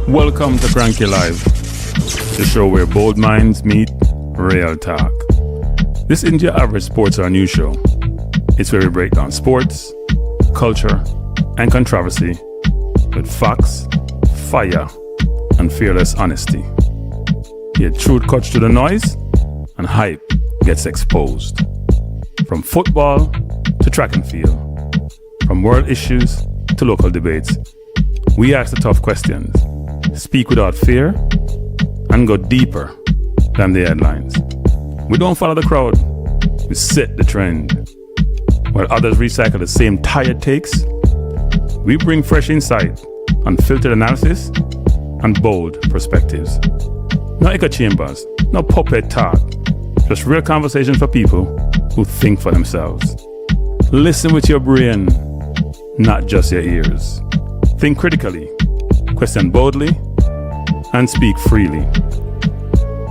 Welcome to Cranky Live, the show where bold minds meet real talk. This isn't your average sports or news show. It's where we break down sports, culture, and controversy with facts, fire, and fearless honesty. Here, truth cuts through the noise, and hype gets exposed. From football to track and field, from world issues to local debates, we ask the tough questions, speak without fear, and go deeper than the headlines. We don't follow the crowd, we set the trend. While others recycle the same tired takes, we bring fresh insight, unfiltered analysis, and bold perspectives. No echo chambers, no puppet talk, just real conversation for people who think for themselves. Listen with your brain, not just your ears. Think critically, question boldly, and speak freely.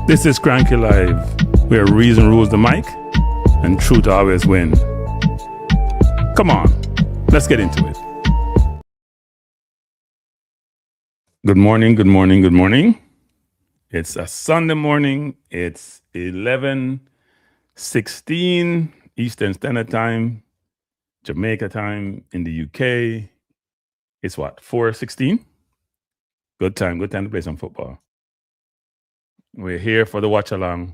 This is Cranky Live, where reason rules the mic and truth always win. Come on, let's get into it. Good morning, good morning, good morning. It's a Sunday morning. It's 11:16 Eastern Standard Time, Jamaica time in the UK. It's what, 4:16? Good time to play some football. We're here for the Watchalong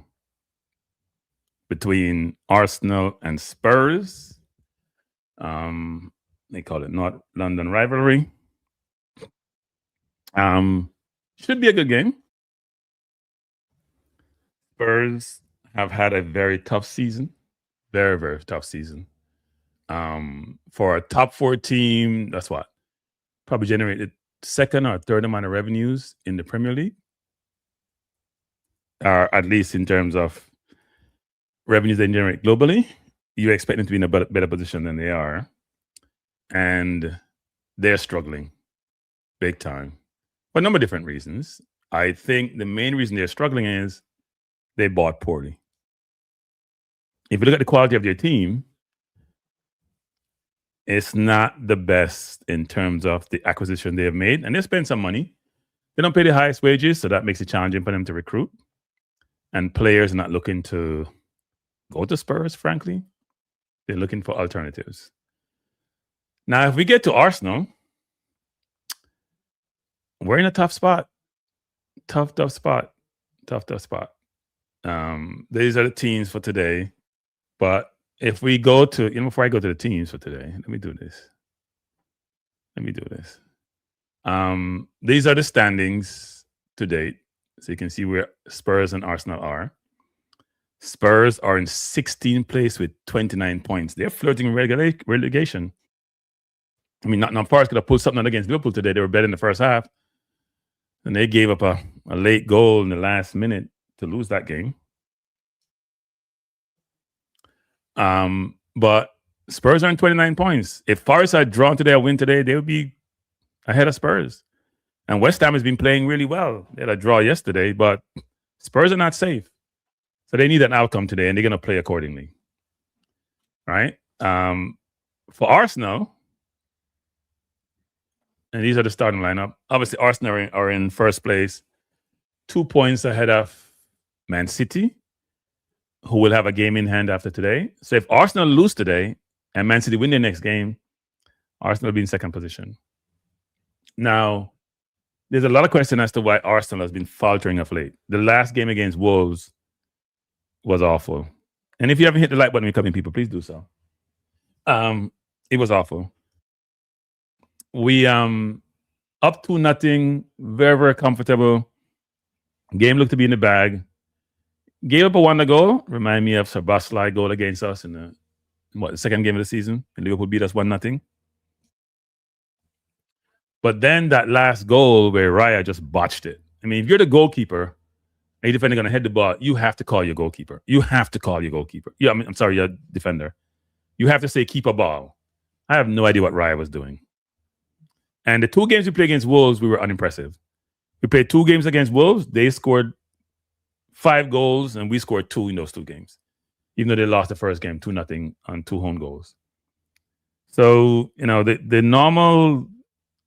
between Arsenal and Spurs. They call it North London rivalry. Should be a good game. Spurs have had a very tough season. Very, very tough season. For a top four team, that's what? Probably generated second or third amount of revenues in the Premier League. Or at least in terms of revenues they generate globally. You expect them to be in a better position than they are. And they're struggling big time. For a number of different reasons. I think the main reason they're struggling is they bought poorly. If you look at the quality of their team, it's not the best in terms of the acquisition they have made. And they spend some money. They don't pay the highest wages, so that makes it challenging for them to recruit. And players are not looking to go to Spurs, frankly. They're looking for alternatives. Now, if we get to Arsenal, we're in a tough spot. Tough spot. These are the teams for today. But if we go to, before I go to the teams for today, let me do this. These are the standings to date. So you can see where Spurs and Arsenal are. Spurs are in 16th place with 29 points. They're flirting relegation. I mean, not Forest could have pulled something out against Liverpool today. They were better in the first half. And they gave up a late goal in the last minute to lose that game. But Spurs are in 29 points. If Forest had drawn today or win today, they would be ahead of Spurs. And West Ham has been playing really well. They had a draw yesterday, but Spurs are not safe. So they need an outcome today, and they're going to play accordingly. Right? For Arsenal, and these are the starting lineup. Obviously, Arsenal are in first place, 2 points ahead of Man City, who will have a game in hand after today. So if Arsenal lose today and Man City win their next game, Arsenal will be in second position. Now, there's a lot of question as to why Arsenal has been faltering of late. The last game against Wolves was awful. And if you haven't hit the like button, coming people, please do so. It was awful. We up 2-0, very, very comfortable. Game looked to be in the bag. Gave up a wonder goal. Remind me of Szoboszlai goal against us in the second game of the season. And Liverpool beat us 1-0. But then that last goal where Raya just botched it. I mean, if you're the goalkeeper and your defender going to head the ball, you have to call your goalkeeper. Your defender. You have to say, keep a ball. I have no idea what Raya was doing. And the 2 games we played against Wolves, we were unimpressive. We played 2 games against Wolves. They scored 5 goals, and we scored 2 in those 2 games. Even though they lost the first game 2-0 on 2 home goals. So, the normal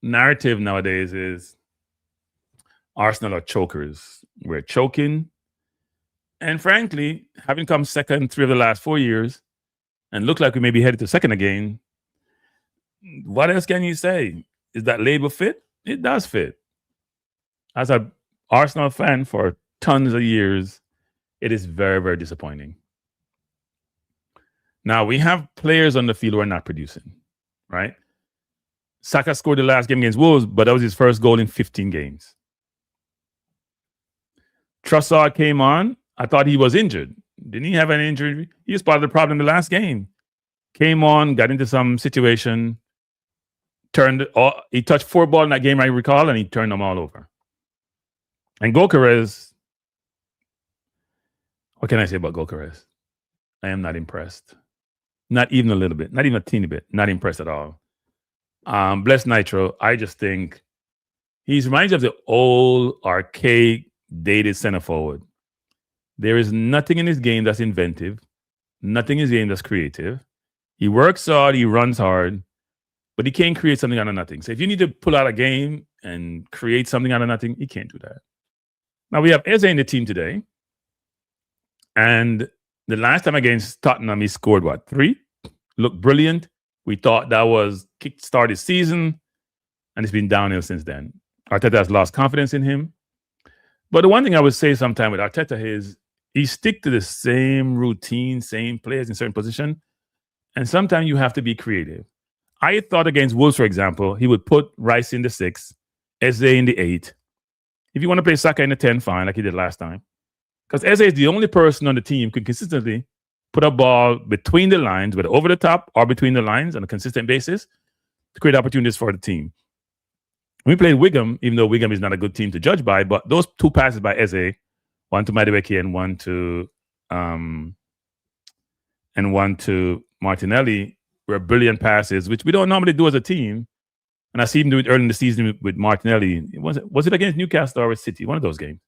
narrative nowadays is Arsenal are chokers. We're choking. And frankly, having come second 3 of the last 4 years and look like we may be headed to second again, what else can you say? Is that label fit? It does fit. As an Arsenal fan for tons of years, it is very, very disappointing. Now, we have players on the field who are not producing, right? Saka scored the last game against Wolves, but that was his first goal in 15 games. Trossard came on. I thought he was injured. Didn't he have an injury? He was part of the problem the last game. Came on, got into some situation, he touched 4 balls in that game, I recall, and he turned them all over. And Gyökeres, what can I say about Gyökeres? I am not impressed. Not even a little bit. Not even a teeny bit. Not impressed at all. Bless Nitro, I just think he reminds me of the old, archaic, dated center forward. There is nothing in his game that's inventive. Nothing in his game that's creative. He works hard, he runs hard, but he can't create something out of nothing. So if you need to pull out a game and create something out of nothing, he can't do that. Now we have Eze in the team today. And the last time against Tottenham, he scored, 3? Looked brilliant. We thought that was kick-start his season, and it's been downhill since then. Arteta has lost confidence in him. But the one thing I would say sometime with Arteta is he stick to the same routine, same players in certain position, and sometimes you have to be creative. I thought against Wolves, for example, he would put Rice in the 6, Eze in the 8. If you want to play Saka in the 10, fine, like he did last time. Because Eze is the only person on the team who can consistently put a ball between the lines, whether over the top or between the lines on a consistent basis, to create opportunities for the team. We played Wigan, even though Wigan is not a good team to judge by, but those 2 passes by Eze, one to Madueke and one to Martinelli, were brilliant passes, which we don't normally do as a team. And I see him do it early in the season with Martinelli. Was it against Newcastle or City? One of those games.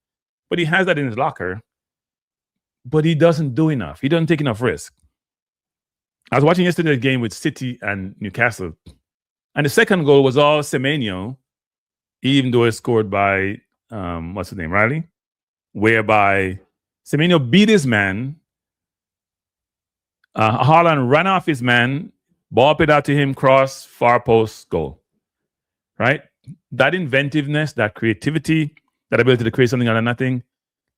But he has that in his locker. But he doesn't do enough. He doesn't take enough risk. I was watching yesterday's game with City and Newcastle. And the second goal was all Semenyo, even though it scored by, what's his name, Riley? Whereby Semenyo beat his man. Haaland ran off his man, ball played out to him, cross, far post, goal. Right? That inventiveness, that creativity, that ability to create something out of nothing,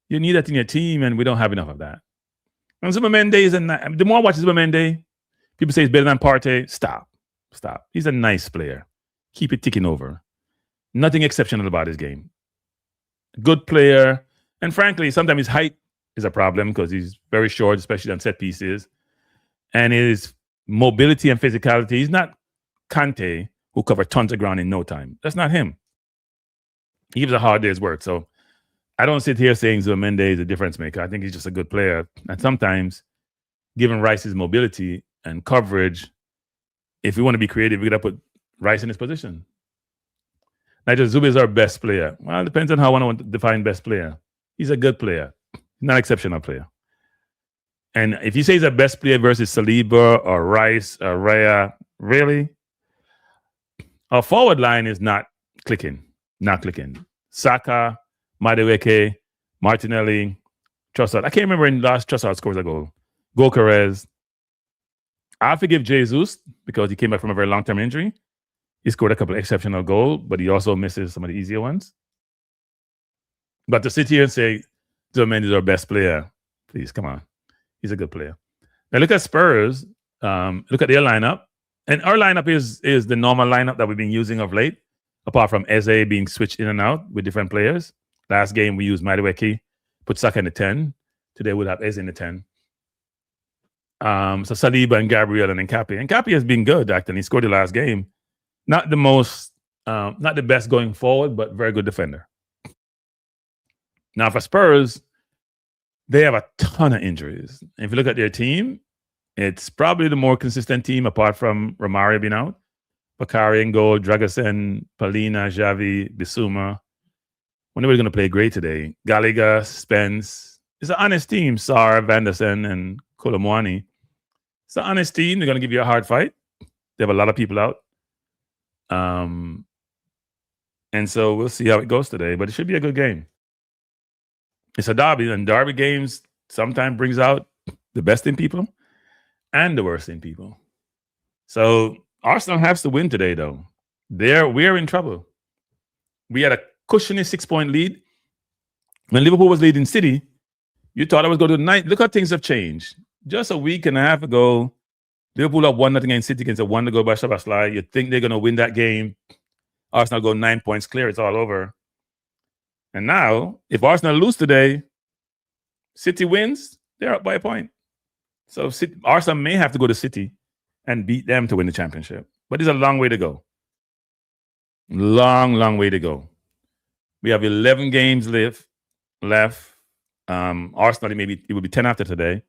you need that in your team, and we don't have enough of that. And Zubimendi is the more I watch Zubimendi, people say he's better than Partey. Stop. He's a nice player. Keep it ticking over. Nothing exceptional about his game. Good player. And frankly, sometimes his height is a problem because he's very short, especially on set pieces. And his mobility and physicality, he's not Kante, who covered tons of ground in no time. That's not him. He gives a hard day's work. So I don't sit here saying Zubimendi is a difference maker. I think he's just a good player. And sometimes, given Rice's mobility and coverage, if we want to be creative, we got to put Rice in his position. Nigel Zubi is our best player. Well, it depends on how I want to define best player. He's a good player, not an exceptional player. And if you say he's a best player versus Saliba or Rice or Raya, really? Our forward line is not clicking. Saka, Madueke, Martinelli, Trossard. I can't remember when last Trossard scores a goal. Gyökeres. I forgive Jesus because he came back from a very long-term injury. He scored a couple of exceptional goals, but he also misses some of the easier ones. But to sit here and say Zubimendi is our best player, please, come on. He's a good player. Now look at Spurs. Look at their lineup. And our lineup is the normal lineup that we've been using of late, apart from Eze being switched in and out with different players. Last game, we used Madueke, put Saka in the 10. Today, we'll have Eze in the 10. So Saliba and Gabriel and Kranky. And Kranky has been good, actually. He scored the last game. Not the best going forward, but very good defender. Now, for Spurs, they have a ton of injuries. If you look at their team, it's probably the more consistent team apart from Romario being out. Bakary in goal, Dragusin, Palina, Xavi, Bissouma. When are we going to play great today? Gallagher, Spence. It's an honest team. Sarr, Vandersen, and Kolomwani. It's an honest team. They're going to give you a hard fight. They have a lot of people out. And so we'll see how it goes today, but it should be a good game. It's a derby, and derby games sometimes brings out the best in people and the worst in people. So Arsenal has to win today, though. We're in trouble. We had a cushiony 6-point lead. When Liverpool was leading City, you thought I was going to tonight. Look how things have changed. Just a week and a half ago, Liverpool up 1-0 against City against a 1 to go by Szoboszlai. You think they're going to win that game. Arsenal go 9 points clear. It's all over. And now, if Arsenal lose today, City wins, they're up by a point. So Arsenal may have to go to City and beat them to win the championship. But it's a long way to go. Long way to go. We have 11 games left. Arsenal, it will be 10 after today.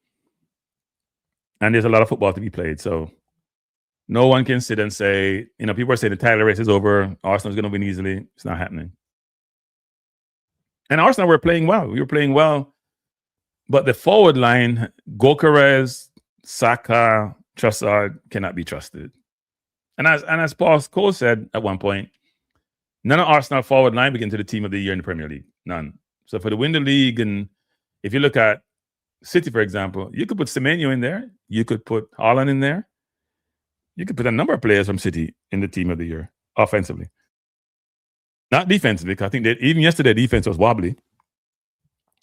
And there's a lot of football to be played. So no one can sit and say, people are saying the title race is over. Arsenal's going to win easily. It's not happening. And Arsenal were playing well. We were playing well. But the forward line, Gyökeres, Saka, Trossard cannot be trusted. And as Paul Scholes said at one point, none of Arsenal forward line became to the team of the year in the Premier League. None. So for the win the league, and if you look at City, for example, you could put Semenyo in there. You could put Haaland in there. You could put a number of players from City in the team of the year offensively. Not defensively, because I think that even yesterday, defense was wobbly.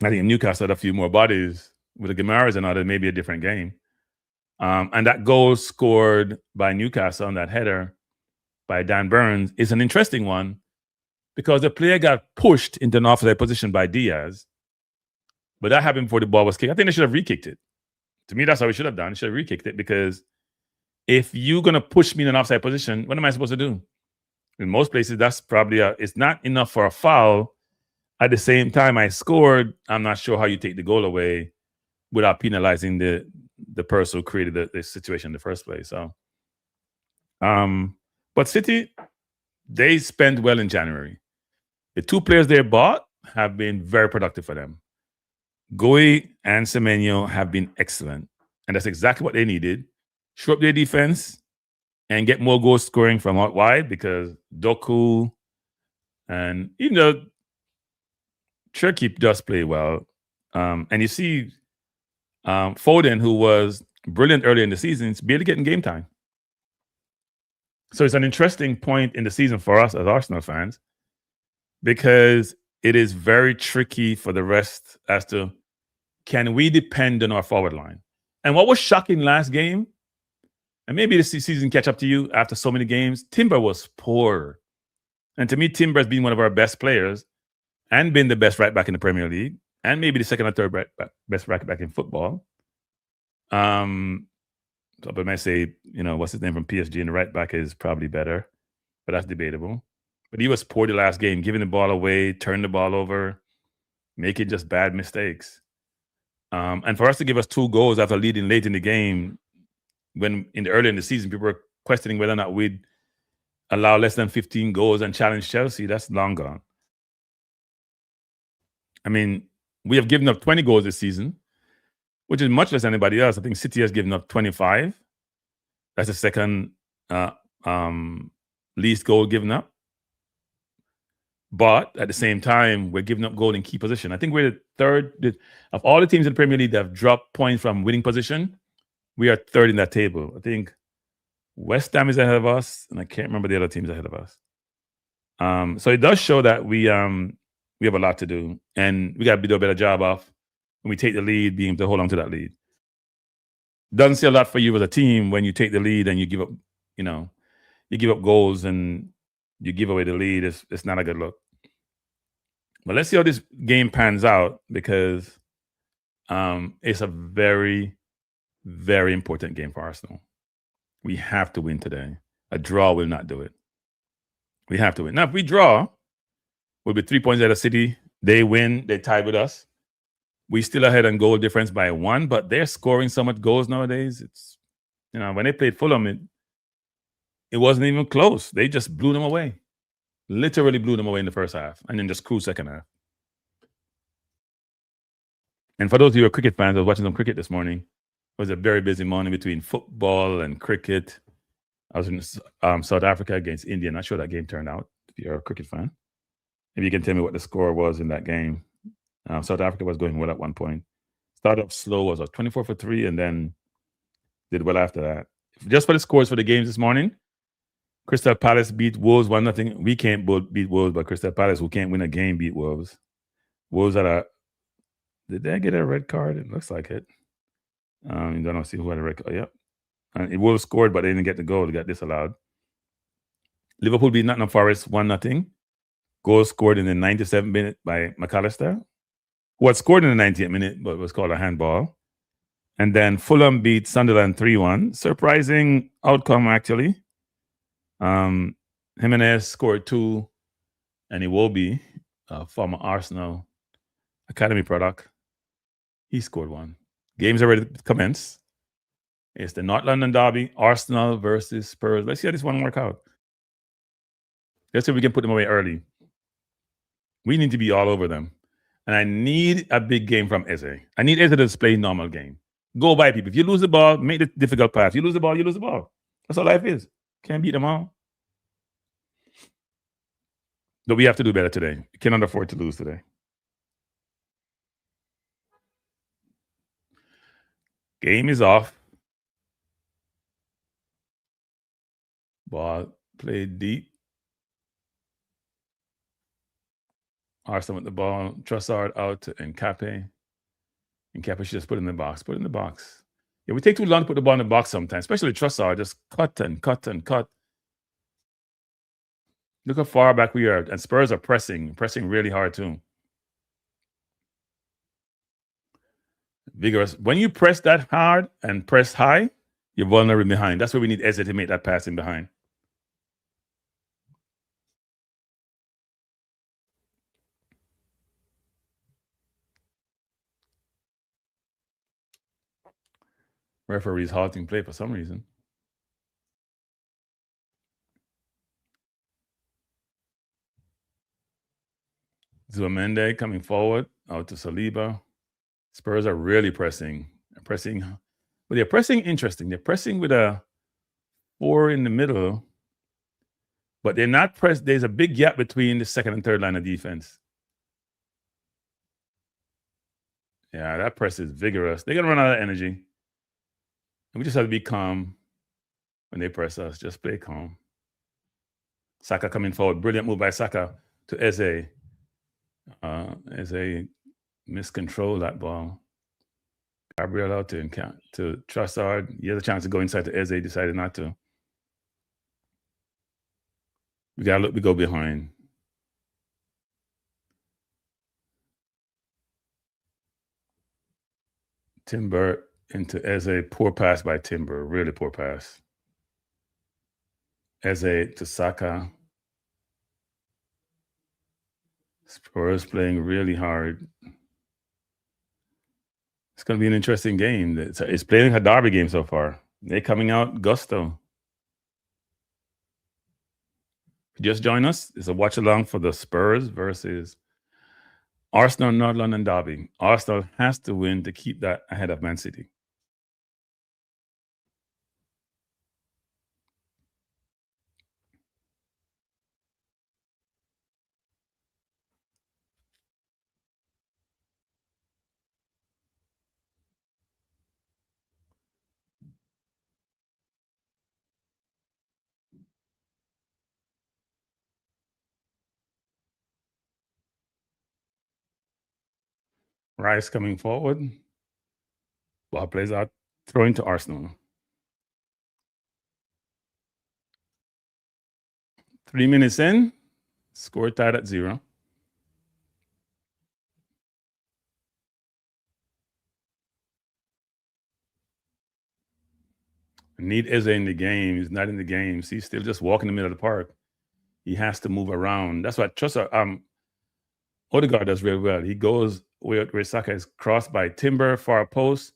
I think Newcastle had a few more bodies with the Guimaraes and all that, maybe a different game. And that goal scored by Newcastle on that header by Dan Burns is an interesting one because the player got pushed into an offside position by Diaz. But that happened before the ball was kicked. I think they should have re-kicked it. To me, that's how we should have done. They should have re-kicked it because if you're going to push me in an offside position, what am I supposed to do? In most places, that's probably it's not enough for a foul. At the same time, I scored. I'm not sure how you take the goal away without penalizing the person who created the situation in the first place. So, but City, they spent well in January. The two players they bought have been very productive for them. Goi and Semenyo have been excellent. And that's exactly what they needed. Shore up their defense and get more goal scoring from out wide because Doku and even though Cherky does play well. And you see Foden, who was brilliant earlier in the season, is barely getting game time. So it's an interesting point in the season for us as Arsenal fans because it is very tricky for the rest as to can we depend on our forward line? And what was shocking last game, and maybe this season catch up to you after so many games, Timber was poor. And to me, Timber has been one of our best players and been the best right back in the Premier League and maybe the second or third best right back in football. So I might say, what's his name from PSG and the right back is probably better, but that's debatable. But he was poor the last game, giving the ball away, turning the ball over, making just bad mistakes. And for us to give us 2 goals after leading late in the game, when early in the season, people were questioning whether or not we'd allow less than 15 goals and challenge Chelsea, that's long gone. I mean, we have given up 20 goals this season, which is much less than anybody else. I think City has given up 25. That's the second least goal given up. But at the same time, we're giving up goal in key position. I think we're the third of all the teams in the Premier League that have dropped points from winning position. We are third in that table. I think West Ham is ahead of us, and I can't remember the other teams ahead of us. So it does show that we have a lot to do, and we got to do a better job of when we take the lead, being able to hold on to that lead. Doesn't say a lot for you as a team when you take the lead and you give up, you give up goals and you give away the lead. It's not a good look. But let's see how this game pans out because it's a very, very important game for Arsenal. We have to win today. A draw will not do it. We have to win. Now, if we draw, we'll be 3 points out of City. They win. They tied with us. We still ahead on goal difference by 1, but they're scoring so much goals nowadays. It's, when they played Fulham, it wasn't even close. They just blew them away. Literally blew them away in the first half and then just cruised second half. And for those of you who are cricket fans, I was watching some cricket this morning. It was a very busy morning between football and cricket. I was in South Africa against India. Not sure that game turned out if you're a cricket fan. If you can tell me what the score was in that game. South Africa was going well at one point. Started off slow, was 24 for 3, and then did well after that. Just for the scores for the games this morning, Crystal Palace beat Wolves 1-0. We can't beat Wolves, but Crystal Palace, who can't win a game, beat Wolves. Wolves did they get a red card? It looks like it. You don't see who had a red card. Yep. And Wolves scored, but they didn't get the goal. They got disallowed. Liverpool beat Nottingham Forest 1-0. Goal scored in the 97th minute by McAllister, who had scored in the 90th minute, but was called a handball. And then Fulham beat Sunderland 3-1. Surprising outcome, actually. Jimenez scored 2, and Iwobi, former Arsenal Academy product, he scored 1. Games already commenced. It's the North London derby, Arsenal versus Spurs. Let's see how this one work out. Let's see if we can put them away early. We need to be all over them. And I need a big game from Eze. I need Eze to display normal game. Go by people. If you lose the ball, make the difficult pass. You lose the ball, you lose the ball. That's all life is. Can't beat them all. But we have to do better today. We cannot afford to lose today. Game is off. Ball played deep. Arsenal with the ball. Trossard out to Nkape. Nkape should just put it in the box. Put it in the box. Yeah, we take too long to put the ball in the box sometimes, especially Trossard. Just cut and cut and cut. Look how far back we are. And Spurs are pressing really hard too. Vigorous. When you press that hard and press high, you're vulnerable behind. That's where we need Eze to make that pass in behind. Referee's halting play for some reason. Zuamende coming forward, out to Saliba. Spurs are really pressing, but they're pressing interesting. They're pressing with a 4 in the middle, but they're not pressed. There's a big gap between the second and third line of defense. Yeah, that press is vigorous. They're going to run out of energy. We just have to be calm when they press us. Just play calm. Saka coming forward. Brilliant move by Saka to Eze. Eze miscontrolled that ball. Gabriel out to Trossard. He has a chance to go inside to Eze. Decided not to. We got to look. We go behind. Timber into Eze. Poor pass by Timber. Really poor pass. Eze to Saka. Spurs playing really hard. It's going to be an interesting game. It's playing a derby game so far. They're coming out gusto. Just join us. It's a watch along for the Spurs versus Arsenal North London derby. Arsenal has to win to keep that ahead of Man City. Rice coming forward. Ball plays out, throwing to Arsenal. 3 minutes in, score tied at 0. Need Eze in the game. He's not in the game. He's still just walking in the middle of the park. He has to move around. That's what Odegaard does very well. He goes where Saka is crossed by Timber, far post,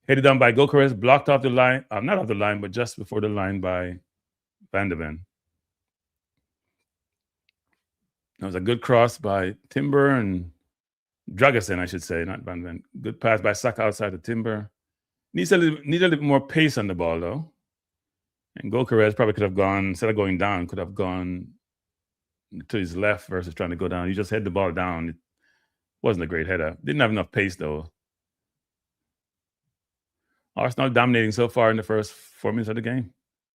headed down by Gokares, blocked off the line. Not off the line, but just before the line by Van de Ven. That was a good cross by Timber and Dragusin, I should say, not Van de Ven. Good pass by Saka outside the Timber. Needs a little more pace on the ball, though. And Gokares probably could have gone, instead of going down, could have gone to his left versus trying to go down. He just head the ball down. It wasn't a great header. Didn't have enough pace, though. Arsenal dominating so far in the first 4 minutes of the game.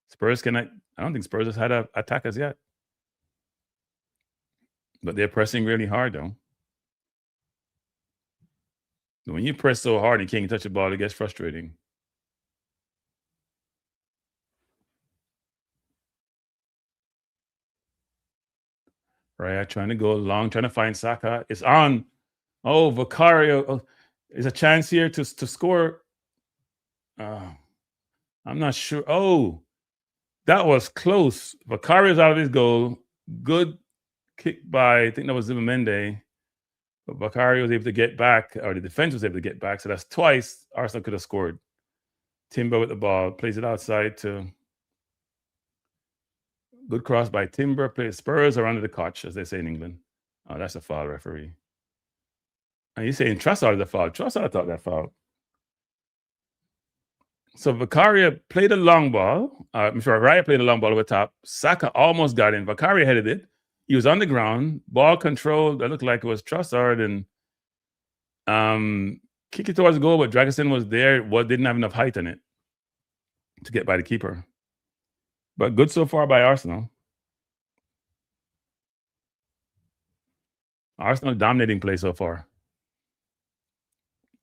Spurs cannot. I don't think Spurs has had attackers yet. But they're pressing really hard, though. When you press so hard and you can't touch the ball, it gets frustrating. Right, trying to go long, trying to find Saka. It's on. Oh, Vicario. Oh, there's a chance here to score. I'm not sure. Oh, that was close. Vicario's out of his goal. Good kick by, I think that was Zubimendi. But Vicario was able to get back, or the defense was able to get back. So that's twice Arsenal could have scored. Timber with the ball, plays it outside to good cross by Timber. Spurs are under the coach, as they say in England. Oh, that's a foul, referee. And you're saying Trossard the foul. Trossard thought that foul. So Vicario played a long ball. Raya played a long ball over top. Saka almost got in. Vicario headed it. He was on the ground. Ball controlled. That looked like it was Trossard and kick it towards the goal, but Dragosin was there. Didn't have enough height in it to get by the keeper. But good so far by Arsenal. Arsenal dominating play so far.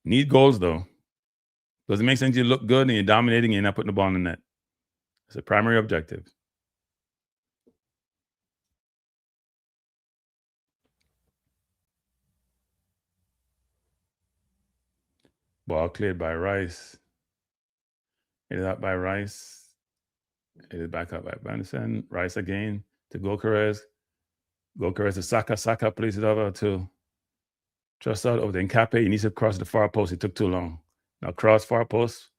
Need goals, though. Doesn't make sense you look good and you're dominating and you're not putting the ball in the net. It's a primary objective. Ball cleared by Rice. Hit it up by Rice. Hit it back up by Benson. Rice again to Gokeres. Gokeres to Saka. Saka plays it over to Trossard over to Nkape. He needs to cross the far post. It took too long. Now cross far post.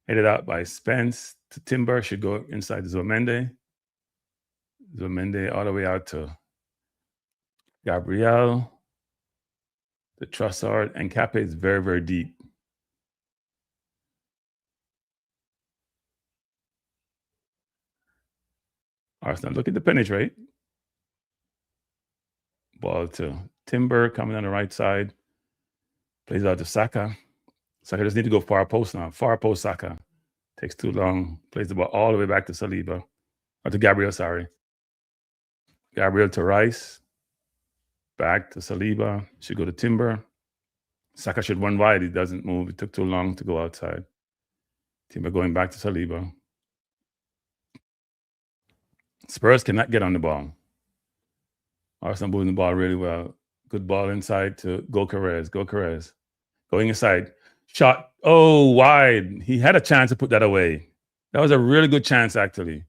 Hit it out by Spence to Timber. Should go inside to Zubimendi. Zubimendi all the way out to Gabriel. The Trossard. And Nkape is very, very deep. Arsenal looking to penetrate. Ball to Timber coming on the right side. Plays out to Saka. Saka just need to go far post now. Far post Saka. Takes too long. Plays the ball all the way back to Saliba. Or to Gabriel, sorry. Gabriel to Rice. Back to Saliba. Should go to Timber. Saka should run wide. He doesn't move. It took too long to go outside. Timber going back to Saliba. Spurs cannot get on the ball. Arsenal moving the ball really well. Good ball inside to Gokeres. Gokeres. Going inside. Shot. Oh, wide. He had a chance to put that away. That was a really good chance, actually.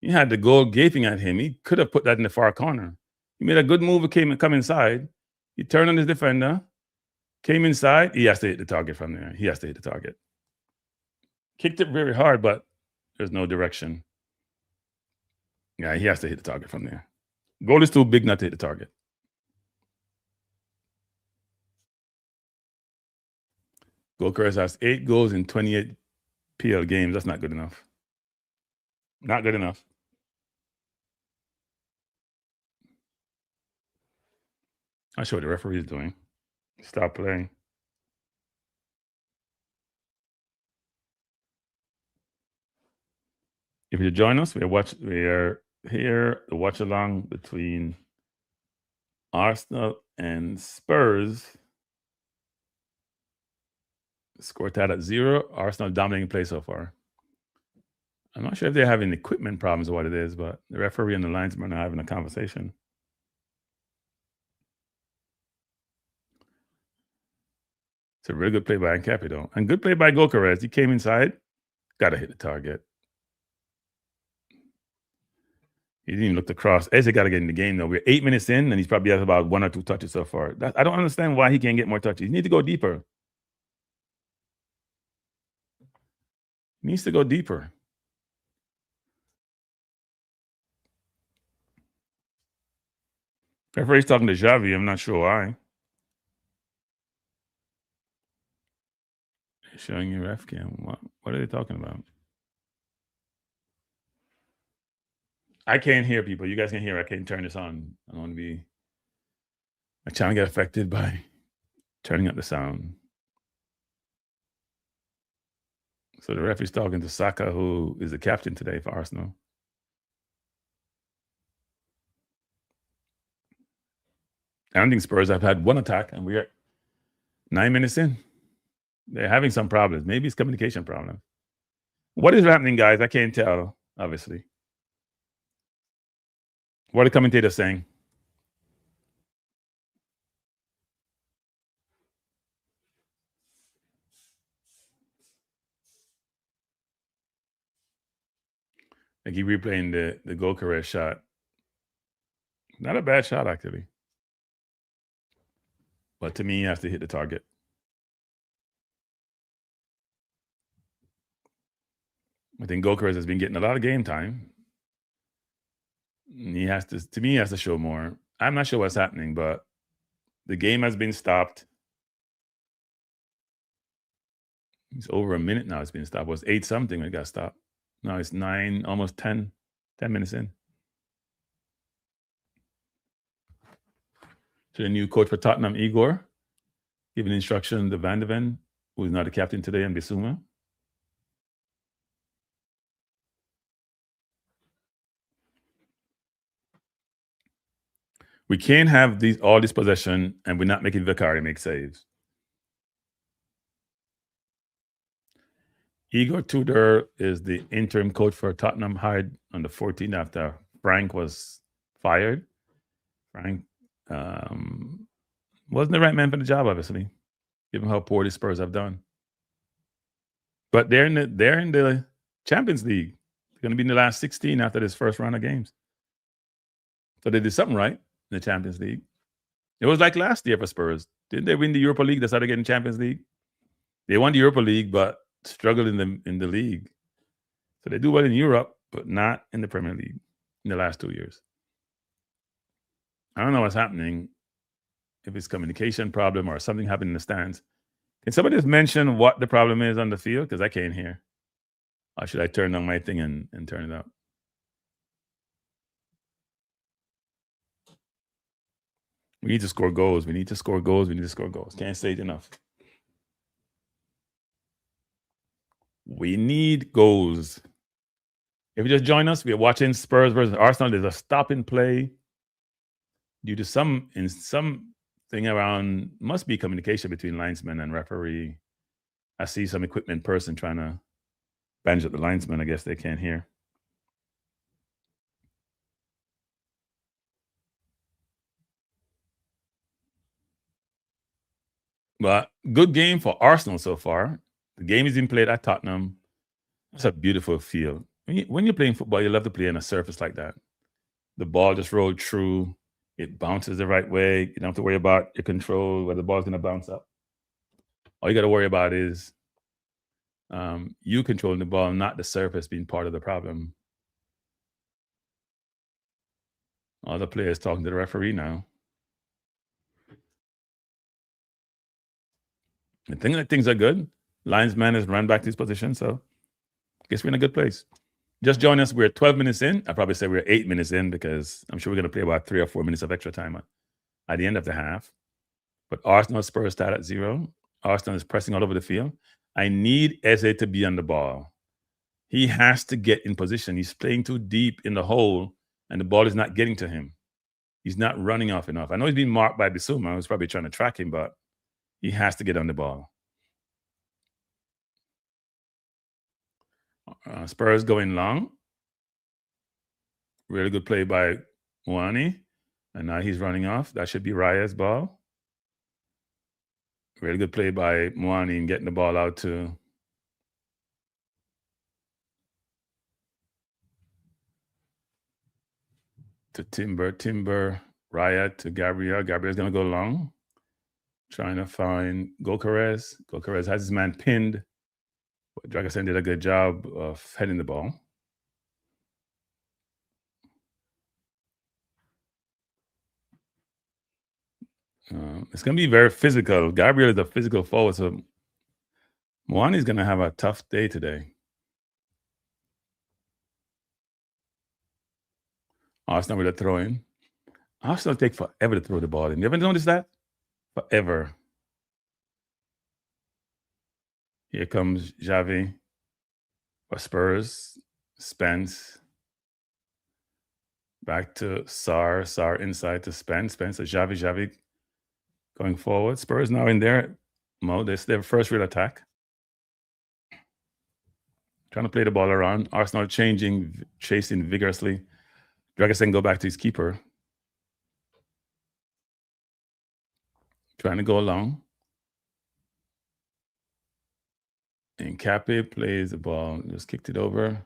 He had the goal gaping at him. He could have put that in the far corner. He made a good move. Come inside. He turned on his defender. Came inside. He has to hit the target from there. He has to hit the target. Kicked it very hard, but there's no direction. Yeah, he has to hit the target from there. Goal is too big not to hit the target. Gokeres has 8 goals in 28 PL games. That's not good enough. Not good enough. Not sure what the referee is doing. Stop playing. If you join us, we are here to watch along between Arsenal and Spurs. Score tied at 0. Arsenal dominating play so far. I'm not sure if they're having equipment problems or what it is, but the referee and the linesman are having a conversation. It's a really good play by Nkape, though. And good play by Gokeres. He came inside. Got to hit the target. He didn't even look across. Eze got to get in the game, though. We're 8 minutes in, and he's probably has about 1 or 2 touches so far. I don't understand why he can't get more touches. He needs to go deeper. He needs to go deeper. Referee's talking to Xavi. I'm not sure why. Showing you ref cam. What are they talking about? I can't hear people. You guys can hear. I can't turn this on. I don't want to be. I'm trying to get affected by turning up the sound. So the referee's talking to Saka, who is the captain today for Arsenal. I don't think Spurs have had one attack, and we are 9 minutes in. They're having some problems. Maybe it's communication problems. What is happening, guys? I can't tell, obviously. What are the commentators saying? I keep replaying the Gokares shot. Not a bad shot, actually. But to me, you have to hit the target. I think Gokares has been getting a lot of game time. He has to show more. I'm not sure what's happening, but the game has been stopped. It's over a minute now. It's been stopped. It was 8 something when it got stopped. Now it's 9, almost 10 minutes in. To the new coach for Tottenham, Igor, giving instruction to Van de Ven, who is not the captain today, and Bissouma. We can't have all this possession and we're not making Vicari make saves. Igor Tudor is the interim coach for Tottenham, hired on the 14th after Frank was fired. Frank wasn't the right man for the job, obviously, given how poor the Spurs have done. But they're in the Champions League. They're going to be in the last 16 after this first round of games. So they did something right in the Champions League. It was like last year for Spurs. Didn't they win the Europa League? They started getting Champions League. They won the Europa League, but struggled in the league. So they do well in Europe, but not in the Premier League in the last 2 years. I don't know what's happening. If it's communication problem or something happened in the stands. Can somebody just mention what the problem is on the field? Because I can't hear. Or should I turn on my thing and turn it up? We need to score goals. We need to score goals. We need to score goals. Can't say it enough. We need goals. If you just join us, we're watching Spurs versus Arsenal. There's a stop in play due to something around, must be communication between linesman and referee. I see some equipment person trying to banjo at the linesman. I guess they can't hear. But good game for Arsenal so far. The game is being played at Tottenham. It's a beautiful field. When you're playing football, you love to play on a surface like that. The ball just rolled through. It bounces the right way. You don't have to worry about your control, where the ball's going to bounce up. All you got to worry about is you controlling the ball, not the surface being part of the problem. All the players talking to the referee now. I think that things are good. Linesman has run back to his position, so I guess we're in a good place. Just join us. We're 12 minutes in. I probably say we're 8 minutes in because I'm sure we're going to play about 3 or 4 minutes of extra time at the end of the half. But Arsenal Spurs start at 0. Arsenal is pressing all over the field. I need Eze to be on the ball. He has to get in position. He's playing too deep in the hole, and the ball is not getting to him. He's not running off enough. I know he's being marked by Bissouma, who's probably trying to track him, but he has to get on the ball. Spurs going long. Really good play by Mwani. And now he's running off. That should be Raya's ball. Really good play by Mwani and getting the ball out to Timber, Raya to Gabriel. Gabriel's going to go long. Trying to find Gokares. Gokares has his man pinned. But Dragosen did a good job of heading the ball. It's going to be very physical. Gabriel is a physical forward, so Mwani's going to have a tough day today. Arsenal with a throw in. Arsenal take forever to throw the ball in. You ever noticed that? Forever. Here comes Xavi for Spurs. Spence. Back to Sar. Sar inside to Spence. Spence to Xavi. Xavi going forward. Spurs now in their mode. This is their first real attack. Trying to play the ball around. Arsenal chasing vigorously. Dragusin go back to his keeper. Trying to go along. And Cape plays the ball. Just kicked it over.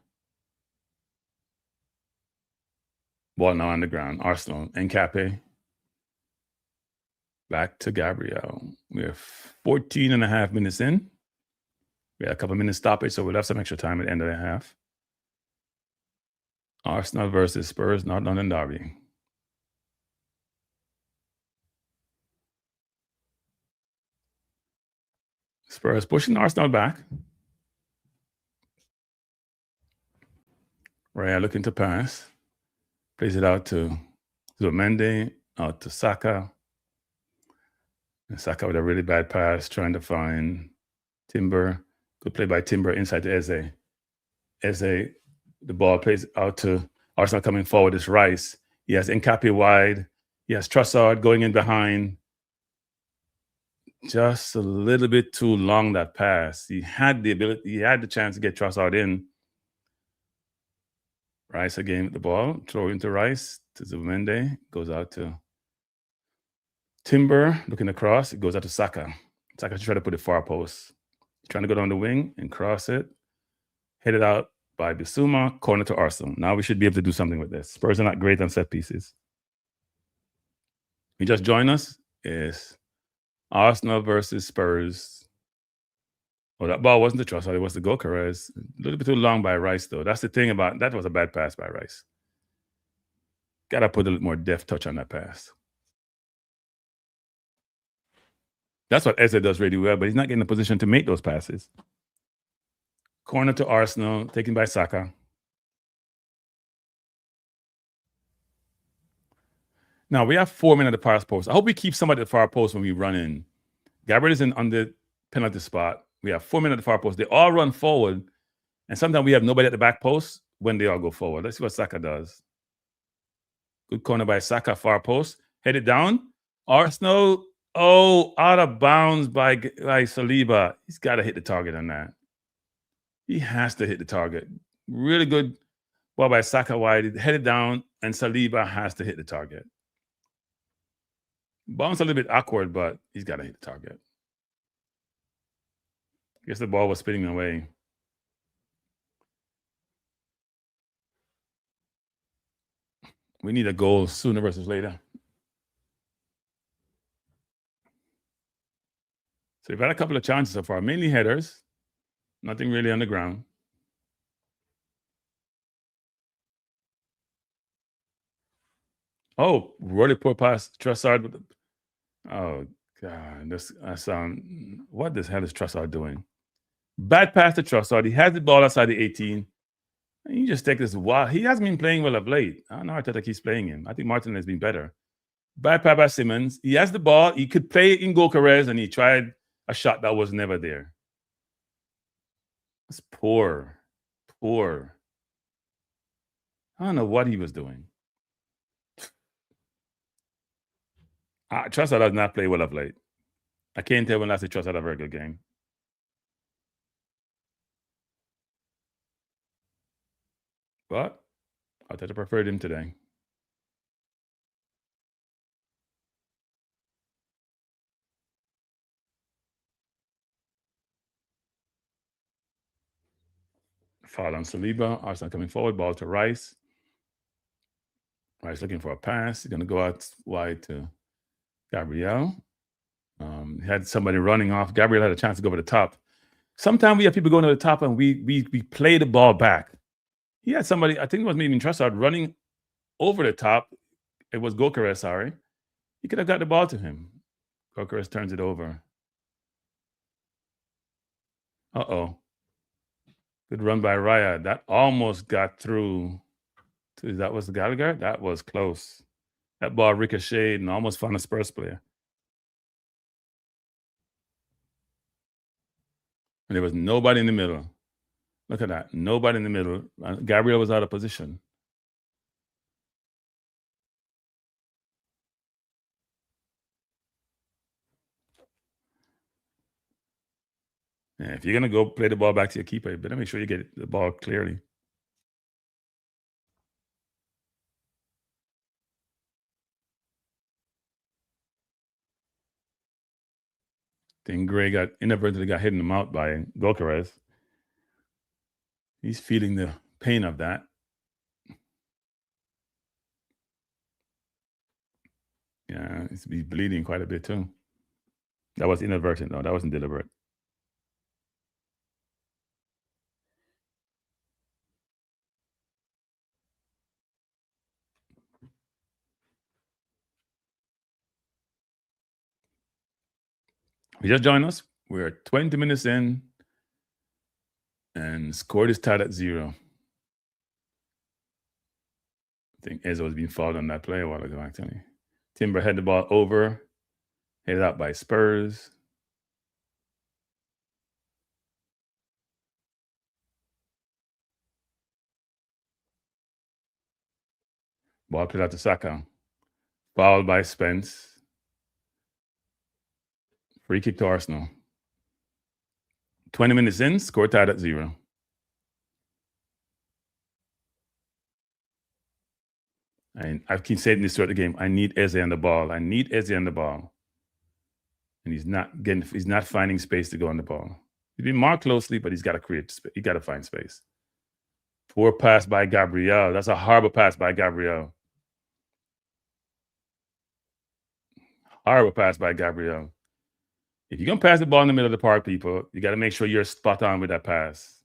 Ball now on the ground. Arsenal and Cape. Back to Gabriel. We're 14 and a half minutes in. We had a couple minutes stoppage, so we'll have some extra time at the end of the half. Arsenal versus Spurs, not London Derby. Spurs pushing Arsenal back. Raya looking to pass. Plays it out to Zubimendi, out to Saka. And Saka with a really bad pass, trying to find Timber. Good play by Timber inside to Eze. Eze, the ball plays out to Arsenal coming forward. It's Rice. He has Nkapi wide. He has Trossard going in behind. Just a little bit too long, that pass. He had the chance to get Trossard in. Rice again with the ball. Throw into Rice to Zubimendi. Goes out to Timber. Looking across. It goes out to Saka. Saka trying to put it far post. Trying to go down the wing and cross it. Headed out by Bissouma. Corner to Arsenal. Now we should be able to do something with this. Spurs are not great on set pieces. You just join us. It's Arsenal versus Spurs. Oh, that ball wasn't the Trossard. It was the Gyökeres. A little bit too long by Rice, though. That's the thing about that. Was a bad pass by Rice. Got to put a little more deft touch on that pass. That's what Eze does really well, but he's not getting in a position to make those passes. Corner to Arsenal, taken by Saka. Now, we have 4 men at the far post. I hope we keep somebody at the far post when we run in. Gabriel is on the penalty spot. We have 4 men at the far post. They all run forward, and sometimes we have nobody at the back post when they all go forward. Let's see what Saka does. Good corner by Saka, far post. Headed down. Arsenal, out of bounds by Saliba. He's got to hit the target on that. He has to hit the target. Really good ball by Saka wide. Headed down, and Saliba has to hit the target. Bounce a little bit awkward, but he's got to hit the target. I guess the ball was spinning away. We need a goal sooner versus later. So we've had a couple of chances so far, mainly headers. Nothing really on the ground. Oh, really poor pass. Trossard. Oh, God. What the hell is Trossard doing? Bad pass to Trossard. He has the ball outside the 18. And you just take this wild. He hasn't been playing well of late. I don't know how Arteta keeps playing him. I think Martin has been better. Bad pass by Simmons. He has the ball. He could play in Gyökeres, and he tried a shot that was never there. It's poor. Poor. I don't know what he was doing. Trossard does not play well of late. I can't tell when last Trossard had a very good game. But Arteta preferred him today. Foul on Saliba. Arsenal coming forward. Ball to Rice. Rice looking for a pass. He's going to go out wide to Gabriel. He had somebody running off. Gabriel had a chance to go over the top. Sometimes we have people going to the top and we play the ball back. He had somebody, I think it was maybe Trossard, running over the top. It was Gyökeres, sorry. He could have got the ball to him. Gyökeres turns it over. Uh-oh. Good run by Raya. That almost got through That was Gallagher? That was close. That ball ricocheted and almost found a Spurs player. And there was nobody in the middle. Look at that. Nobody in the middle. Gabriel was out of position. Yeah, if you're going to go play the ball back to your keeper, you better make sure you get the ball clearly. Then Gray inadvertently got hit in the mouth by Gokares. He's feeling the pain of that. Yeah, he's bleeding quite a bit too. That was inadvertent, though. That wasn't deliberate. If you just joined us, we're 20 minutes in and score is tied at 0. I think Ezra was being fouled on that play a while ago, actually. Timber had the ball over, headed out by Spurs. Ball played out to Saka. Fouled by Spence. Free kick to Arsenal. 20 minutes in, score tied at 0. And I keep saying this throughout the game. I need Eze on the ball. And he's not finding space to go on the ball. He's been marked closely, but he's got to create space. He got to find space. Poor pass by Gabriel. That's a horrible pass by Gabriel. Horrible pass by Gabriel. If you're going to pass the ball in the middle of the park, people, you got to make sure you're spot on with that pass.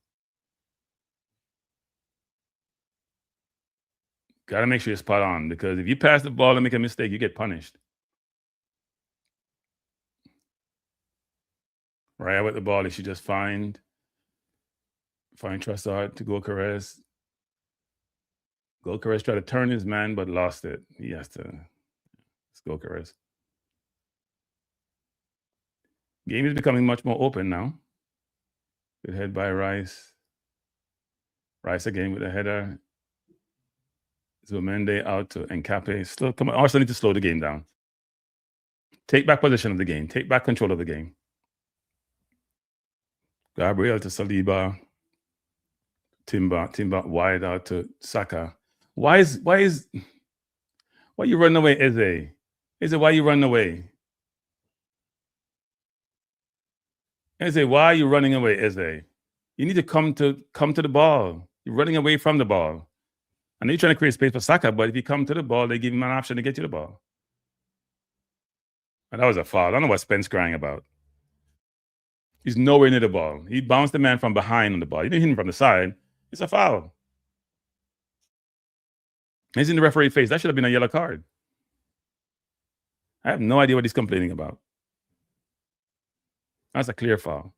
Got to make sure you're spot on, because if you pass the ball and make a mistake, you get punished. Right with the ball, they should just find Trossard to Gokares. Gokares tried to turn his man, but lost it. He has to. It's Gokares. Game is becoming much more open now. Good head by Rice. Rice again with a header. Zubimendi out to Nkape. Come on, Arsenal need to slow the game down. Take back possession of the game. Take back control of the game. Gabriel to Saliba. Timber wide out to Saka. Why you running away, Eze? Eze, why you running away? Eze, why are you running away, Eze? You need to come to the ball. You're running away from the ball. I know you're trying to create space for Saka, but if you come to the ball, they give him an option to get you the ball. And that was a foul. I don't know what Spence crying about. He's nowhere near the ball. He bounced the man from behind on the ball. He didn't hit him from the side. It's a foul. He's in the referee's face. That should have been a yellow card. I have no idea what he's complaining about. That's a clear foul.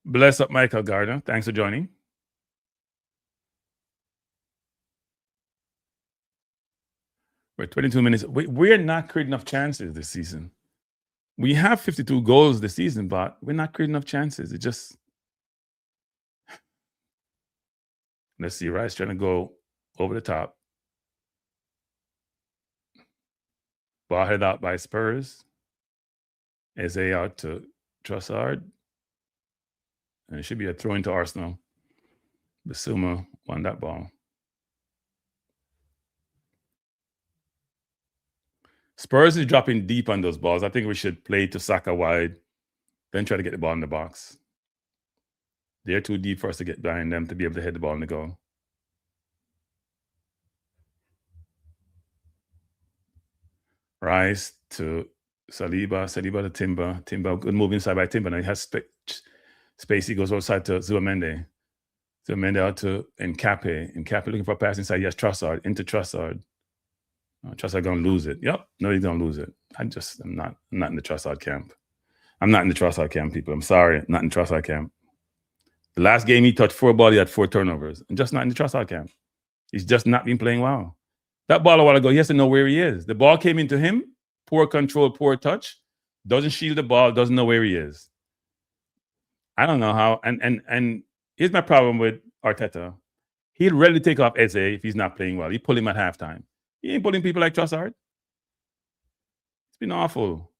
Bless up, Michael Gardner. Thanks for joining. We're 22 minutes. We're not creating enough chances this season. We have 52 goals this season, but we're not creating enough chances. It just... Let's see, Rice trying to go over the top. Ball headed out by Spurs. Eze out to Trossard. And it should be a throw into Arsenal. Basuma won that ball. Spurs is dropping deep on those balls. I think we should play to Saka wide, then try to get the ball in the box. They're too deep for us to get behind them to be able to hit the ball in the goal. Rice to Saliba to Timber. Timber, good move inside by Timber. Now he has space. He goes outside to Zubimendi. Zubimendi out to Nkape. Nkape looking for a pass inside. Yes, Trossard. Into Trossard. Trossard going to lose it. Yep. No, he's going to lose it. I'm not in the Trossard camp. I'm not in the Trossard camp, people. I'm sorry. Not in the Trossard camp. The last game he touched 4 balls, he had 4 turnovers. And just not in the Trossard camp. He's just not been playing well. That ball a while ago, he has to know where he is. The ball came into him, poor control, poor touch, doesn't shield the ball, doesn't know where he is. I don't know how. And here's my problem with Arteta. He'll readily take off Eze if he's not playing well. He pull him at halftime. He ain't pulling people like Trossard. It's been awful.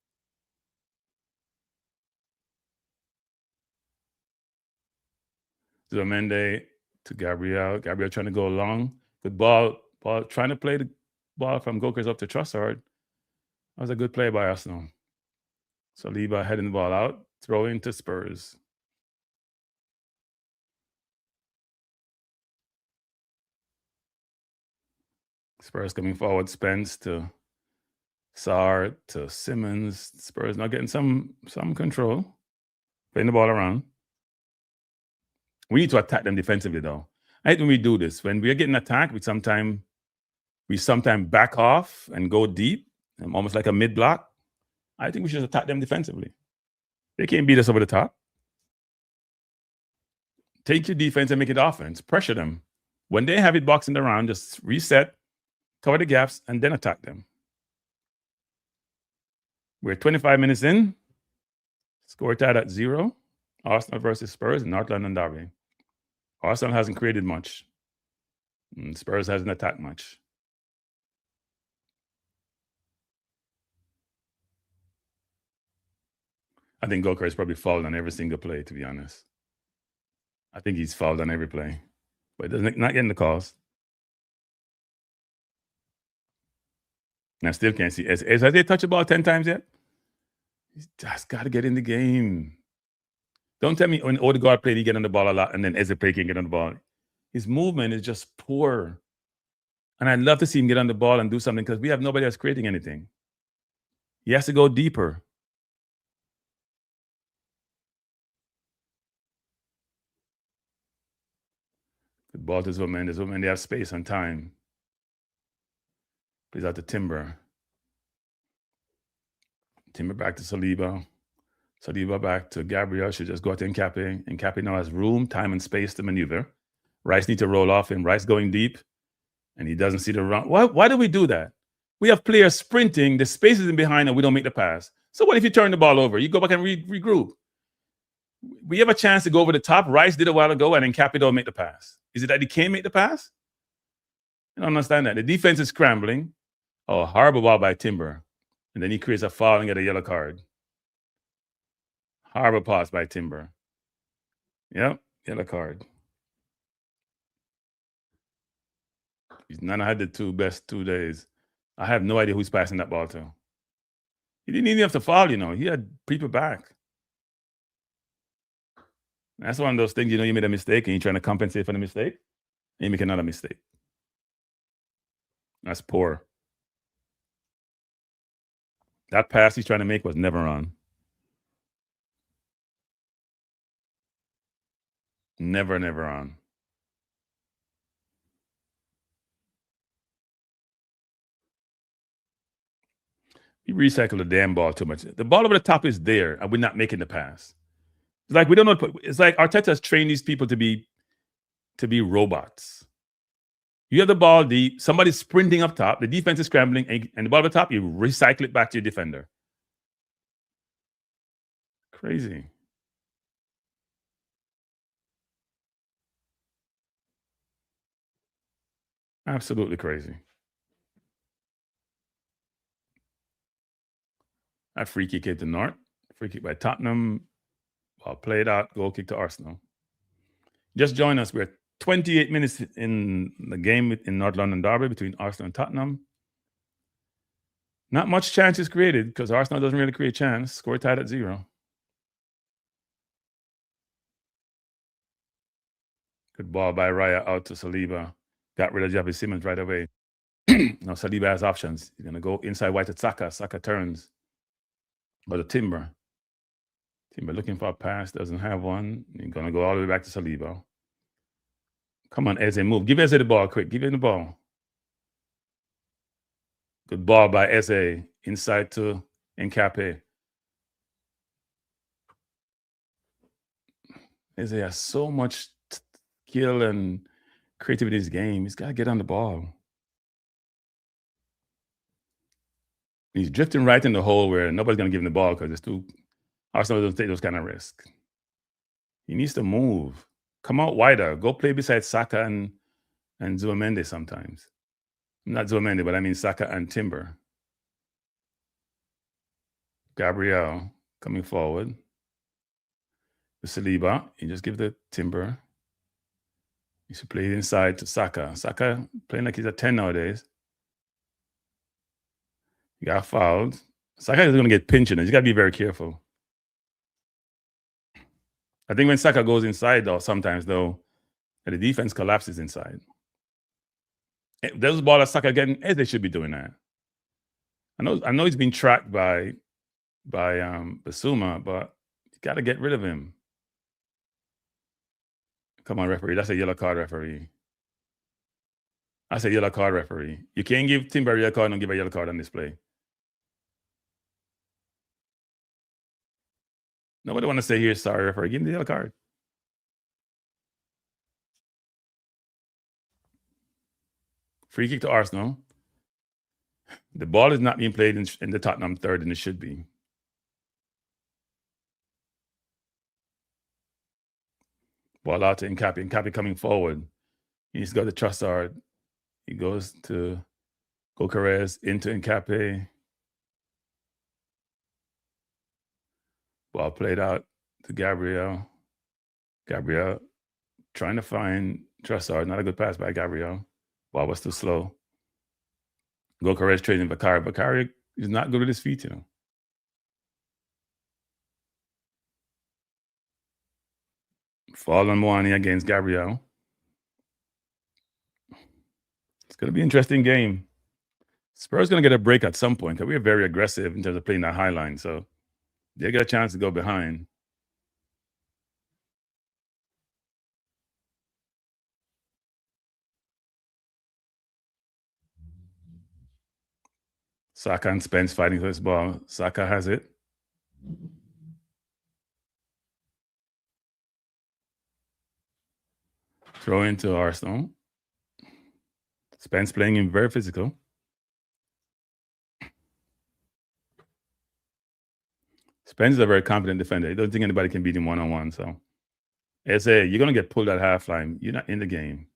Zuamende to Gabriel. Gabriel trying to go long. Good ball trying to play the ball from Gokers up to Trossard. That was a good play by Arsenal. Saliba heading the ball out. Throw into Spurs. Spurs coming forward. Spence to Sarr to Simmons. Spurs not getting some control. Playing the ball around. We need to attack them defensively, though. I hate when we do this. When we're getting attacked, we sometimes back off and go deep, almost like a mid-block. I think we should attack them defensively. They can't beat us over the top. Take your defense and make it offense. Pressure them. When they have it boxing around, just reset, cover the gaps, and then attack them. We're 25 minutes in. Score tied at 0. Arsenal versus Spurs in North London derby. Arsenal hasn't created much. Spurs hasn't attacked much. I think Gokar has probably fouled on every single play, to be honest. I think he's fouled on every play. But not getting the calls. And I still can't see. Has they touched the ball 10 times yet? He's just got to get in the game. Don't tell me when Odegaard played, he get on the ball a lot, and then Eze can't get on the ball. His movement is just poor. And I'd love to see him get on the ball and do something because we have nobody else creating anything. He has to go deeper. Good ball to Zuamende. Zuamende have space and time. Plays out to Timber. Timber back to Saliba. Saliba back to Gabriel. Should just go out to Nkapi. Nkapi now has room, time, and space to maneuver. Rice needs to roll off him. Rice going deep. And he doesn't see the run. Why do we do that? We have players sprinting. The space is in behind and we don't make the pass. So what if you turn the ball over? You go back and regroup. We have a chance to go over the top. Rice did a while ago and Nkapi don't make the pass. Is it that he can't make the pass? I don't understand that. The defense is scrambling. Oh, horrible ball by Timber. And then he creates a foul and get a yellow card. Horrible pass by Timber. Yep, yellow card. He's not had the best 2 days. I have no idea who's passing that ball to. He didn't even have to foul, you know. He had people back. That's one of those things, you know, you made a mistake and you're trying to compensate for the mistake. And you make another mistake. That's poor. That pass he's trying to make was never on. Never on. You recycle the damn ball too much. The ball over the top is there, and we're not making the pass. It's like we don't know. It's like Arteta has trained these people to be robots. You have the ball deep, somebody's sprinting up top, the defense is scrambling, and the ball at the top, you recycle it back to your defender. Crazy. Absolutely crazy. That free kick hit the North. Free kick by Tottenham. Ball played out. Goal kick to Arsenal. Just join us. We're 28 minutes in the game in North London derby between Arsenal and Tottenham. Not much chances created because Arsenal doesn't really create chance. Score tied at 0. Good ball by Raya out to Saliba. Got rid of Javi Simmons right away. Now Saliba has options. He's going to go inside wide to Saka. Saka turns. But the Timber looking for a pass. Doesn't have one. He's going to go all the way back to Saliba. Come on, Eze, move. Give Eze the ball quick. Give him the ball. Good ball by Eze. Inside to Nkapi. Eze has so much skill and creativity in his game. He's got to get on the ball. He's drifting right in the hole where nobody's going to give him the ball because it's too. Arsenal doesn't take those kind of risks. He needs to move. Come out wider. Go play beside Saka and Zuamende sometimes. Not Zuamende, but I mean Saka and Timber. Gabriel coming forward. The Saliba, you just give the Timber. You should play inside to Saka. Saka playing like he's a 10 nowadays. You got fouled. Saka is going to get pinched. You got to be very careful. I think when Saka goes inside, though, sometimes, though, the defense collapses inside. Those balls that Saka getting, they should be doing that. I know he's been tracked by Basuma, but you got to get rid of him. Come on, referee. That's a yellow card, referee. That's a yellow card, referee. You can't give Timber a yellow card and give a yellow card on this play. Nobody want to say here, sorry, referee. Give him the yellow card. Free kick to Arsenal. The ball is not being played in the Tottenham third, and it should be. Ball out to Nkapi. Nkapi coming forward. He's got the Trossard. He goes to Gokares into Nkapi. Ball played out to Gabriel. Gabriel trying to find Trossard. Not a good pass by Gabriel. Ball was too slow. Gokares trading Bakari. Bakari is not good with his feet, you know. Fall on Moani against Gabriel. It's going to be an interesting game. Spurs going to get a break at some point because we are very aggressive in terms of playing that high line. So they get a chance to go behind. Saka and Spence fighting for this ball. Saka has it. Throw into Arsenal. Spence playing him very physical. Spence is a very confident defender. He doesn't think anybody can beat him one-on-one. So, Eze, you're going to get pulled at half line. You're not in the game.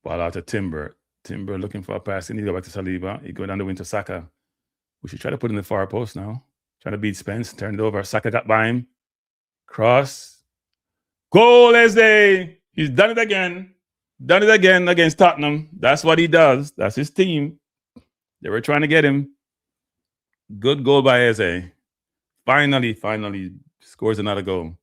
Ball out to Timber. Timber looking for a pass. He needs to go back to Saliba. He go down the wing to Saka. We should try to put in the far post now. Trying to beat Spence. Turn it over. Saka got by him. Cross. Goal, Eze. He's done it again. Done it again against Tottenham. That's what he does. That's his team. They were trying to get him. Good goal by Eze. Finally scores another goal.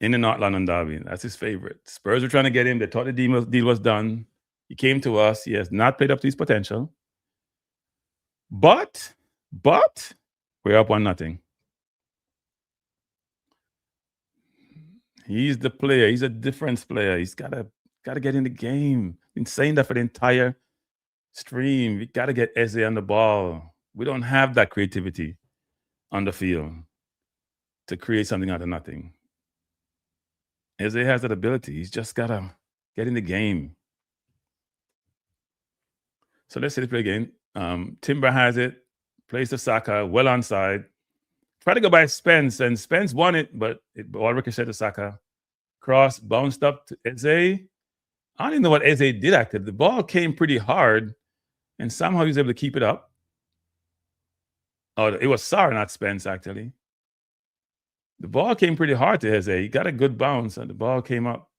In the North London derby. That's his favorite. Spurs were trying to get him. They thought the deal was done. He came to us. He has not played up to his potential. But we're up 1-0. He's the player. He's a difference player. He's got to get in the game. Been saying that for the entire stream. We got to get Eze on the ball. We don't have that creativity on the field to create something out of nothing. Eze has that ability. He's just got to get in the game. So let's see the play again. Timber has it. Plays to Saka. Well onside. Try to go by Spence, and Spence won it, but it all ricocheted to Saka. Cross, bounced up to Eze. I don't even know what Eze did actually. The ball came pretty hard, and somehow he was able to keep it up. Oh, it was Sarr, not Spence, actually. The ball came pretty hard to Eze. He got a good bounce, and the ball came up.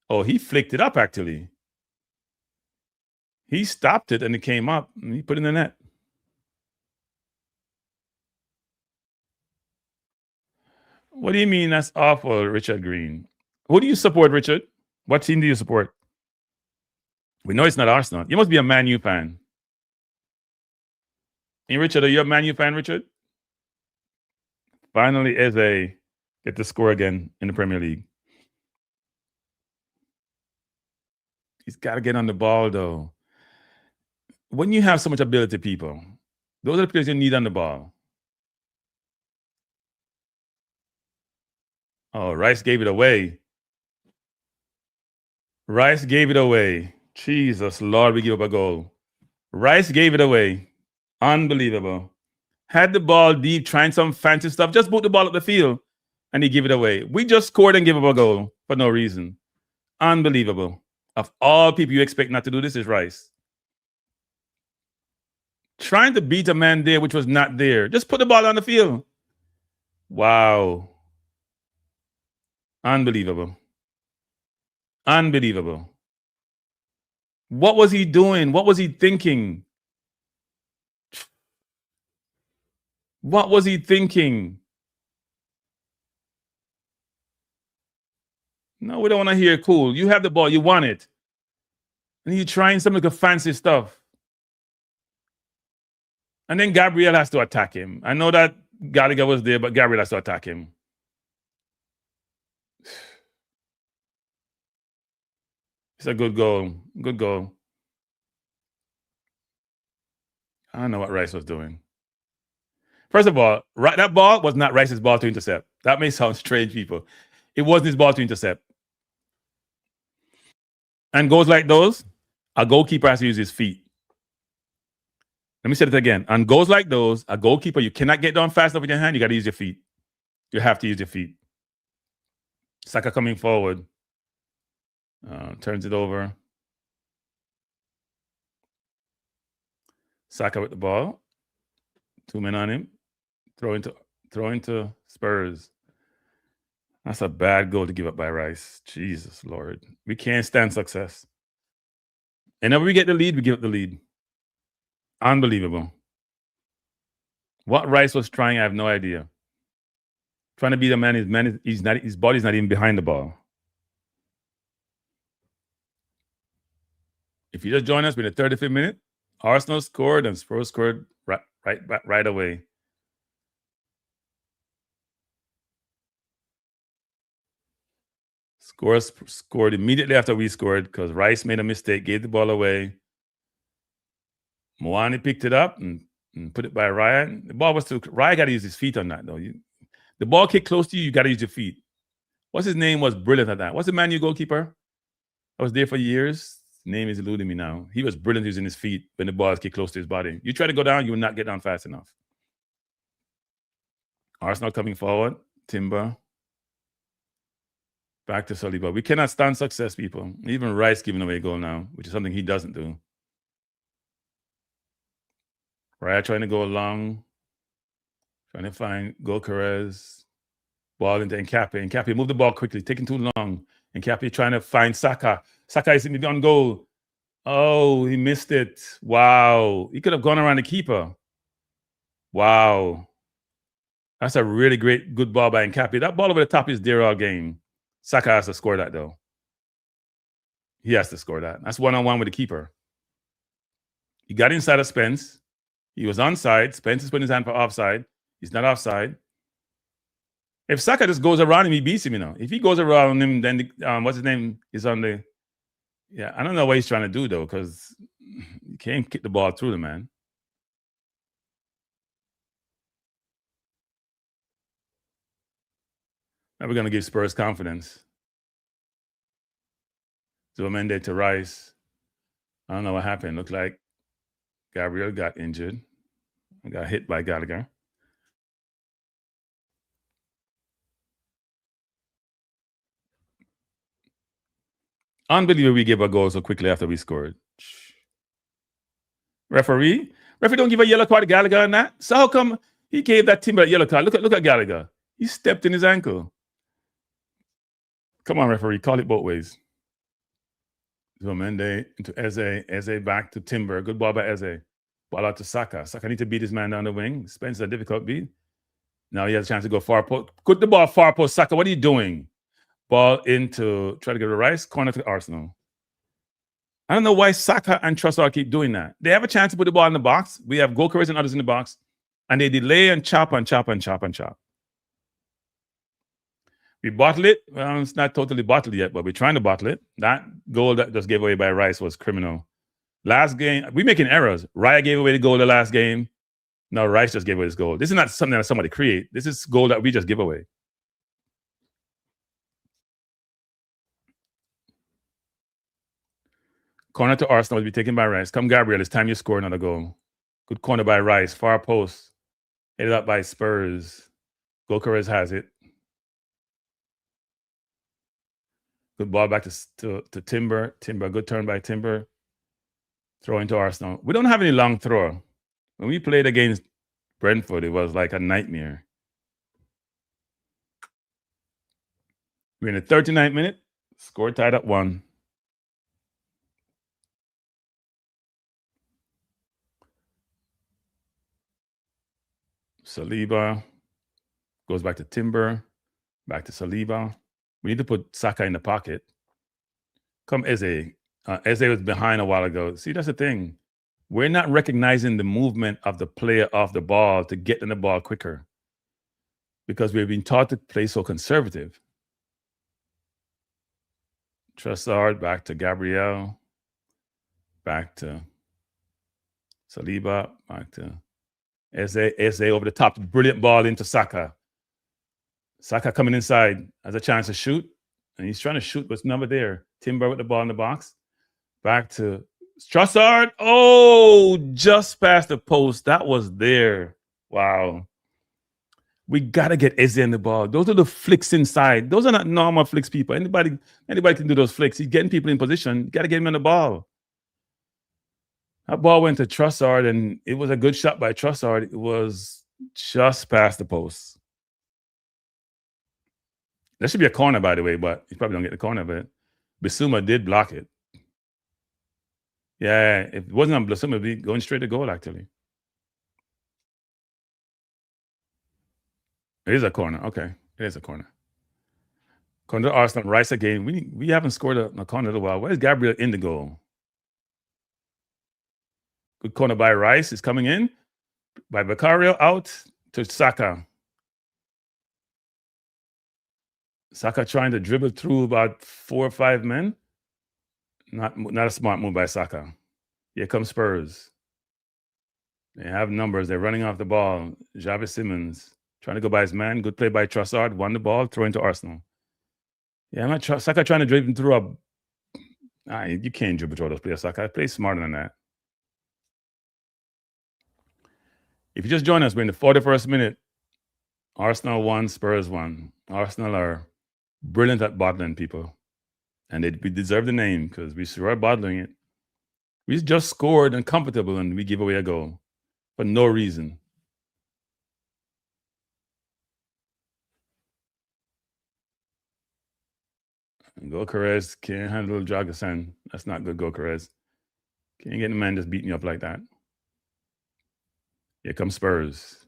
Oh, he flicked it up, actually. He stopped it, and it came up, and he put it in the net. What do you mean that's awful, Richard Green? Who do you support, Richard? What team do you support? We know it's not Arsenal. You must be a Man U fan. Hey, Richard, are you a Man U fan, Richard? Finally, Eze get the score again in the Premier League. He's got to get on the ball, though. When you have so much ability, people, those are the players you need on the ball. Oh, Rice gave it away. Rice gave it away. Jesus, Lord, we give up a goal. Rice gave it away. Unbelievable. Had the ball deep, trying some fancy stuff. Just put the ball up the field, and he gave it away. We just scored and gave up a goal for no reason. Unbelievable. Of all people you expect not to do this is Rice. Trying to beat a man there which was not there. Just put the ball on the field. Wow. Unbelievable. Unbelievable. What was he doing? What was he thinking? What was he thinking? No, we don't want to hear cool. You have the ball. You want it. And you're trying some of the fancy stuff. And then Gabriel has to attack him. I know that Gallagher was there, but Gabriel has to attack him. It's a good goal. Good goal. I don't know what Rice was doing. First of all, that ball was not Rice's ball to intercept. That may sound strange, people. It wasn't his ball to intercept. And goals like those, a goalkeeper has to use his feet. Let me say it again. On goals like those, a goalkeeper, you cannot get down fast enough with your hand. You got to use your feet. You have to use your feet. Saka coming forward. Turns it over. Saka with the ball. 2 men on him. Throw into Spurs. That's a bad goal to give up by Rice. Jesus, Lord. We can't stand success. And whenever we get the lead, we give up the lead. Unbelievable. What Rice was trying, I have no idea. Trying to beat a man, his body's not even behind the ball. If you just join us in the 35th minute, Arsenal scored and Spurs scored right away. Scored immediately after we scored because Rice made a mistake, gave the ball away. Moani picked it up and put it by Ryan. The ball was too. Ryan got to use his feet on that, though. The ball kicked close to you, you got to use your feet. What's his name? Was brilliant at that. What's the Man U goalkeeper? I was there for years. His name is eluding me now. He was brilliant using his feet when the ball kicked close to his body. You try to go down, you will not get down fast enough. Arsenal coming forward. Timber. Back to Saliba. We cannot stand success, people. Even Rice giving away a goal now, which is something he doesn't do. Raya trying to go along, trying to find Gokares. Ball into Nkapi. Nkapi moved the ball quickly, taking too long. Nkapi trying to find Saka. Saka is on goal. Oh, he missed it. Wow. He could have gone around the keeper. Wow. That's a really good ball by Nkapi. That ball over the top is there all game. Saka has to score that, though. He has to score that. That's one-on-one with the keeper. He got inside of Spence. He was onside. Spence is putting his hand for offside. He's not offside. If Saka just goes around him, he beats him, you know. If he goes around him, then what's his name is on the... Yeah, I don't know what he's trying to do, though, because you can't kick the ball through the man. Now we're going to give Spurs confidence. Zuamende to Rice. I don't know what happened. Looked like Gabriel got injured. Got hit by Gallagher. Unbelievable we gave a goal so quickly after we scored. Referee don't give a yellow card to Gallagher on that. So how come he gave that Timber a yellow card? Look at Gallagher. He stepped in his ankle. Come on, referee, call it both ways. Zuamende into Eze. Eze back to Timber. Good ball by Eze. Ball out to Saka. Saka need to beat his man down the wing. Spence a difficult beat. Now he has a chance to go far post. Put the ball far post. Saka, what are you doing? Ball into, try to get a Rice, corner to Arsenal. I don't know why Saka and Trossard keep doing that. They have a chance to put the ball in the box. We have Gokares and others in the box. And they delay and chop and chop and chop and chop. We bottle it. Well, it's not totally bottled yet, but we're trying to bottle it. That goal that just gave away by Rice was criminal. Last game, we're making errors. Raya gave away the goal the last game. No, Rice just gave away his goal. This is not something that somebody create. This is goal that we just give away. Corner to Arsenal will be taken by Rice. Come Gabriel, it's time you score another goal. Good corner by Rice. Far post. Headed up by Spurs. Gokares has it. Good ball back to Timber. Timber, good turn by Timber. Throw into Arsenal. We don't have any long throw. When we played against Brentford, it was like a nightmare. We're in the 39th minute. Score tied up 1. Saliba goes back to Timber. Back to Saliba. We need to put Saka in the pocket. Come Eze. Eze was behind a while ago. See, that's the thing. We're not recognizing the movement of the player off the ball to get in the ball quicker because we've been taught to play so conservative. Trossard back to Gabriel. Back to Saliba. Back to Eze over the top. Brilliant ball into Saka. Saka coming inside has a chance to shoot. And he's trying to shoot, but it's never there. Timber with the ball in the box. Back to Trossard. Oh, just past the post. That was there. Wow. We got to get Eze in the ball. Those are the flicks inside. Those are not normal flicks, people. Anybody can do those flicks. He's getting people in position. You got to get him in the ball. That ball went to Trossard, and it was a good shot by Trossard. It was just past the post. That should be a corner, by the way, but he probably don't get the corner, but Bissouma did block it. Yeah, if it wasn't on Bissouma, it'd be going straight to goal, actually. It is a corner. Okay, it is a corner. Corner to Arsenal, Rice again. We haven't scored a corner in a while. Where's Gabriel in the goal? Good corner by Rice. Is coming in. By Beccario out to Saka. Saka trying to dribble through about 4 or 5 men. Not a smart move by Saka. Here comes Spurs. They have numbers. They're running off the ball. Javi Simmons trying to go by his man. Good play by Trossard. Won the ball. Throw into Arsenal. Yeah, Saka trying to dribble through you can't dribble through those players, Saka. Play smarter than that. If you just join us, we're in the 41st minute. Arsenal 1, Spurs 1. Arsenal are brilliant at bottling people. And we deserve the name because we sure are bottling it. We just scored and comfortable and we give away a goal for no reason. Gokares can't handle Jagasan. That's not good, Gokares. Can't get the man just beating you up like that. Here comes Spurs.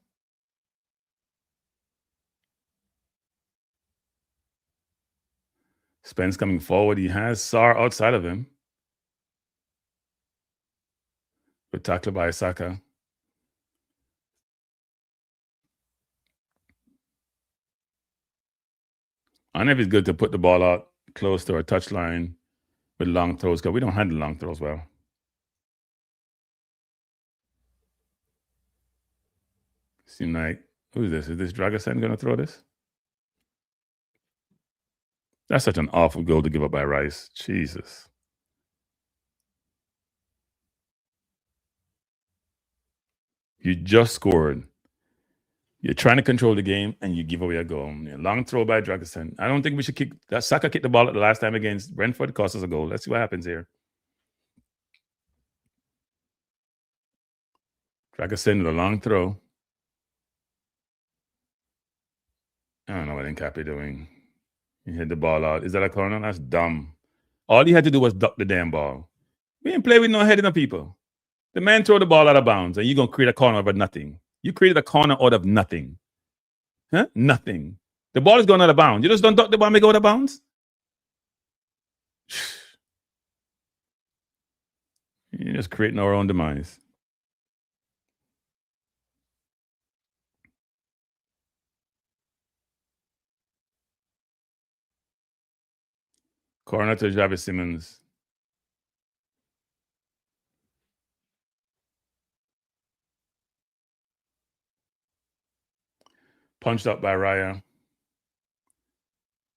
Spence coming forward. He has Sarr outside of him. Good tackle by Saka. I don't know if it's good to put the ball out close to our touchline with long throws because we don't handle long throws well. Seem like, who's this? Is this Dragasen going to throw this? That's such an awful goal to give up by Rice. Jesus. You just scored. You're trying to control the game and you give away a goal. Long throw by Dragasen. I don't think we should kick that. Saka kicked the ball at the last time against Brentford. Cost us a goal. Let's see what happens here. Dragasen with a long throw. I don't know what Nkapi doing. He hit the ball out. Is that a corner? That's dumb. All he had to do was duck the damn ball. We didn't play with no head in the people. The man throw the ball out of bounds and you're going to create a corner out of nothing. You created a corner out of nothing. Huh? Nothing. The ball is going out of bounds. You just don't duck the ball and make it out of bounds? You're just creating our own demise. Corner to Javi Simmons. Punched up by Raya.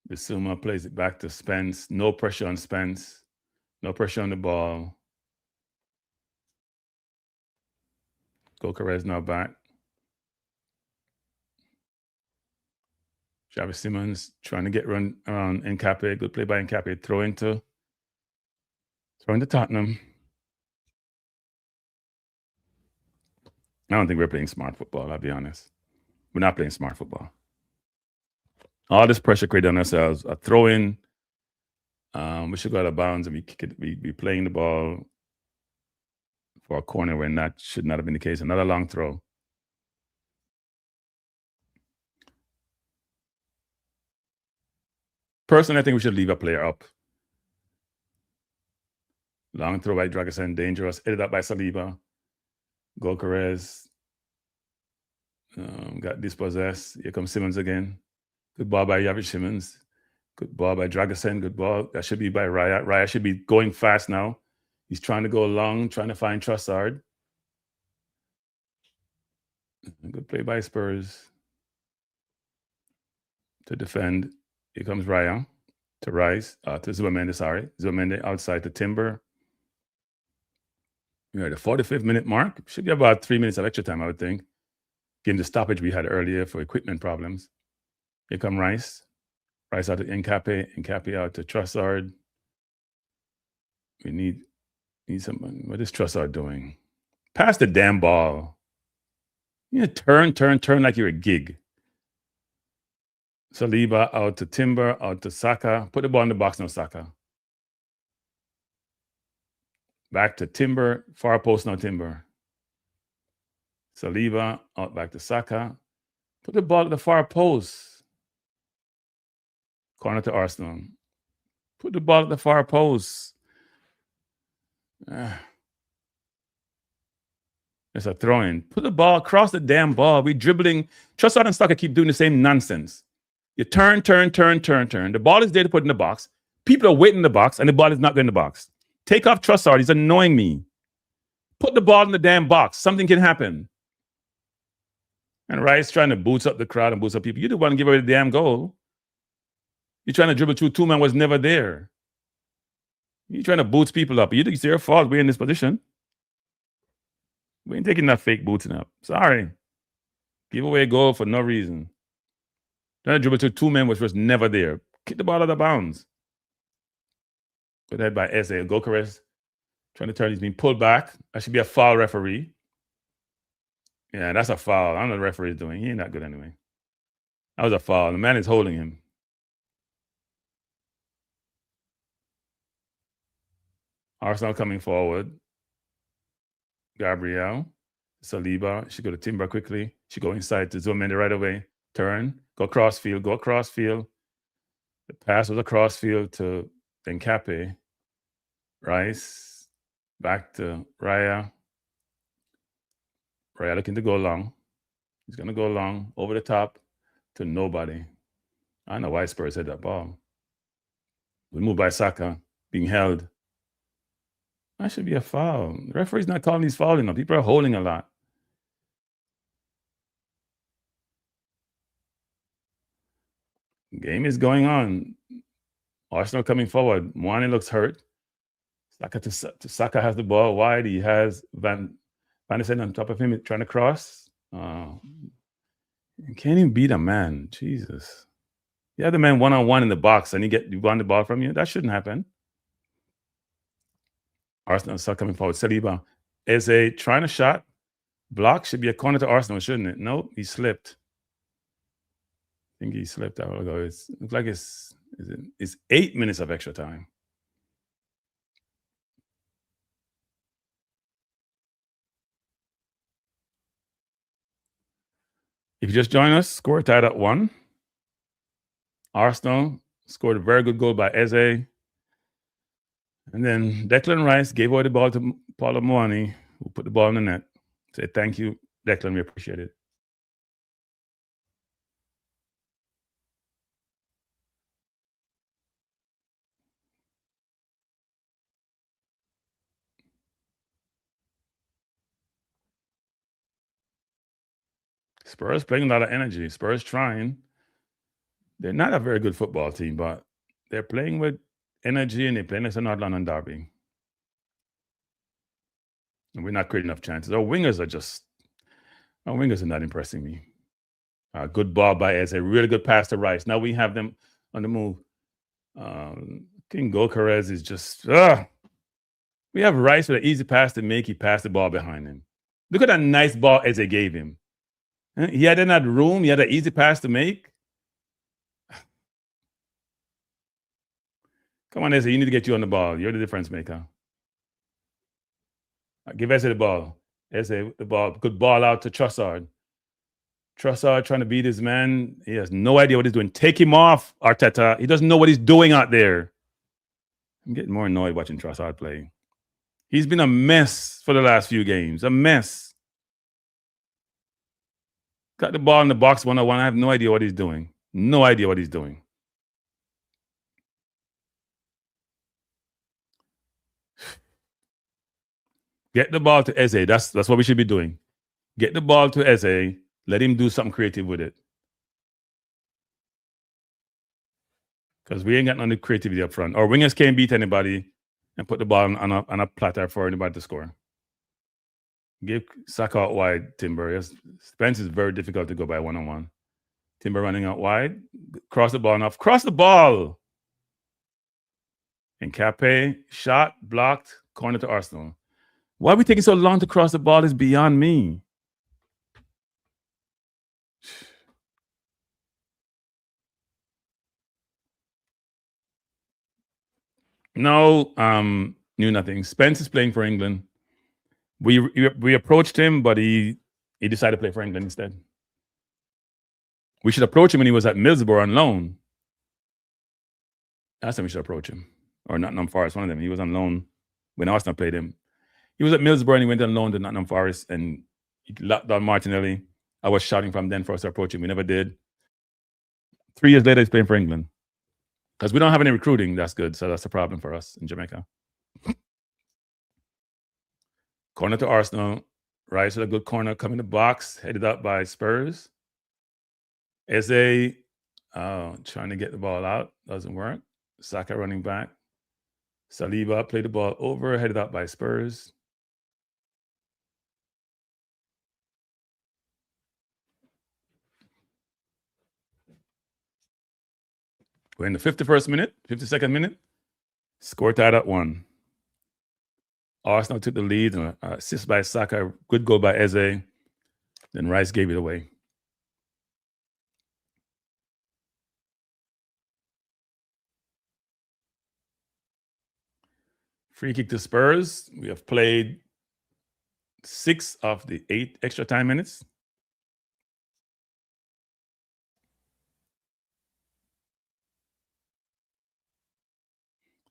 Bissouma plays it back to Spence. No pressure on Spence. No pressure on the ball. Gokarez now back. Travis Simmons trying to get run around Nkape. Good play by Nkape. Throw into Tottenham. I don't think we're playing smart football, I'll be honest. We're not playing smart football. All this pressure created on ourselves. A throw in. We should go out of bounds and we playing the ball for a corner when that should not have been the case. Another long throw. Personally, I think we should leave a player up. Long throw by Dragosen, dangerous. Headed up by Saliba. Gokarez. Got dispossessed. Here comes Simmons again. Good ball by Yavish Simmons. Good ball by Dragosen. Good ball. That should be by Raya. Raya should be going fast now. He's trying to go long, trying to find Trossard. Good play by Spurs to defend. Here comes Raya to Rice, to Zubamende, sorry. Zubamende outside to Timber. We're at the 45th minute mark. Should be about 3 minutes of extra time, I would think. Given the stoppage we had earlier for equipment problems. Here come Rice. Rice out to Nkape. Nkape out to Trossard. We need someone. What is Trossard doing? Pass the damn ball. You know, turn like you're a gig. Saliba out to Timber, out to Saka. Put the ball in the box, no Saka. Back to Timber, far post, no Timber. Saliba out back to Saka. Put the ball at the far post. Corner to Arsenal. Put the ball at the far post. It's a throw-in. Put the ball across the damn ball. We dribbling. Trossard and Saka keep doing the same nonsense. You turn. The ball is there to put in the box. People are waiting in the box, and the ball is not going in the box. Take off Trossard. He's annoying me. Put the ball in the damn box. Something can happen. And Rice trying to boost up the crowd and boost up people. You didn't want to give away the damn goal. You're trying to dribble through two man was never there. You're trying to boost people up. You think it's your fault we're in this position. We ain't taking that fake booting up. Sorry. Give away a goal for no reason. Trying to dribble through two men which was never there. Kick the ball out of bounds. Put that by S.A. Gokarez. Trying to turn. He's being pulled back. That should be a foul, referee. Yeah, that's a foul. I don't know what the referee is doing. He ain't that good anyway. That was a foul. The man is holding him. Arsenal coming forward. Gabriel. Saliba. She go to Timber quickly. She go inside to Zubamende right away. Turn. Go crossfield. The pass was across field to Nkape. Rice. Back to Raya. Raya looking to go long. He's going to go long. Over the top to nobody. I don't know why Spurs had that ball. We move by Saka. Being held. That should be a foul. The referee's not calling these fouls enough. People are holding a lot. Game is going on. Arsenal coming forward. Mwane looks hurt. Saka has the ball wide. He has Van der Sar on top of him trying to cross. Can't even beat a man. Jesus. You have the man one-on-one in the box and you want the ball from you. That shouldn't happen. Arsenal still coming forward. Saliba is trying to shot. Block should be a corner to Arsenal, shouldn't it? No, he slipped. I think he slipped a while ago. It looks like it's 8 minutes of extra time. If you just join us, score tied at 1. Arsenal scored a very good goal by Eze. And then Declan Rice gave away the ball to Paulo Mwane, who put the ball in the net. Say thank you, Declan. We appreciate it. Spurs playing a lot of energy. Spurs trying. They're not a very good football team, but they're playing with energy and they're playing as a North London derby. And we're not creating enough chances. Our wingers are just Our wingers are not impressing me. Good ball by Eze. Really good pass to Rice. Now we have them on the move. King Gokarez is just... We have Rice with an easy pass to make. He passed the ball behind him. Look at that nice ball Eze gave him. He had that room. He had an easy pass to make. Come on, Eze. You need to get you on the ball. You're the difference maker. Give Eze the ball. Eze the ball. Good ball out to Trossard. Trossard trying to beat his man. He has no idea what he's doing. Take him off, Arteta. He doesn't know what he's doing out there. I'm getting more annoyed watching Trossard play. He's been a mess for the last few games. A mess. Got the ball in the box 1-on-1. I have no idea what he's doing. No idea what he's doing. Get the ball to Eze. That's what we should be doing. Get the ball to Eze. Let him do something creative with it. Because we ain't got none of creativity up front. Our wingers can't beat anybody and put the ball on a platter for anybody to score. Give Saka out wide, Timber. Yes. Spence is very difficult to go by 1-on-1. Timber running out wide. Cross the ball enough. Cross the ball! Nkape, shot, blocked, corner to Arsenal. Why are we taking so long to cross the ball is beyond me. No, knew nothing. Spence is playing for England. We approached him, but he decided to play for England instead. We should approach him when he was at Middlesbrough on loan. That's when we should approach him. Or Nottingham Forest, one of them. He was on loan when Arsenal played him. He was at Middlesbrough and he went on loan to Nottingham Forest and he locked down Martinelli. I was shouting from then for us to approach him. We never did. 3 years later, he's playing for England. Because we don't have any recruiting that's good, so that's a problem for us in Jamaica. Corner to Arsenal. Rice with a good corner. Coming to box. Headed up by Spurs. Eze trying to get the ball out. Doesn't work. Saka running back. Saliba played the ball over. Headed up by Spurs. We're in the 51st minute, 52nd minute. Score tied at 1. Arsenal took the lead. Assist by Saka. Good goal by Eze. Then Rice gave it away. Free kick to Spurs. We have played 6 of the 8 extra time minutes.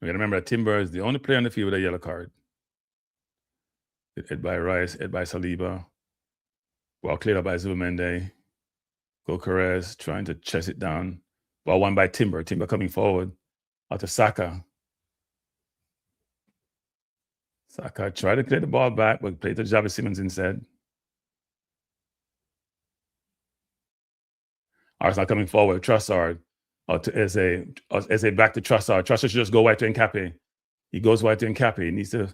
We got to remember that Timber is the only player on the field with a yellow card. Hit by Rice, hit by Saliba. Ball cleared up by Zubamende. Gokarez trying to chest it down. Ball won by Timber. Timber coming forward. Out to Saka. Saka tried to clear the ball back, but played to Javi Simmons instead. Arsenal coming forward. Trossard. Out to Eze. Eze back to Trossard. Trossard should just go wide to Nkape. He goes wide to Nkape. He needs to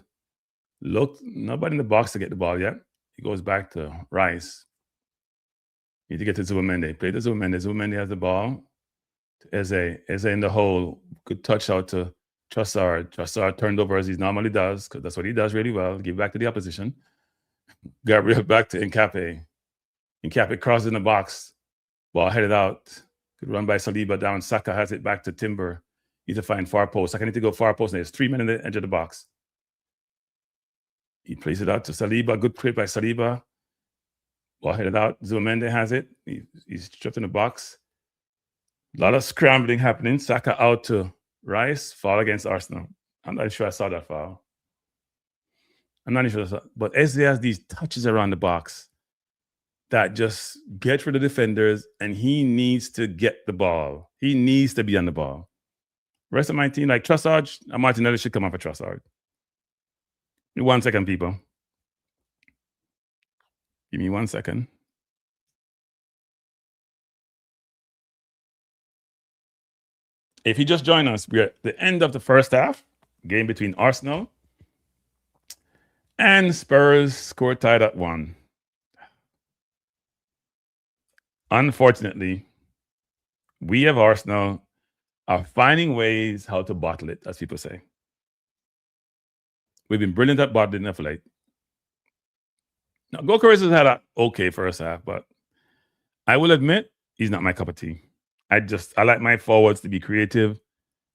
look. Nobody in the box to get the ball yet. He goes back to Rice. Need to get to Zubamende. Play to Zubamende. Zubamende has the ball. To Eze. Eze in the hole. Good touch out to Trossard. Trossard turned over as he normally does, because that's what he does really well. Give back to the opposition. Gabriel back to Nkape. Nkape crosses in the box. Ball headed out. Good run by Saliba down. Saka has it back to Timber. Need to find far post. Saka need to go far post. There's 3 men in the edge of the box. He plays it out to Saliba. Good play by Saliba. Ball headed out. Zubamende has it. He's trapped in the box. A lot of scrambling happening. Saka out to Rice. Foul against Arsenal. I'm not sure I saw that foul. I'm not sure I saw. But Eze has these touches around the box that just get for the defenders, and he needs to get the ball. He needs to be on the ball. Rest of my team, like Trossard, Martinelli should come off for Trossard. 1 second, people. Give me 1 second. If you just join us, we're at the end of the first half. Game between Arsenal and Spurs. Score tied at 1. Unfortunately, we of Arsenal are finding ways how to bottle it, as people say. We've been brilliant at bottling it for late. Now, Gokaris has had an okay first half, but I will admit he's not my cup of tea. I like my forwards to be creative.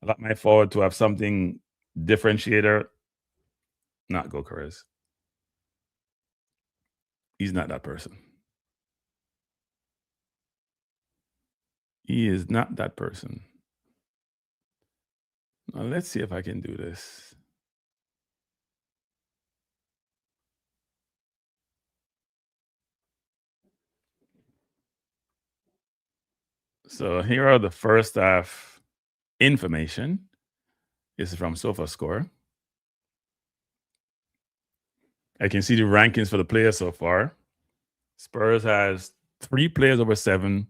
I like my forward to have something differentiator. Not Gokaris. He's not that person. He is not that person. Now, let's see if I can do this. So here are the first half information. This is from SofaScore. I can see the rankings for the players so far. Spurs has 3 players over 7.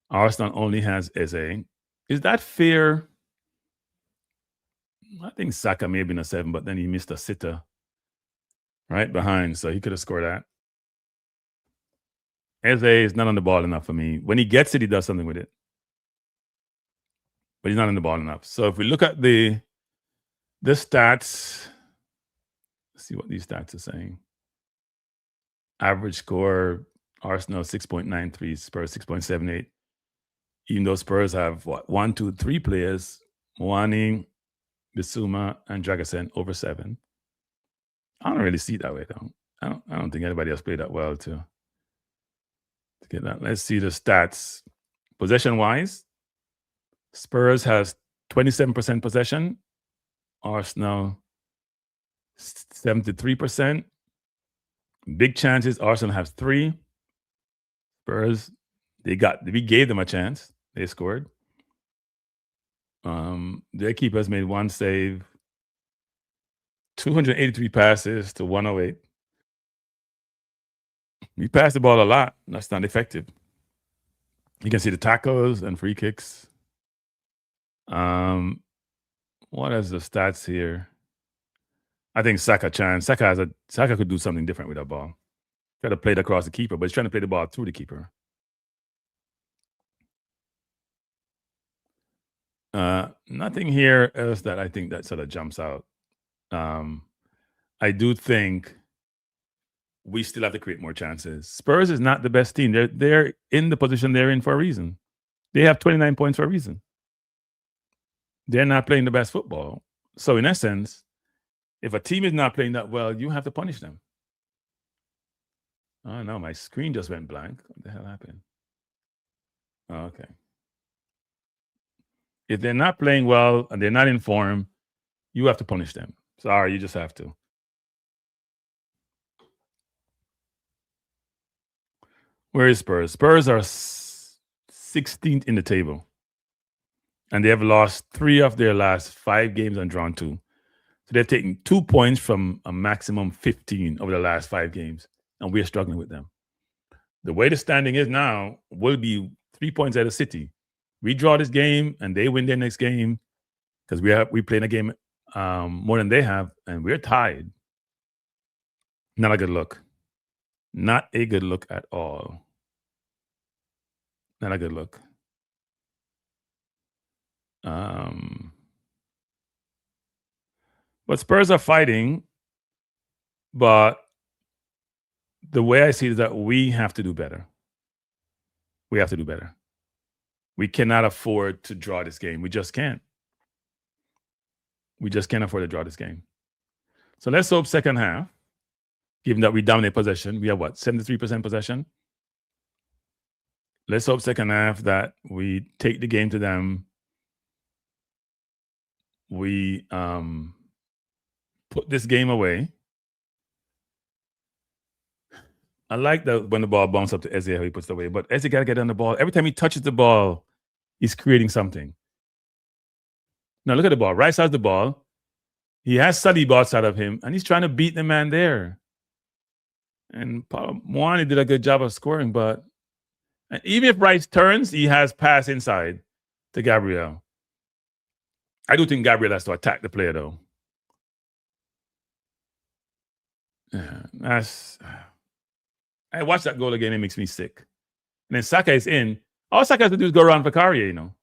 Arsenal only has Eze. Is that fair? I think Saka may have been a 7, but then he missed a sitter right behind, so he could have scored that. Eze is not on the ball enough for me. When he gets it, he does something with it. But he's not on the ball enough. So if we look at the stats, let's see what these stats are saying. Average score, Arsenal 6.93, Spurs 6.78. Even though Spurs have 1, 2, 3 players, Mwani, Bissouma, and Dragusin over 7. I don't really see it that way though. I don't think anybody else played that well to get that. Let's see the stats. Possession wise, Spurs has 27% possession. Arsenal 73%. Big chances. Arsenal has 3. Spurs, we gave them a chance. They scored. Their keepers made 1 save. 283 passes to 108. We passed the ball a lot. That's not effective. You can see the tackles and free kicks. What is the stats here? I think Saka chance. Saka could do something different with that ball. Try to play it across the keeper, but he's trying to play the ball through the keeper. Nothing here else that I think that sort of jumps out. I do think we still have to create more chances. Spurs is not the best team. They're in the position they're in for a reason. They have 29 points for a reason. They're not playing the best football. So in essence, if a team is not playing that well, you have to punish them. Oh no, my screen just went blank. What the hell happened? Oh, okay. If they're not playing well and they're not in form, you have to punish them. Sorry, you just have to. Where is Spurs? Spurs are 16th in the table. And they have lost 3 of their last 5 games and drawn 2. So they've taken 2 points from a maximum 15 over the last 5 games. And we're struggling with them. The way the standing is now, will be 3 points out of City. We draw this game and they win their next game because we playing a game more than they have, and we're tied. Not a good look. Not a good look at all. Not a good look. But Spurs are fighting, but the way I see it is that we have to do better. We have to do better. We cannot afford to draw this game. We just can't. We just can't afford to draw this game. So let's hope second half, given that we dominate possession, we have 73% possession. Let's hope second half that we take the game to them. We put this game away. I like that when the ball bounces up to Eze, how he puts it away. But Eze got to get on the ball. Every time he touches the ball, he's creating something. Now look at the ball. Rice has the ball. He has Saliba outside of him, and he's trying to beat the man there. And Mwani did a good job of scoring, but even if Rice turns, he has pass inside to Gabriel. I do think Gabriel has to attack the player, though. I watched that goal again. It makes me sick. and then Saka is in. All Saka has to do is go around Vicaria, you know.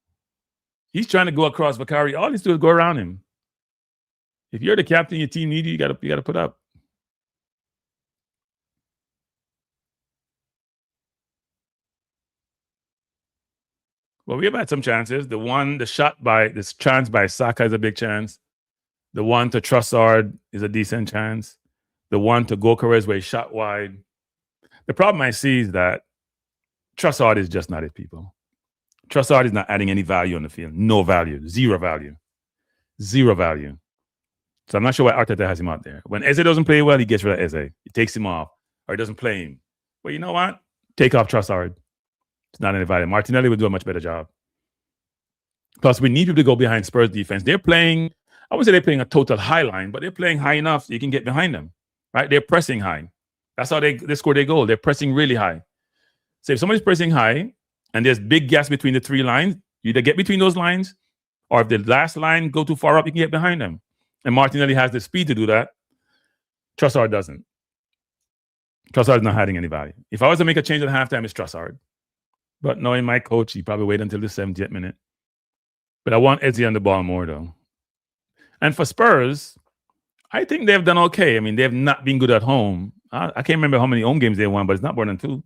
He's trying to go across Vicaria. All he's doing is go around him. If you're the captain, your team needs you, you gotta put up. Well, we have had some chances. This chance by Saka is a big chance. The one to Trossard is a decent chance. The one to Gokares where he shot wide. The problem I see is that Trossard is just not it, people. Trossard is not adding any value on the field. No value. Zero value. Zero value. So I'm not sure why Arteta has him out there. When Eze doesn't play well, he gets rid of Eze. He takes him off or he doesn't play him. Well, you know what? Take off Trossard. It's not any value. Martinelli will do a much better job. Plus, we need people to go behind Spurs defense. They're playing, I wouldn't say they're playing a total high line, but they're playing high enough so you can get behind them, right? They're pressing high. That's how they score their goal. They're pressing really high. So if somebody's pressing high and there's big gaps between the three lines, you either get between those lines or if the last line go too far up, you can get behind them. And Martinelli has the speed to do that. Trossard doesn't. Trossard is not adding any value. If I was to make a change at halftime, it's Trossard. But knowing my coach, he probably wait until the 70th minute. But I want Eze on the ball more, though. And for Spurs, I think they've done okay. I mean, they've not been good at home. I can't remember how many home games they won, but it's not more than 2.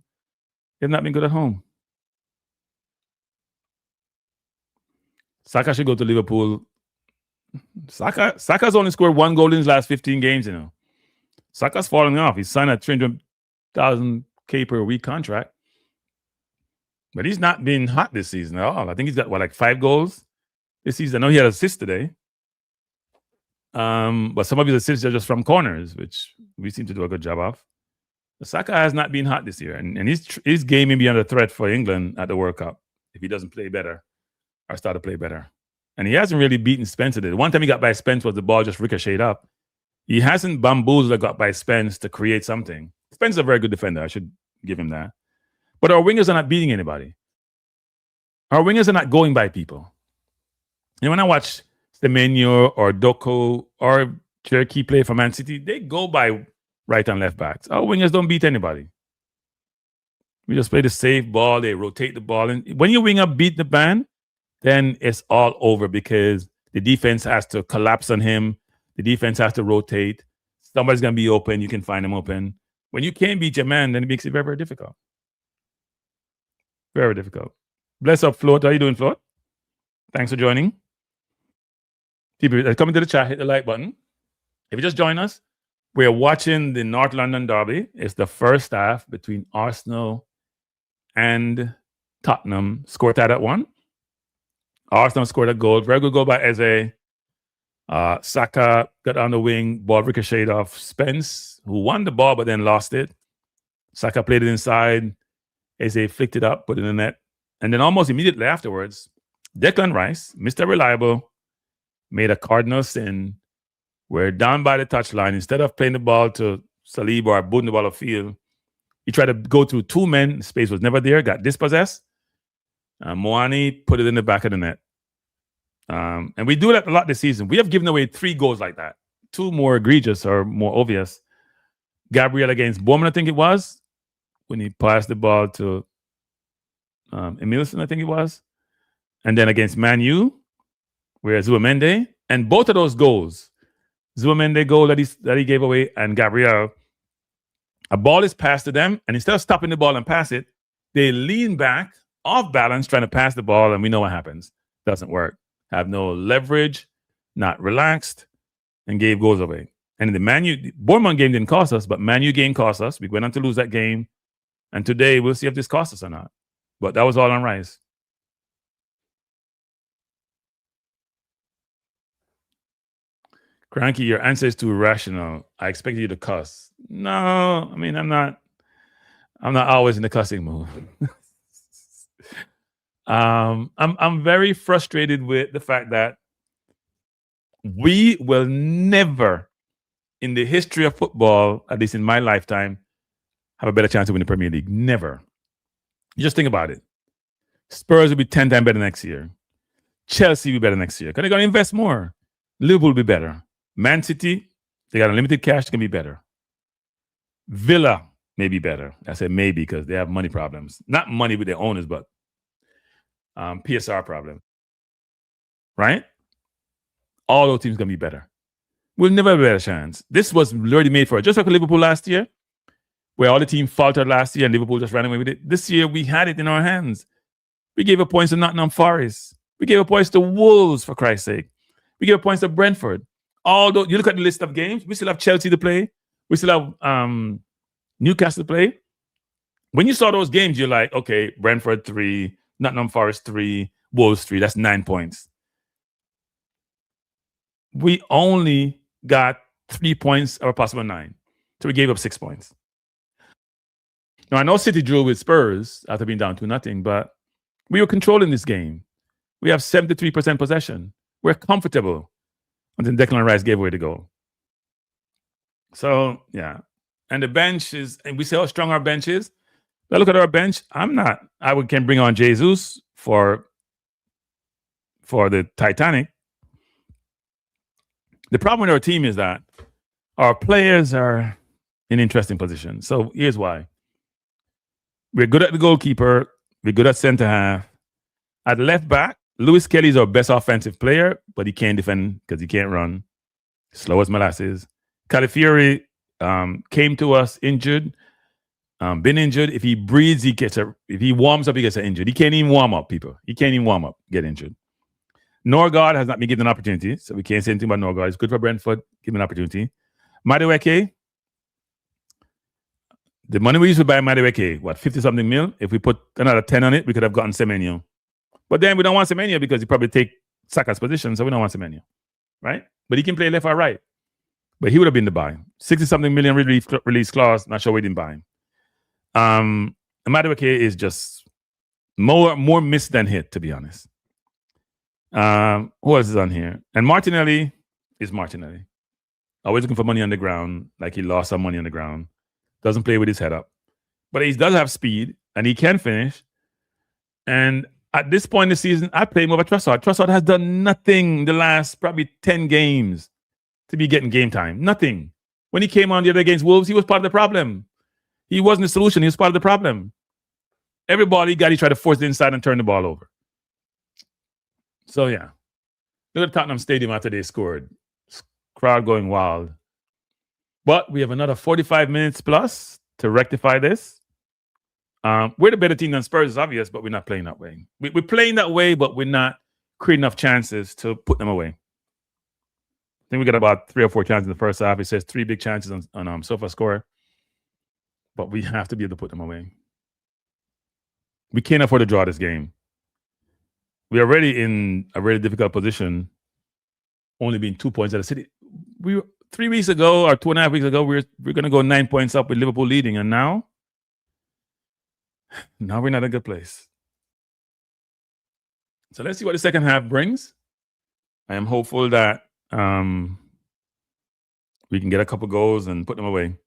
They've not been good at home. Saka should go to Liverpool. Saka's only scored 1 goal in his last 15 games, you know. Saka's falling off. He's signed a $300,000 per week contract. But he's not been hot this season at all. I think he's got, like 5 goals this season. I know he had assists today. But some of his assists are just from corners, which we seem to do a good job of. But Saka has not been hot this year. And his game may be under threat for England at the World Cup if he doesn't play better or start to play better. And he hasn't really beaten Spence today. The one time he got by Spence was the ball just ricocheted up. He hasn't bamboozled or got by Spence to create something. Spence is a very good defender. I should give him that. But our wingers are not beating anybody. Our wingers are not going by people. And when I watch Semenyo or Doko or Cherokee play for Man City, they go by right and left backs. Our wingers don't beat anybody. We just play the safe ball. They rotate the ball. And when your winger beat the man, then it's all over because the defense has to collapse on him. The defense has to rotate. Somebody's going to be open. You can find him open. When you can't beat your man, then it makes it very, very difficult. Very difficult. Bless up, Float. How you doing, Float? Thanks for joining. People that come into the chat, hit the like button. If you just join us, we're watching the North London derby. It's the first half between Arsenal and Tottenham. Score tied at 1. Arsenal scored a goal. Very good goal by Eze. Saka got on the wing. Ball ricocheted off Spence, who won the ball but then lost it. Saka played it inside. Eze flicked it up, put it in the net. And then almost immediately afterwards, Declan Rice, Mr. Reliable, made a cardinal sin. We're down by the touchline. Instead of playing the ball to Saliba or booting the ball upfield, he tried to go through 2 men. Space was never there. Got dispossessed. Moani put it in the back of the net. And we do that a lot this season. We have given away 3 goals like that. 2 more egregious or more obvious. Gabriel against Bowman, I think it was, when he passed the ball to Emilson, I think it was. And then against Man U, where Zuamende. And both of those goals, Zuamende goal that he gave away and Gabriel, a ball is passed to them, and instead of stopping the ball and pass it, they lean back, off balance, trying to pass the ball, and we know what happens. Doesn't work. Have no leverage, not relaxed, and gave goals away. And the Man U, Bournemouth game didn't cost us, but Man U game cost us. We went on to lose that game. And today, we'll see if this costs us or not. But that was all on Rice. Cranky, your answer is too irrational. I expected you to cuss. No, I mean, I'm not always in the cussing mood. I'm very frustrated with the fact that we will never, in the history of football, at least in my lifetime, have a better chance to win the Premier League. Never. You just think about it. Spurs will be 10 times better next year. Chelsea will be better next year because they're going to invest more. Liverpool will be better. Man City, they got unlimited cash, they can be better. Villa, maybe better. I said maybe because they have money problems. Not money with their owners, but PSR problem. Right? All those teams going to be better. We'll never have a better chance. This was already made for it. Just like Liverpool last year, where all the team faltered last year and Liverpool just ran away with it. This year, we had it in our hands. We gave up points to Nottingham Forest. We gave up points to Wolves, for Christ's sake. We gave up points to Brentford. Although you look at the list of games, we still have Chelsea to play. We still have Newcastle to play. When you saw those games, you're like, okay, Brentford 3, Nottingham Forest 3, Wolves 3. That's 9 points. We only got 3 points of a possible 9. So we gave up 6 points. Now, I know City drew with Spurs after being down 2-0, but we were controlling this game. We have 73% possession. We're comfortable until Declan Rice gave away the goal. So, yeah. And the bench is, and we see how strong our bench is. But look at our bench. I can bring on Jesus for the Titanic. The problem with our team is that our players are in interesting positions. So here's why. We're good at the goalkeeper. We're good at center half. At left back, Lewis Kelly is our best offensive player, but he can't defend because he can't run. Slow as molasses. Calafiori came to us injured, been injured. If he breathes, if he warms up, he gets injured. He can't even warm up, people. He can't even warm up, get injured. Norgard has not been given an opportunity, so we can't say anything about Norgard. It's good for Brentford. Give him an opportunity. Madueke, the money we used to buy Madueke, 50-something mil? If we put another 10 on it, we could have gotten Semenyo. But then we don't want Semenyo because he probably take Saka's position, so we don't want Semenyo, right? But he can play left or right. But he would have been the buy. 60-something million release clause, not sure we didn't buy him. Madueke is just more miss than hit, to be honest. Who else is on here? And Martinelli is Martinelli. Always looking for money on the ground, like he lost some money on the ground. Doesn't play with his head up. But he does have speed, and he can finish. And at this point in the season, I play him over Trossard. Trossard has done nothing the last probably 10 games to be getting game time. Nothing. When he came on the other against Wolves, he was part of the problem. He wasn't the solution. He was part of the problem. Everybody he tried to force it inside and turn the ball over. So, yeah. Look at Tottenham Stadium after they scored. Crowd going wild. But we have another 45 minutes plus to rectify this. We're the better team than Spurs, is obvious, but we're not playing that way. We're playing that way, but we're not creating enough chances to put them away. I think we got about 3 or 4 chances in the first half. It says 3 big chances on SofaScore. But we have to be able to put them away. We can't afford to draw this game. We're already in a really difficult position, only being 2 points out of City. We were 3 weeks ago or 2.5 weeks ago, we're going to go 9 points up with Liverpool leading, and now we're not in a good place. So let's see what the second half brings. I am hopeful that we can get a couple goals and put them away.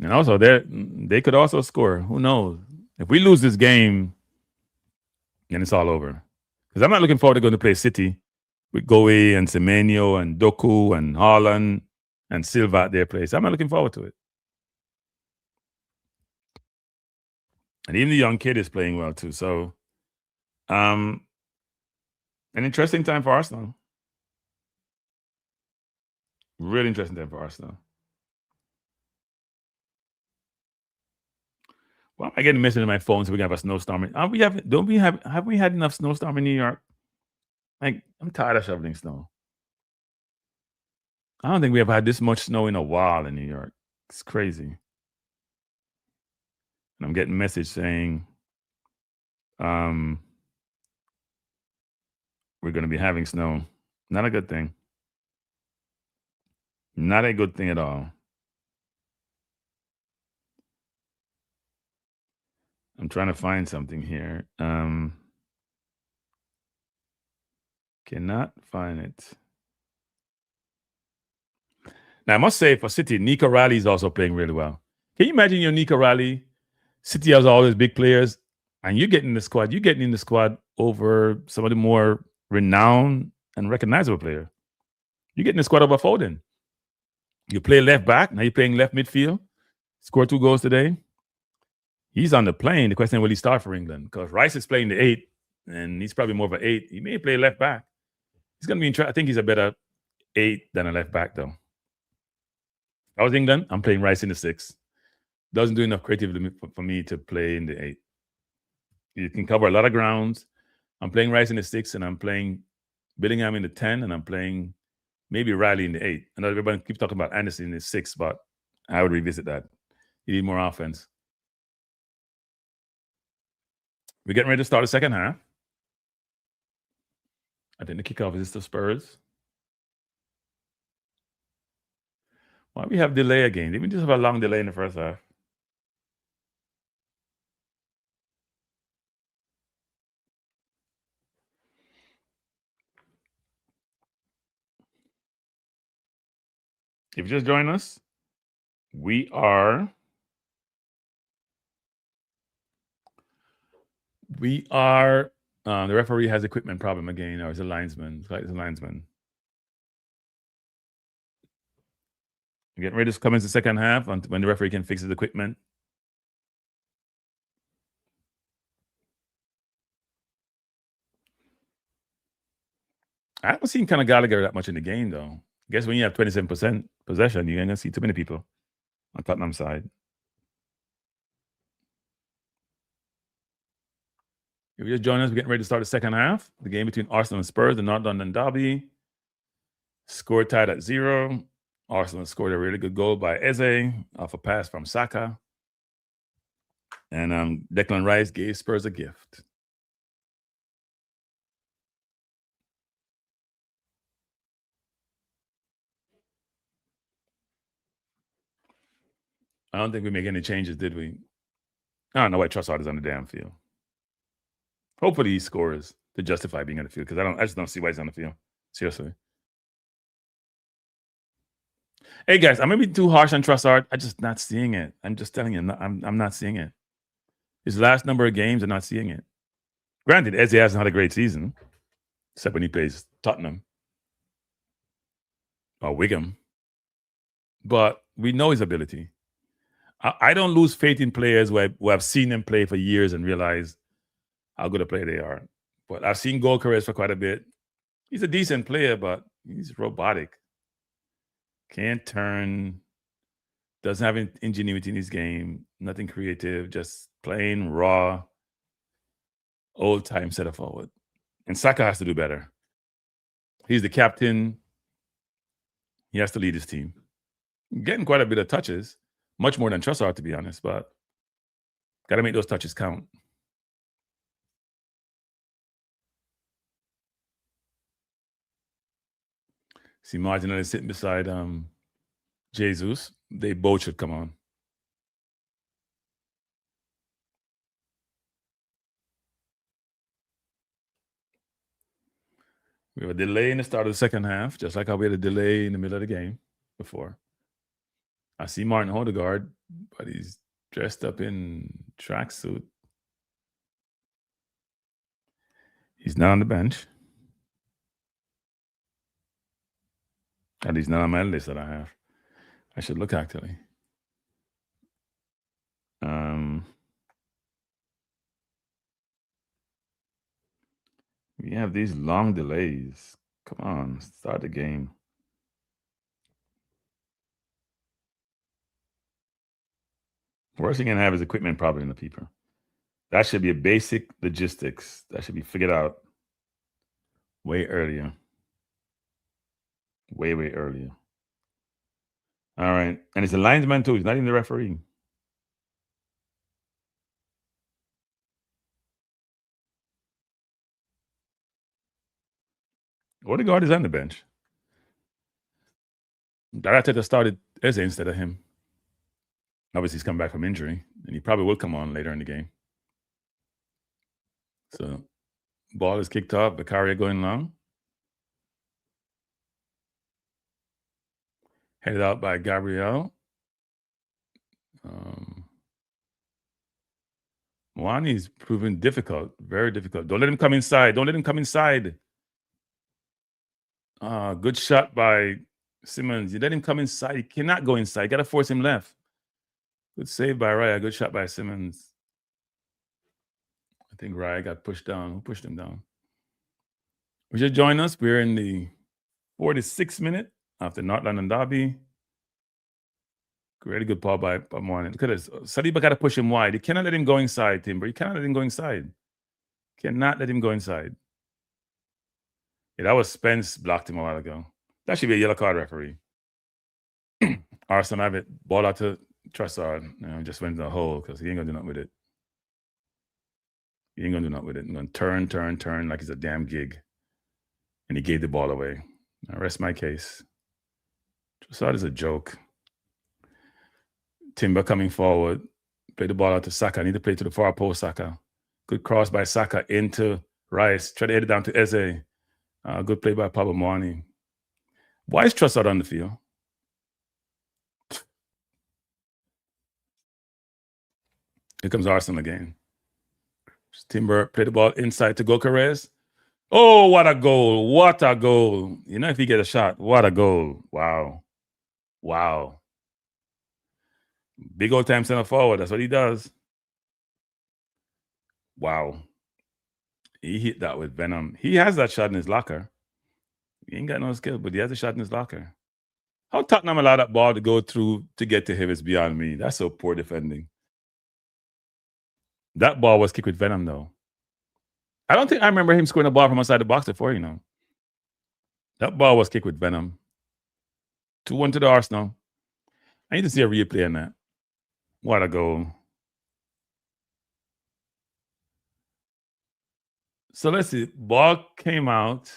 And also, they could also score. Who knows? If we lose this game, then it's all over. Because I'm not looking forward to going to play City with Goe and Semenyo and Doku and Haaland and Silva at their place. I'm not looking forward to it. And even the young kid is playing well too. So, an interesting time for Arsenal. Really interesting time for Arsenal. Why am I getting a message on my phone so we can have a snowstorm? Have we had enough snowstorm in New York? Like, I'm tired of shoveling snow. I don't think we have had this much snow in a while in New York. It's crazy. And I'm getting a message saying we're going to be having snow. Not a good thing. Not a good thing at all. I'm trying to find something here. Cannot find it. Now, I must say, for City, Nico Raleigh is also playing really well. Can you imagine your Nico Raleigh? City has all these big players, and you're getting in the squad over some of the more renowned and recognizable players. You're getting the squad over Foden. You play left back, now you're playing left midfield. Scored 2 goals today. He's on the plane. The question, will he start for England? Because Rice is playing the 8, and he's probably more of an 8. He may play left back. He's going to be I think he's a better 8 than a left back, though. I was England. I'm playing Rice in the 6. Doesn't do enough creatively for me to play in the 8. You can cover a lot of grounds. I'm playing Rice in the 6, and I'm playing Billingham in the 10, and I'm playing maybe Riley in the 8. I know everybody keeps talking about Anderson in the 6, but I would revisit that. You need more offense. We're getting ready to start the second half. I think the kickoff is the Spurs. Why we have delay again? Didn't we just have a long delay in the first half? If you just join us, we are the referee has equipment problem again, or is a linesman. It's a linesman. We're getting ready to come into the second half when the referee can fix his equipment. I haven't seen kind of Gallagher that much in the game, though. I guess when you have 27% possession, you ain't gonna see too many people on Tottenham side. If you just join us, we're getting ready to start the second half. The game between Arsenal and Spurs, the North London derby. Score tied at 0. Arsenal scored a really good goal by Eze off a pass from Saka. And Declan Rice gave Spurs a gift. I don't think we make any changes, did we? I don't know why Trossard is on the damn field. Hopefully he scores to justify being on the field, because I just don't see why he's on the field. Seriously. Hey guys, I'm gonna be too harsh on Trossard. I'm just not seeing it. I'm just telling you, I'm not seeing it. His last number of games, I'm not seeing it. Granted, Eze hasn't had a great season, except when he plays Tottenham or Wigan. But we know his ability. I don't lose faith in players who I've seen them play for years and realize how good a player they are. But I've seen goal careers for quite a bit. He's a decent player, but he's robotic. Can't turn. Doesn't have ingenuity in his game. Nothing creative. Just plain raw, old-time center forward. And Saka has to do better. He's the captain. He has to lead his team. Getting quite a bit of touches. Much more than Trossard, to be honest, but got to make those touches count. See Martinelli sitting beside Jesus. They both should come on. We have a delay in the start of the second half, just like how we had a delay in the middle of the game before. I see Martin Odegaard, but he's dressed up in tracksuit. He's not on the bench. And he's not on my list that I have. I should look, actually. We have these long delays. Come on, start the game. Worst thing you can have is equipment problem in the people. That should be a basic logistics. That should be figured out way earlier. Way earlier. All right. And it's a linesman too. He's not even the referee. Odegaard is on the bench. Arteta started Eze instead of him. Obviously, he's come back from injury, and he probably will come on later in the game. So, ball is kicked off. Beccaria going long. Headed out by Gabriel. Mwani's proven difficult, very difficult. Don't let him come inside. Don't let him come inside. Good shot by Simmons. You let him come inside. He cannot go inside. You got to force him left. Good save by Raya. Good shot by Simmons. I think Raya got pushed down. Who pushed him down? We just join us. We're in the 46th minute after North London Derby. Really good ball by Morning. Look at this. Saliba got to push him wide. You cannot let him go inside, Timber. You cannot let him go inside. Cannot let him go inside. Yeah, that was Spence blocked him a while ago. That should be a yellow card, referee. Arsenal have it. Ball out to Trossard. Just went in the hole because he ain't going to do nothing with it. He ain't going to do nothing with it. I'm going to turn like it's a damn gig. And he gave the ball away. I rest my case. Trossard is a joke. Timber coming forward. Play the ball out to Saka. Need to play to the far post, Saka. Good cross by Saka into Rice. Try to head it down to Eze. Good play by Pablo Moani. Why is Trossard on the field? Here comes Arsenal again. Timber play the ball inside to Gyökeres. Oh, what a goal. What a goal. You know, if he get a shot, what a goal. Wow. Wow. Big old time center forward. That's what he does. Wow. He hit that with venom. He has that shot in his locker. He ain't got no skill, but he has a shot in his locker. How Tottenham allowed that ball to go through to get to him is beyond me. That's so poor defending. That ball was kicked with venom, though. I don't think I remember him scoring a ball from outside the box before, you know. That ball was kicked with venom. 2-1 to the Arsenal. I need to see a replay on that. What a goal. So let's see. Ball came out.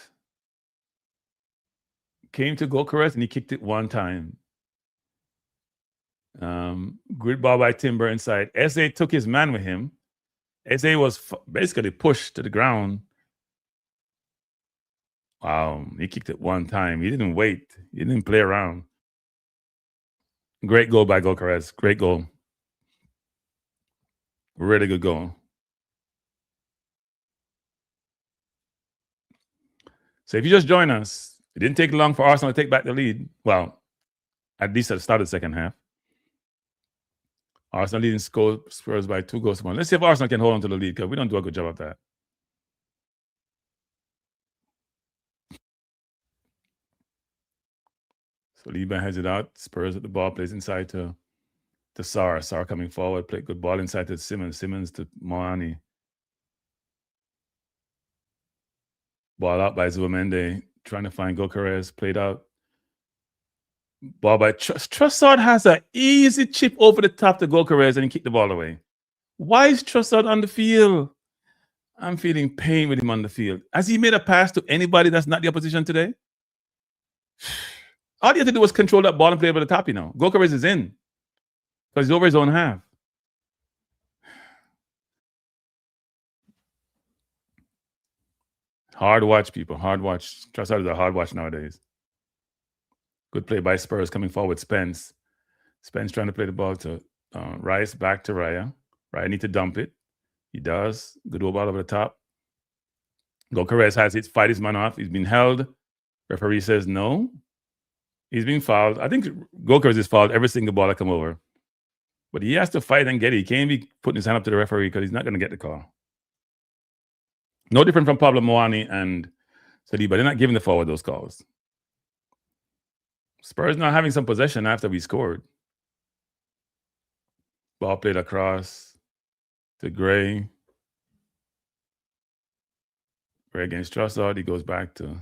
Came to Gyökeres and he kicked it one time. Good ball by Timber inside. Eze took his man with him. Eze was basically pushed to the ground. Wow, he kicked it one time. He didn't wait. He didn't play around. Great goal by Gyökeres. Great goal. Really good goal. So if you just join us, it didn't take long for Arsenal to take back the lead. Well, at least at the start of the second half. Arsenal leading Spurs by 2 goals to 1. Let's see if Arsenal can hold on to the lead because we don't do a good job of that. So Liban heads it out. Spurs at the ball, plays inside to Sarr. Sarr coming forward, play good ball inside to Simmons. Simmons to Moani. Ball out by Zuamende, trying to find Gyökeres, played out. Ball by Trossard has an easy chip over the top to Gyökeres and he kicked the ball away. Why is Trossard on the field? I'm feeling pain with him on the field. Has he made a pass to anybody that's not the opposition today? All you have to do was control that ball and play over the top, you know. Gyökeres is in because he's over his own half. Hard watch, people. Hard watch. Trossard is a hard watch nowadays. Good play by Spurs coming forward. Spence trying to play the ball to Rice, back to Raya. Raya need to dump it. He does. Good ball over the top. Gyökeres has it. Fight his man off. He's been held. Referee says no. He's being fouled. I think Gyökeres is fouled every single ball that come over. But he has to fight and get it. He can't be putting his hand up to the referee because he's not going to get the call. No different from Pablo Moani and Saliba. They're not giving the forward those calls. Spurs not having some possession after we scored. Ball played across to Gray. Gray against Trossard. He goes back to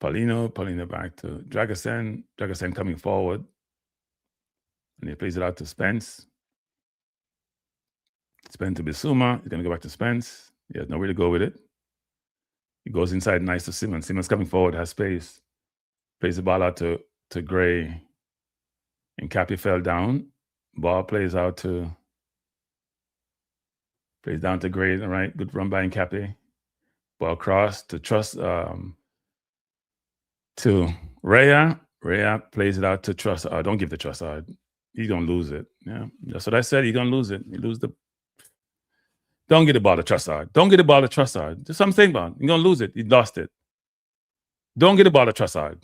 Paulino. Paulino back to Dragosen. Dragosen coming forward. And he plays it out to Spence. Spence to Bissouma. He's going to go back to Spence. He has nowhere to go with it. He goes inside nice to Simmons. Simmons coming forward, has space. Plays the ball out to Gray. And Cappy fell down. Ball plays down to Gray. All right, good run by Cappy. Ball cross to Raya. Raya plays it out to Trossard. Don't give the Trossard. He's going to lose it. Yeah, that's what I said. He's going to lose it. He lose the... Don't get the ball to Trossard. Don't get the ball to Trossard. Just something about it. You're going to lose it. He lost it. Don't get the ball to Trossard.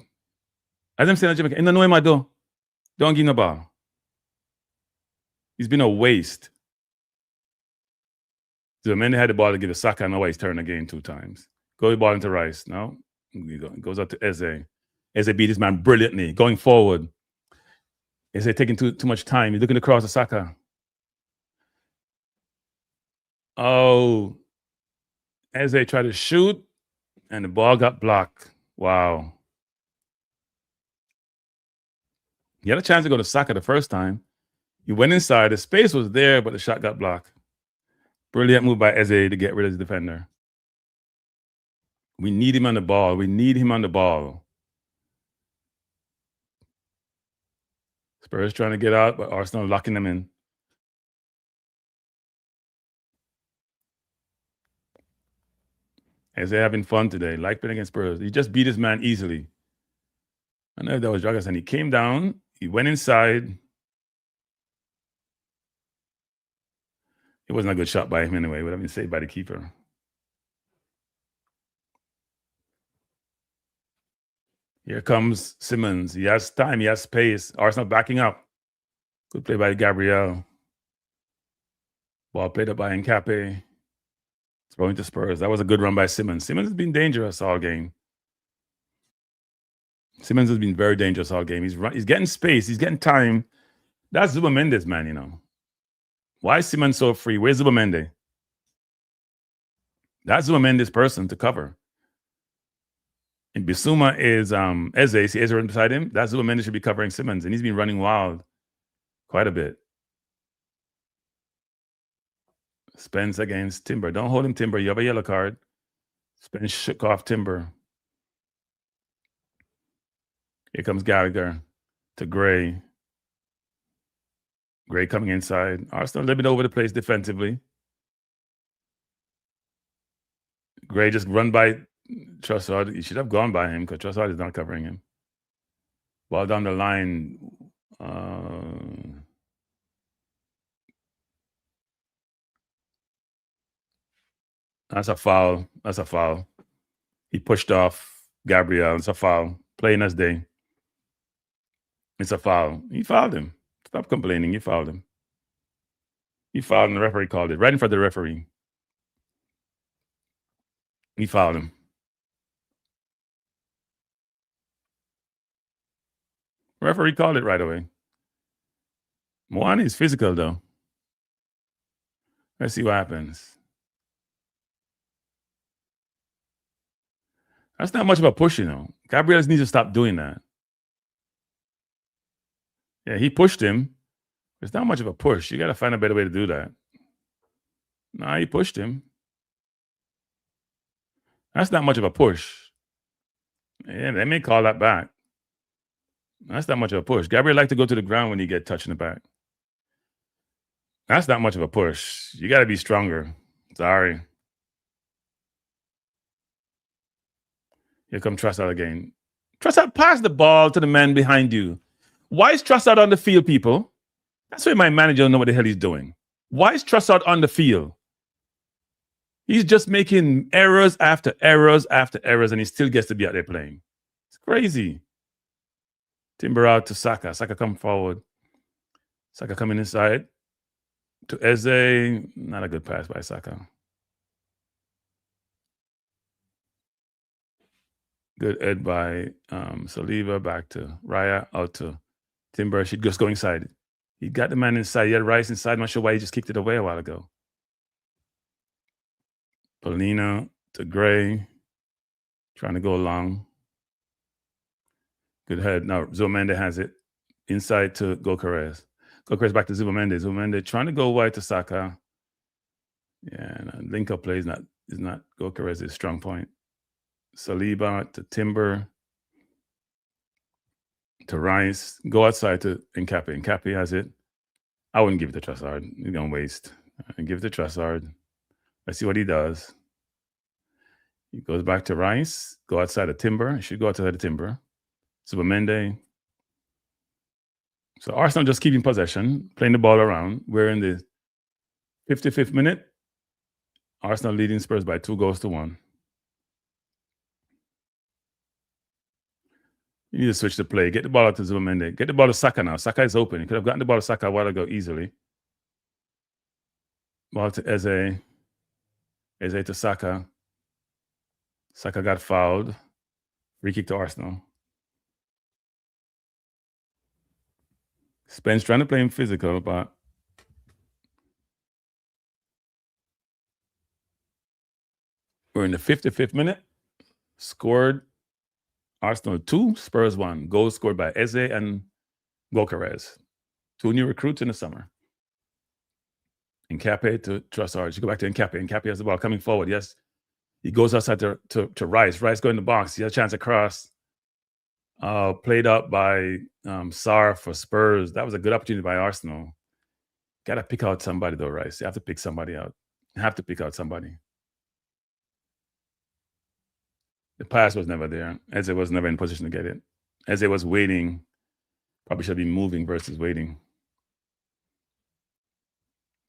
As I'm saying in Jamaica, in the no my door. Don't give him the ball. He's been a waste. Zubamende had the ball to give to Saka. I know why he's turned again 2 times. Go the ball into Rice. No. It goes out to Eze. Eze beat this man brilliantly. Going forward. Eze taking too much time. He's looking across to Saka. Oh. Eze tried to shoot, and the ball got blocked. Wow. He had a chance to go to Saka the first time. He went inside. The space was there, but the shot got blocked. Brilliant move by Eze to get rid of the defender. We need him on the ball. We need him on the ball. Spurs trying to get out, but Arsenal locking them in. Eze having fun today. Like playing against Spurs. He just beat his man easily. I know that was Joggers, and he came down. He went inside. It wasn't a good shot by him anyway. It would have been saved by the keeper. Here comes Simmons. He has time. He has space. Arsenal backing up. Good play by Gabriel. Ball played up by Nkape. Throwing to Spurs. That was a good run by Simmons. Simmons has been dangerous all game. Simmons has been very dangerous all game. He's getting space. He's getting time. That's Zubamendi's man, you know. Why is Simmons so free? Where's Zubamendi? That's Zubamendi's person to cover. And Bissouma is Eze. See Eze right beside him? That's Zubamendi should be covering Simmons, and he's been running wild quite a bit. Spence against Timber. Don't hold him, Timber. You have a yellow card. Spence shook off Timber. Here comes Gallagher to Gray. Gray coming inside. Arsenal a little bit over the place defensively. Gray just run by Trossard. He should have gone by him because Trossard is not covering him. Ball down the line. That's a foul. That's a foul. He pushed off Gabriel. It's a foul. Plain as day. It's a foul. He fouled him. Stop complaining. You fouled him. He fouled him. The referee called it. Right in front of the referee. He fouled him. Referee called it right away. Moani is physical, though. Let's see what happens. That's not much of a push, you know. Gabriel needs to stop doing that. Yeah, he pushed him. It's not much of a push. You got to find a better way to do that. Nah, he pushed him. That's not much of a push. Yeah, they may call that back. That's not much of a push. Gabriel likes to go to the ground when you get touched in the back. That's not much of a push. You got to be stronger. Sorry. Here comes Trossard again. Trossard, pass the ball to the man behind you. Why is Trossard on the field, people? That's why my manager don't know what the hell he's doing. Why is Trossard on the field? He's just making errors after errors after errors, and he still gets to be out there playing. It's crazy. Timber out to Saka. Saka come forward. Saka coming inside to Eze. Not a good pass by Saka. Good head by Saliba. Back to Raya. Out to Timber. She'd just go inside. He got the man inside. He had Rice inside. I'm not sure why he just kicked it away a while ago. Polina to Gray. Trying to go long. Good head. Now, Zubamende has it. Inside to Gyökeres. Gyökeres back to Zubamende. Zubamende trying to go wide to Saka. Yeah, link-up play is not Gyökeres' strong point. Saliba to Timber. To Rice. Go outside to Nkape. Nkape has it. I wouldn't give it to Trossard. He's going to waste. Give it to Trossard. Let's see what he does. He goes back to Rice. Go outside to Timber. He should go outside to Timber. Zubamende. So Arsenal just keeping possession, playing the ball around. We're in the 55th minute. Arsenal leading Spurs by 2-1. You need to switch the play. Get the ball out to Zubamende. Get the ball to Saka now. Saka is open. You could have gotten the ball to Saka a while ago easily. Ball to Eze. Eze to Saka. Saka got fouled. Free kick to Arsenal. Spence trying to play him physical, but we're in the 55th minute. Scored Arsenal 2, Spurs 1. Goals scored by Eze and Gyökeres. 2 new recruits in the summer. Nkape to Trossard. You go back to Nkape. Nkape has the ball coming forward. Yes. He goes outside to Rice. Rice go in the box. He has a chance to cross. Played up by Sarr for Spurs. That was a good opportunity by Arsenal. Got to pick out somebody though, Rice. You have to pick somebody out. You have to pick out somebody. The pass was never there. Eze was never in position to get it. Eze was waiting. Probably should be moving versus waiting.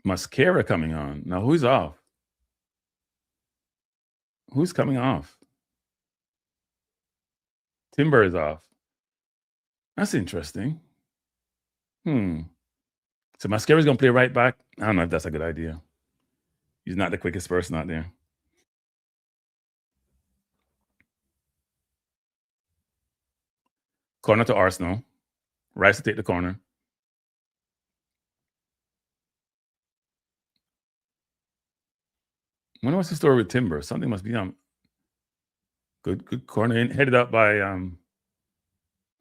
Mascara coming on. Now who's off? Who's coming off? Timber is off. That's interesting. So Mascara's going to play right back. I don't know if that's a good idea. He's not the quickest person out there. Corner to Arsenal. Rice to take the corner. I wonder what's the story with Timber. Something must be on. Good corner in, headed up by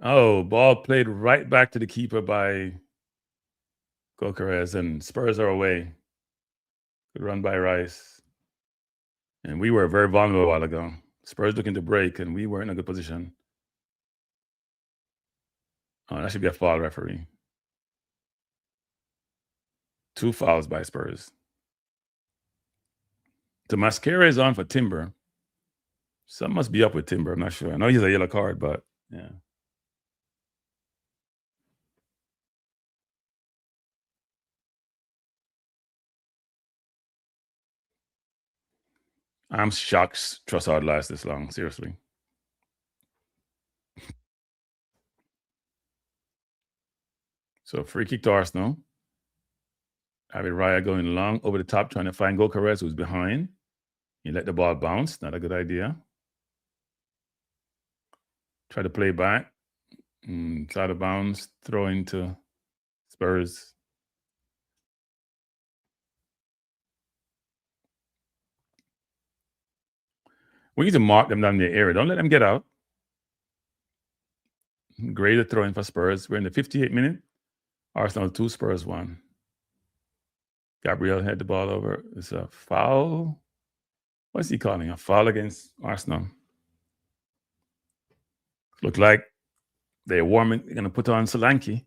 ball played right back to the keeper by Gyökeres, and Spurs are away. Good run by Rice. And we were very vulnerable a while ago. Spurs looking to break, and we were in a good position. Oh, that should be a foul, referee. 2 fouls by Spurs. The Mascara is on for Timber. Something must be up with Timber. I'm not sure. I know he's a yellow card, but yeah. I'm shocked Trossard lasts this long. Seriously. So free kick to Arsenal. David Raya going long over the top, trying to find Gyökeres, who's behind. He let the ball bounce. Not a good idea. Try to play back. It's out of bounds. Throw into Spurs. We need to mark them down in the area. Don't let them get out. Great throw in for Spurs. We're in the 58th minute. Arsenal 2, Spurs 1. Gabriel had the ball over. It's a foul. What's he calling? A foul against Arsenal. Look like they're warming. They're going to put on Solanke.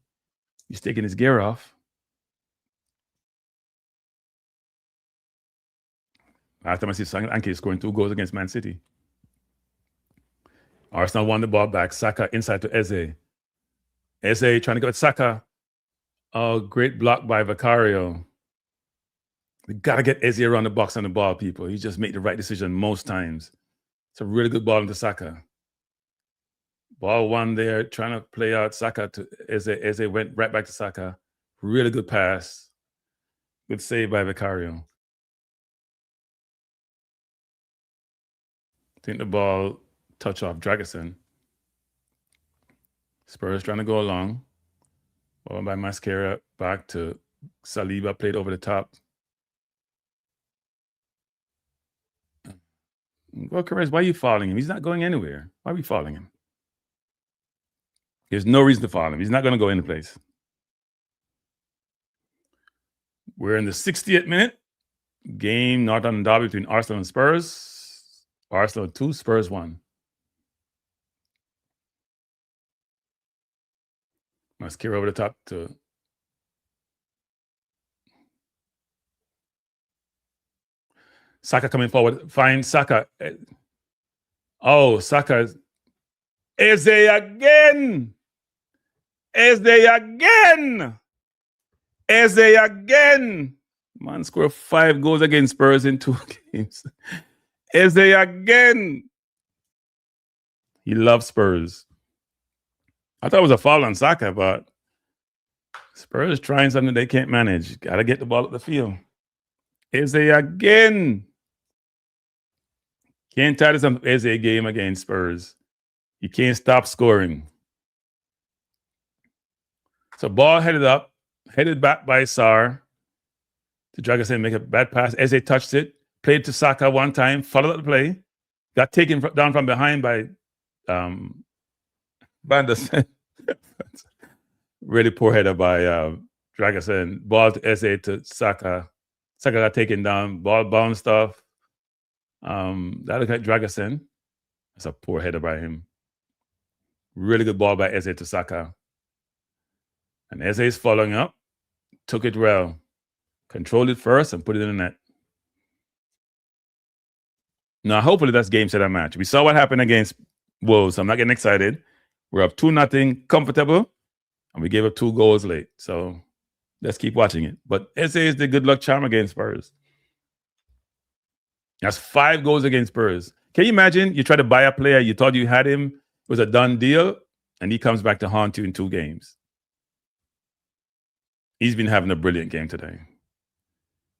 He's taking his gear off. Last time I see Solanke scoring 2 goals against Man City. Arsenal won the ball back. Saka inside to Eze. Eze trying to go at Saka. Oh, great block by Vicario. We got to get Eze around the box on the ball, people. He just made the right decision most times. It's a really good ball into Saka. Ball one there, trying to play out Saka to Eze. Eze went right back to Saka. Really good pass. Good save by Vicario. I think the ball touch off Dragerson. Spurs trying to go along. Ball by Mascara back to Saliba, played over the top. Gyökeres, why are you following him? He's not going anywhere. Why are we following him? There's no reason to follow him. He's not going to go any place. We're in the 60th minute. Game not on derby between Arsenal and Spurs. Arsenal 2, Spurs 1. Mascara over the top to Saka coming forward. Find Saka. Oh, Saka. Eze again. Eze again. Eze again. Man scored 5 goals against Spurs in 2 games. Eze again. He loves Spurs. I thought it was a foul on Saka, but Spurs trying something they can't manage. Got to get the ball up the field. Eze again. Can't tie this up Eze game against Spurs. You can't stop scoring. So ball headed back by Sar. The Dragons make a bad pass. Eze touched it, played to Saka one time, followed up the play, got taken down from behind by Banderson. Really poor header by Dragasen. Ball to Eze to Saka. Saka got taken down. Ball bounced off. That looked like Dragasen. That's a poor header by him. Really good ball by Eze to Saka. And Eze is following up. Took it well. Controlled it first and put it in the net. Now, hopefully that's game, set, and match. We saw what happened against Wolves. So I'm not getting excited. We're up 2-0, comfortable. And we gave up 2 goals late. So let's keep watching it. But Eze is the good luck charm against Spurs. That's 5 goals against Spurs. Can you imagine? You try to buy a player, you thought you had him, it was a done deal, and he comes back to haunt you in 2 games. He's been having a brilliant game today.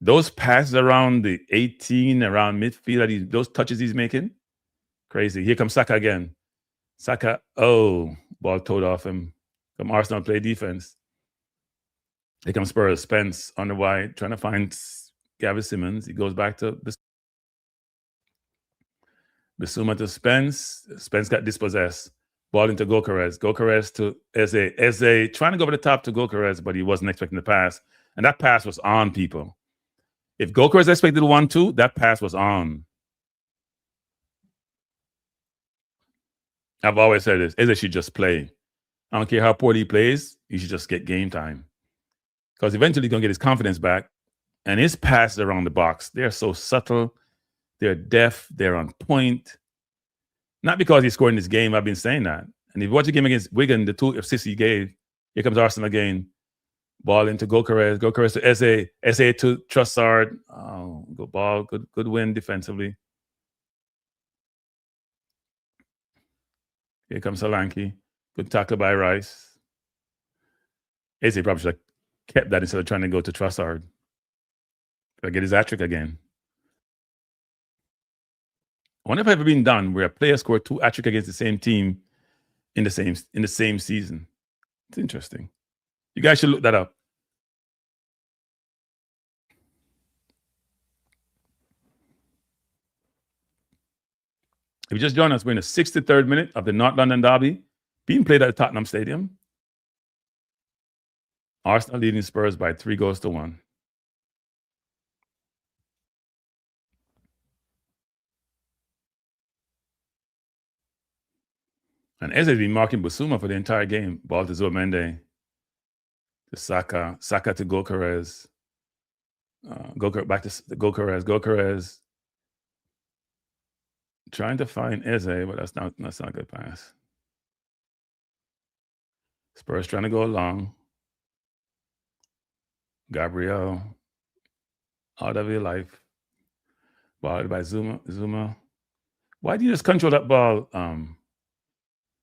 Those passes around the 18, around midfield, those touches he's making, crazy. Here comes Saka again. Saka, ball towed off him. From Arsenal play defense. Here comes Spurs. Spence on the wide, trying to find Gavin Simmons. He goes back to Bissouma to Spence. Spence got dispossessed. Ball into Gyökeres. Gyökeres to Eze. Eze trying to go over the top to Gyökeres, but he wasn't expecting the pass. And that pass was on, people. If Gyökeres expected 1-2, that pass was on. I've always said this. Eze should just play. I don't care how poorly he plays. He should just get game time. Because eventually he's going to get his confidence back. And his passes around the box, they're so subtle. They're deft. They're on point. Not because he's scoring this game. I've been saying that. And if you watch the game against Wigan, the 2 assists he gave, here comes Arsenal again. Ball into Gyökeres. Gyökeres to Eze. Eze to Trossard. Oh, good ball. Good win defensively. Here comes Solanke. Good tackle by Rice. Eze probably should have kept that instead of trying to go to Trossard. Gotta get his hat-trick again. I wonder if it's ever been done where a player scored 2 hat-tricks against the same team in the same season. It's interesting. You guys should look that up. If you just joined us, we're in the 63rd minute of the North London Derby, being played at the Tottenham Stadium. Arsenal leading Spurs by 3-1. And Eze has been marking Bissouma for the entire game. Ball to Zubimendi. To Saka. Saka to Gyökeres. Back to Gyökeres. Gyökeres. Trying to find Eze, but that's not a good pass. Spurs trying to go along. Gabriel. Out of your life. Ball by Zuma. Why do you just control that ball?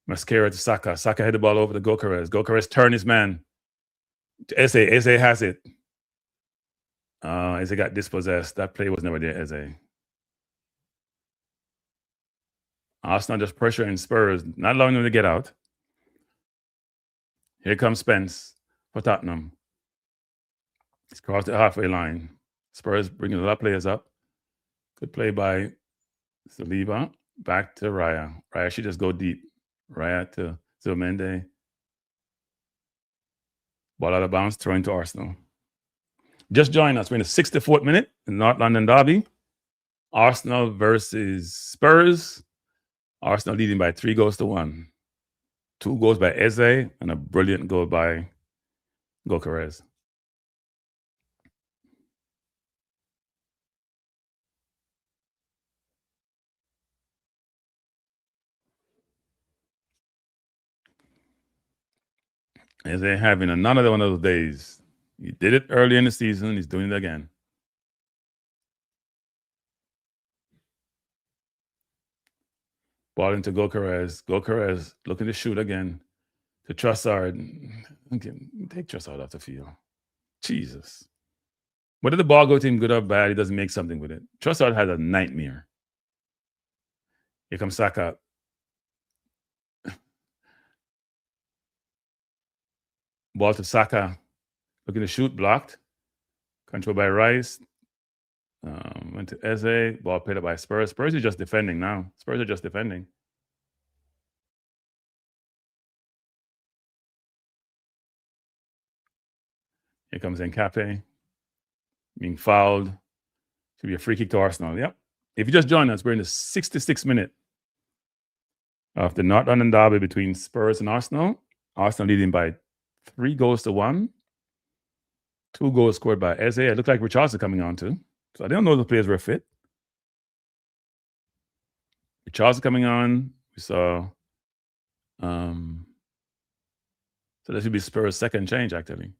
Mascara to Saka. Saka had the ball over to Gyökeres. Gyökeres turned his man to Eze. Eze has it. Eze got dispossessed. That play was never there, Eze. Arsenal just pressuring Spurs, not allowing them to get out. Here comes Spence for Tottenham. He's crossed the halfway line. Spurs bringing a lot of players up. Good play by Saliba. Back to Raya. Raya should just go deep. Raya to Zubimendi. Ball out of bounds, throwing to Arsenal. Just join us. We're in the 64th minute in North London Derby. Arsenal versus Spurs. Arsenal leading by 3-1. 2 goals by Eze and a brilliant goal by Gyökeres. Eze having another one of those days. He did it early in the season. He's doing it again. Ball into Gyökeres. Gyökeres looking to shoot again. To Trossard. Okay, take Trossard off the field. Jesus. Whether the ball goes to him good or bad, he doesn't make something with it. Trossard had a nightmare. Here comes Saka. Ball to Saka. Looking to shoot, blocked. Controlled by Rice. Went to Eze. Ball played up by Spurs. Spurs is just defending now. Spurs are just defending. Here comes Nkape. Being fouled. Should be a free kick to Arsenal. Yep. If you just joined us, we're in the 66th minute of the North London derby between Spurs and Arsenal. Arsenal leading by 3-1. 2 goals scored by Eze. It looked like Richarlison coming on too. So I don't know if the players were fit. Richarlison coming on. We saw. So this should be Spurs' second change, actually.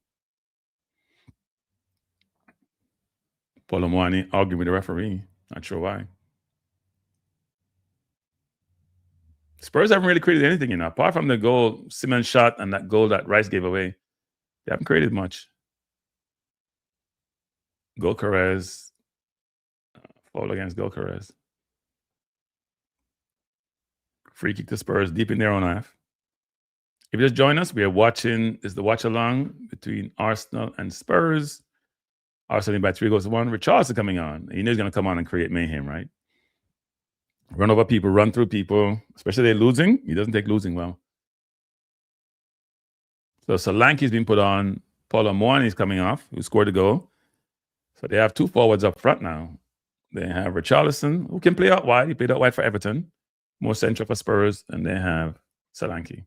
Polomwani arguing with the referee. Not sure why. Spurs haven't really created anything, apart from the goal Simmons shot and that goal that Rice gave away. They haven't created much. Gyökeres. Foul against Gyökeres. Free kick to Spurs deep in their own half. If you just join us, we are watching. This is the watch-along between Arsenal and Spurs. Arsenal by 3-1. Richarlison coming on. You know he's going to come on and create mayhem, right? Run over people, run through people, especially they're losing. He doesn't take losing well. So Solanke's been put on. Polomwani is coming off, who scored a goal. So they have 2 forwards up front now. They have Richarlison, who can play out wide. He played out wide for Everton. More central for Spurs. And they have Solanke.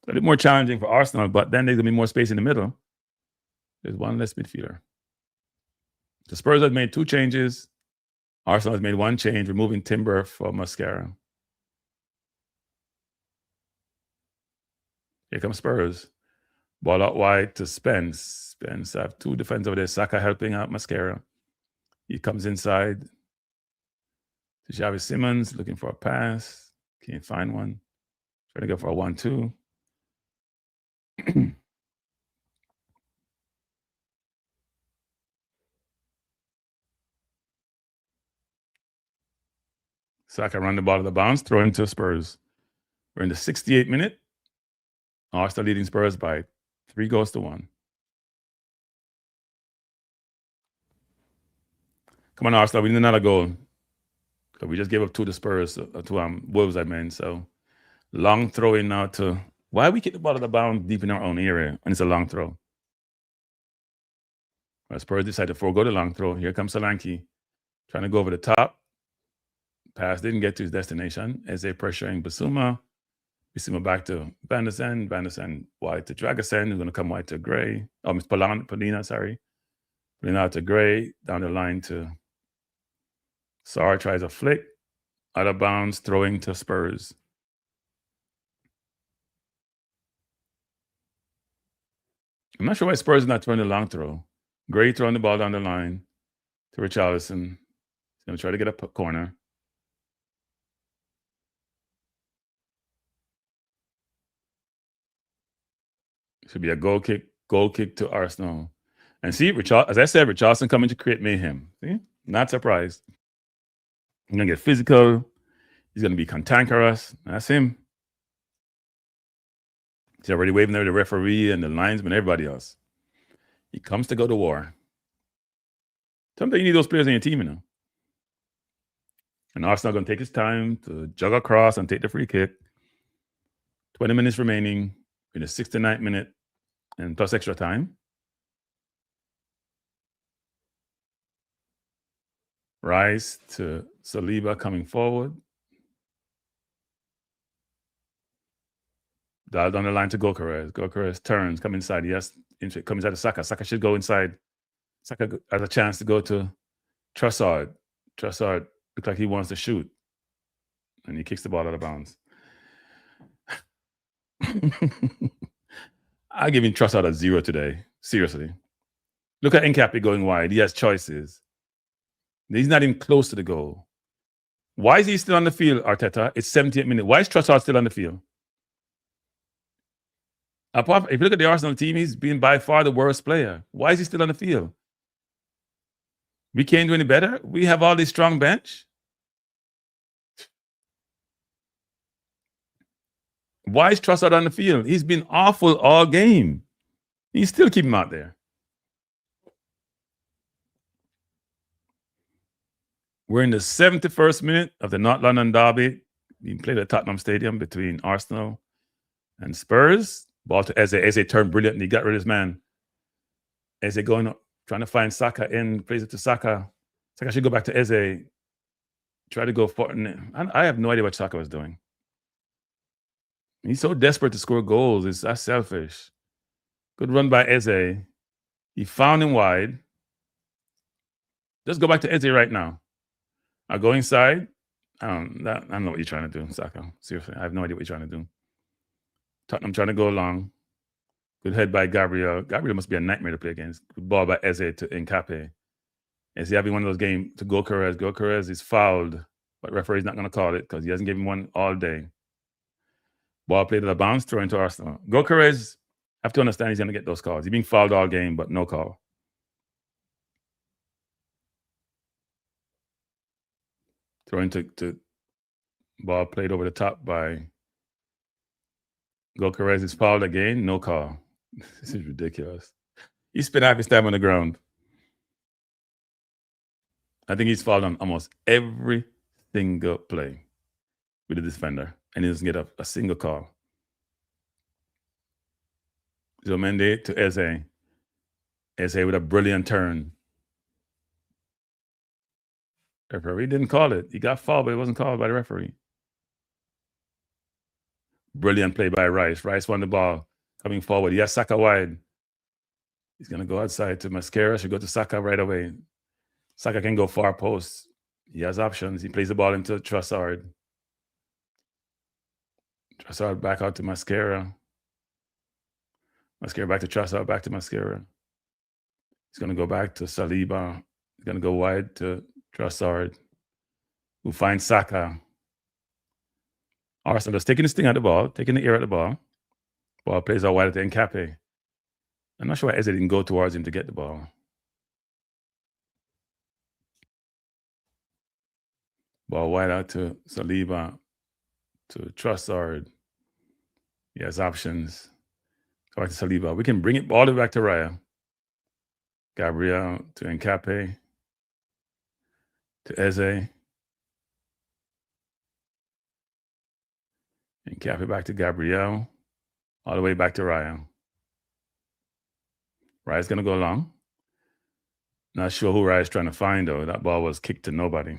A bit more challenging for Arsenal, but then there's going to be more space in the middle. There's one less midfielder. The Spurs have made 2 changes. Arsenal has made 1 change, removing Timber for Mascara. Here comes Spurs. Ball out wide to Spence. Spence have 2 defenders over there. Saka helping out Mascara. He comes inside to Xavi Simons, looking for a pass. Can't find one. Trying to go for a 1-2. Saka run the ball to the bounce, throw into Spurs. We're in the 68th minute. Arsenal leading Spurs by 3-1. Come on, Arsenal. We need another goal. So we just gave up 2 to Spurs, to Wolves, I mean. So long throw in now to. Why we kick the ball to the bounce deep in our own area? And it's a long throw. Well, Spurs decide to forego the long throw. Here comes Solanke. Trying to go over the top. Pass didn't get to his destination. Eze pressuring Basuma. Basuma back to Van der Sen. Van der Sen wide to Dragosen. Who's going to come wide to Gray. Oh, Miss Polina, sorry. Polina out to Gray. Down the line to Sarr. Tries a flick. Out of bounds. Throwing to Spurs. I'm not sure why Spurs is not throwing the long throw. Gray throwing the ball down the line to Richarlison. He's going to try to get a corner. Should be a goal kick to Arsenal. And see, as I said, Richarlison coming to create mayhem. See? Not surprised. He's going to get physical. He's going to be cantankerous. That's him. He's already waving there the referee and the linesman, everybody else. He comes to go to war. Sometimes you need those players in your team, you know. And Arsenal going to take his time to jog across and take the free kick. 20 minutes remaining in the 69th minute and plus extra time. Rice to Saliba coming forward. Dialed on the line to Gyökeres. Gyökeres turns, come inside. Yes, come inside to Saka. Saka should go inside. Saka has a chance to go to Trossard. Trossard looks like he wants to shoot. And he kicks the ball out of bounds. I'm giving Trossard a 0 today. Seriously. Look at Nkape going wide. He has choices. He's not even close to the goal. Why is he still on the field, Arteta? It's 78 minutes. Why is Trossard still on the field? If you look at the Arsenal team, he's been by far the worst player. Why is he still on the field? We can't do any better. We have all this strong bench. Why is Trossard on the field? He's been awful all game. You still keep him out there. We're in the 71st minute of the North London derby being played at Tottenham Stadium between Arsenal and Spurs. Ball to Eze. Eze turned brilliant and he got rid of his man. Eze going up, trying to find Saka in, plays it to Saka. Saka should go back to Eze. Try to go for it. I have no idea what Saka was doing. He's so desperate to score goals. That's selfish. Good run by Eze. He found him wide. Just go back to Eze right now. I'll go inside. I don't know what you're trying to do, Saka. Seriously, I have no idea what you're trying to do. Tottenham trying to go long. Good head by Gabriel. Gabriel must be a nightmare to play against. Good ball by Eze to Nkape. Eze having one of those games to Gyökeres. Gyökeres is fouled, but referee's not going to call it because he hasn't given one all day. Ball played at a bounce, throw into Arsenal. Gyökeres, have to understand he's going to get those calls. He's being fouled all game, but no call. Throw into ball played over the top by Gyökeres is fouled again, no call. This is ridiculous. He spent half his time on the ground. I think he's fouled on almost every single play with the defender, and he doesn't get a single call. Zomende to Eze. Eze with a brilliant turn. Referee didn't call it. He got fouled, but it wasn't called by the referee. Brilliant play by Rice. Rice won the ball. Coming forward. He has Saka wide. He's going to go outside to Mascara. Should go to Saka right away. Saka can go far post. He has options. He plays the ball into Trossard. Trossard back out to Mascara. Mascara back to Trossard, back to Mascara. He's going to go back to Saliba. He's going to go wide to Trossard, who finds Saka. Arsenal is taking this thing at the ball, taking the air at the ball. Ball plays out wide to Nkape. I'm not sure why Eze didn't go towards him to get the ball. Ball wide out to Saliba, to Trossard. He has options. Go back to Saliba. We can bring it all the way back to Raya. Gabriel to Nkape, to Eze. Nkape back to Gabriel, all the way back to Raya. Raya's going to go long. Not sure who Raya's trying to find, though. That ball was kicked to nobody.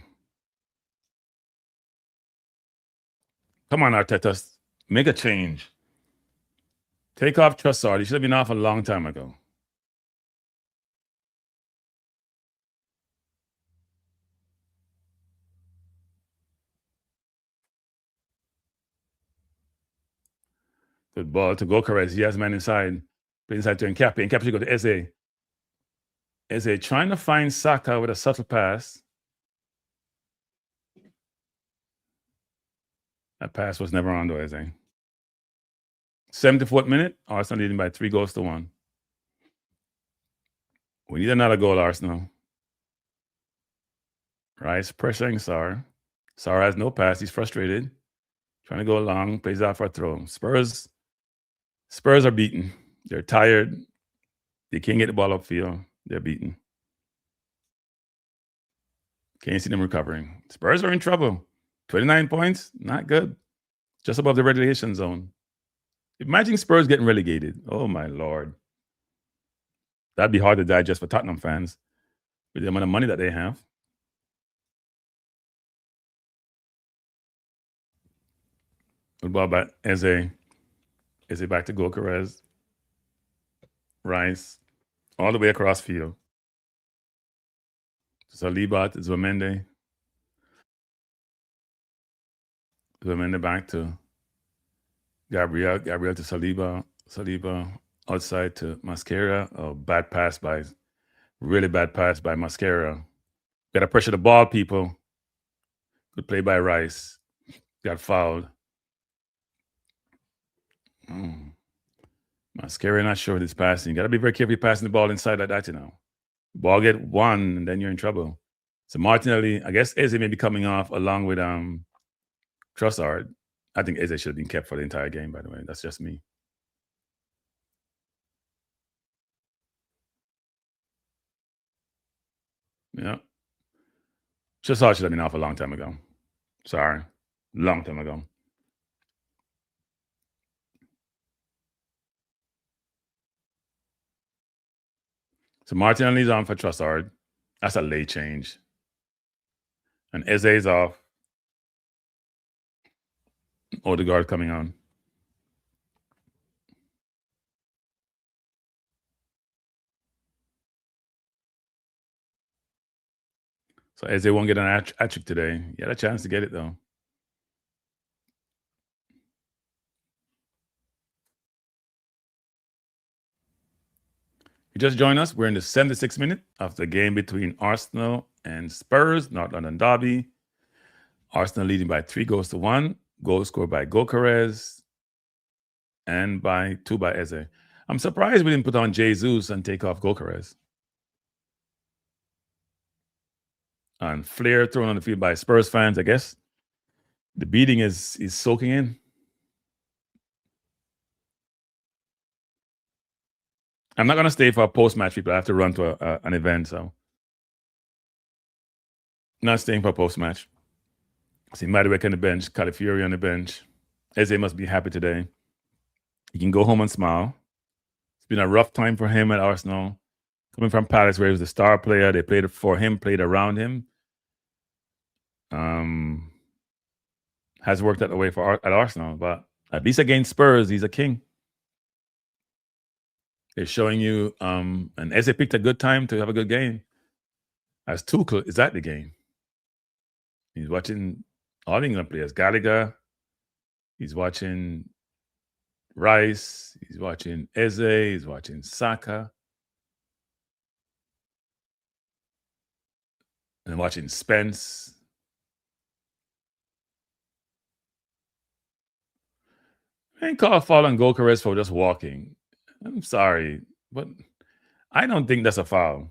Come on, Arteta. Make a change. Take off Trossard. He should have been off a long time ago. Good ball to Gyökeres. He has man inside. Play inside to Nkape. Nkape should go to Eze. Eze trying to find Saka with a subtle pass. That pass was never on, though, Eze. 74th minute. Arsenal leading by 3-1. We need another goal, Arsenal. Rice pressuring Sarr. Sarr has no pass. He's frustrated. Trying to go long. Plays out for a throw. Spurs are beaten. They're tired. They can't get the ball upfield. They're beaten. Can't see them recovering. Spurs are in trouble. 29 points. Not good. Just above the relegation zone. Imagine Spurs getting relegated. Oh, my Lord. That'd be hard to digest for Tottenham fans with the amount of money that they have. Good ball back. Eze back to Gyökeres. Rice. All the way across field. Saliba to Zomende. Zomende back to Gabriel. Gabriel to Saliba. Saliba outside to Mascara. Oh, really bad pass by Mascara. Got to pressure the ball, people. Good play by Rice. Got fouled. Mascara not sure this passing. You got to be very careful passing the ball inside like that, you know. Ball get one, and then you're in trouble. So Martinelli, I guess Eze may be coming off along with Trossard. I think Eze should have been kept for the entire game, by the way. That's just me. Yeah. Trossard should have been off a long time ago. Sorry. Long time ago. So Martinelli's on for Trossard. That's a late change. And Eze's off. Odegaard coming on. So Eze won't get an hat-trick today. He had a chance to get it, though. You just joined us. We're in the 76th minute of the game between Arsenal and Spurs, North London derby. Arsenal leading by 3-1. Goals scored by Gyökeres and by 2 by Eze. I'm surprised we didn't put on Jesus and take off Gyökeres. And Flair thrown on the field by Spurs fans, I guess. The beating is soaking in. I'm not going to stay for a post-match, people. I have to run to an event, so. Not staying for a post-match. See Madueke on the bench, Calafiori on the bench. Eze must be happy today. He can go home and smile. It's been a rough time for him at Arsenal. Coming from Palace, where he was the star player. They played for him, played around him. Has worked out the way at Arsenal, but at least against Spurs, he's a king. They're showing you, and Eze picked a good time to have a good game. As Tuchel is at the game. He's watching all England players. Gallagher. He's watching Rice. He's watching Eze. He's watching Saka. And watching Spence. I ain't call a foul on Gyökeres for just walking. I'm sorry, but I don't think that's a foul.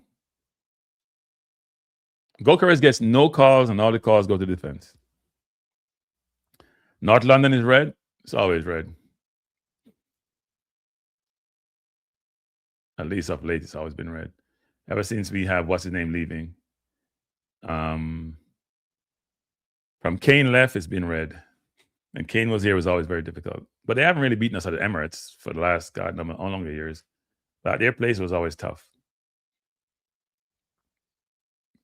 Gyökeres gets no calls, and all the calls go to defense. North London is red. It's always red. At least of late, it's always been red. Ever since we have what's his name leaving. From Kane left, it's been red. And Kane was here, was always very difficult. But they haven't really beaten us at the Emirates for the last, God, no longer years. But their place was always tough.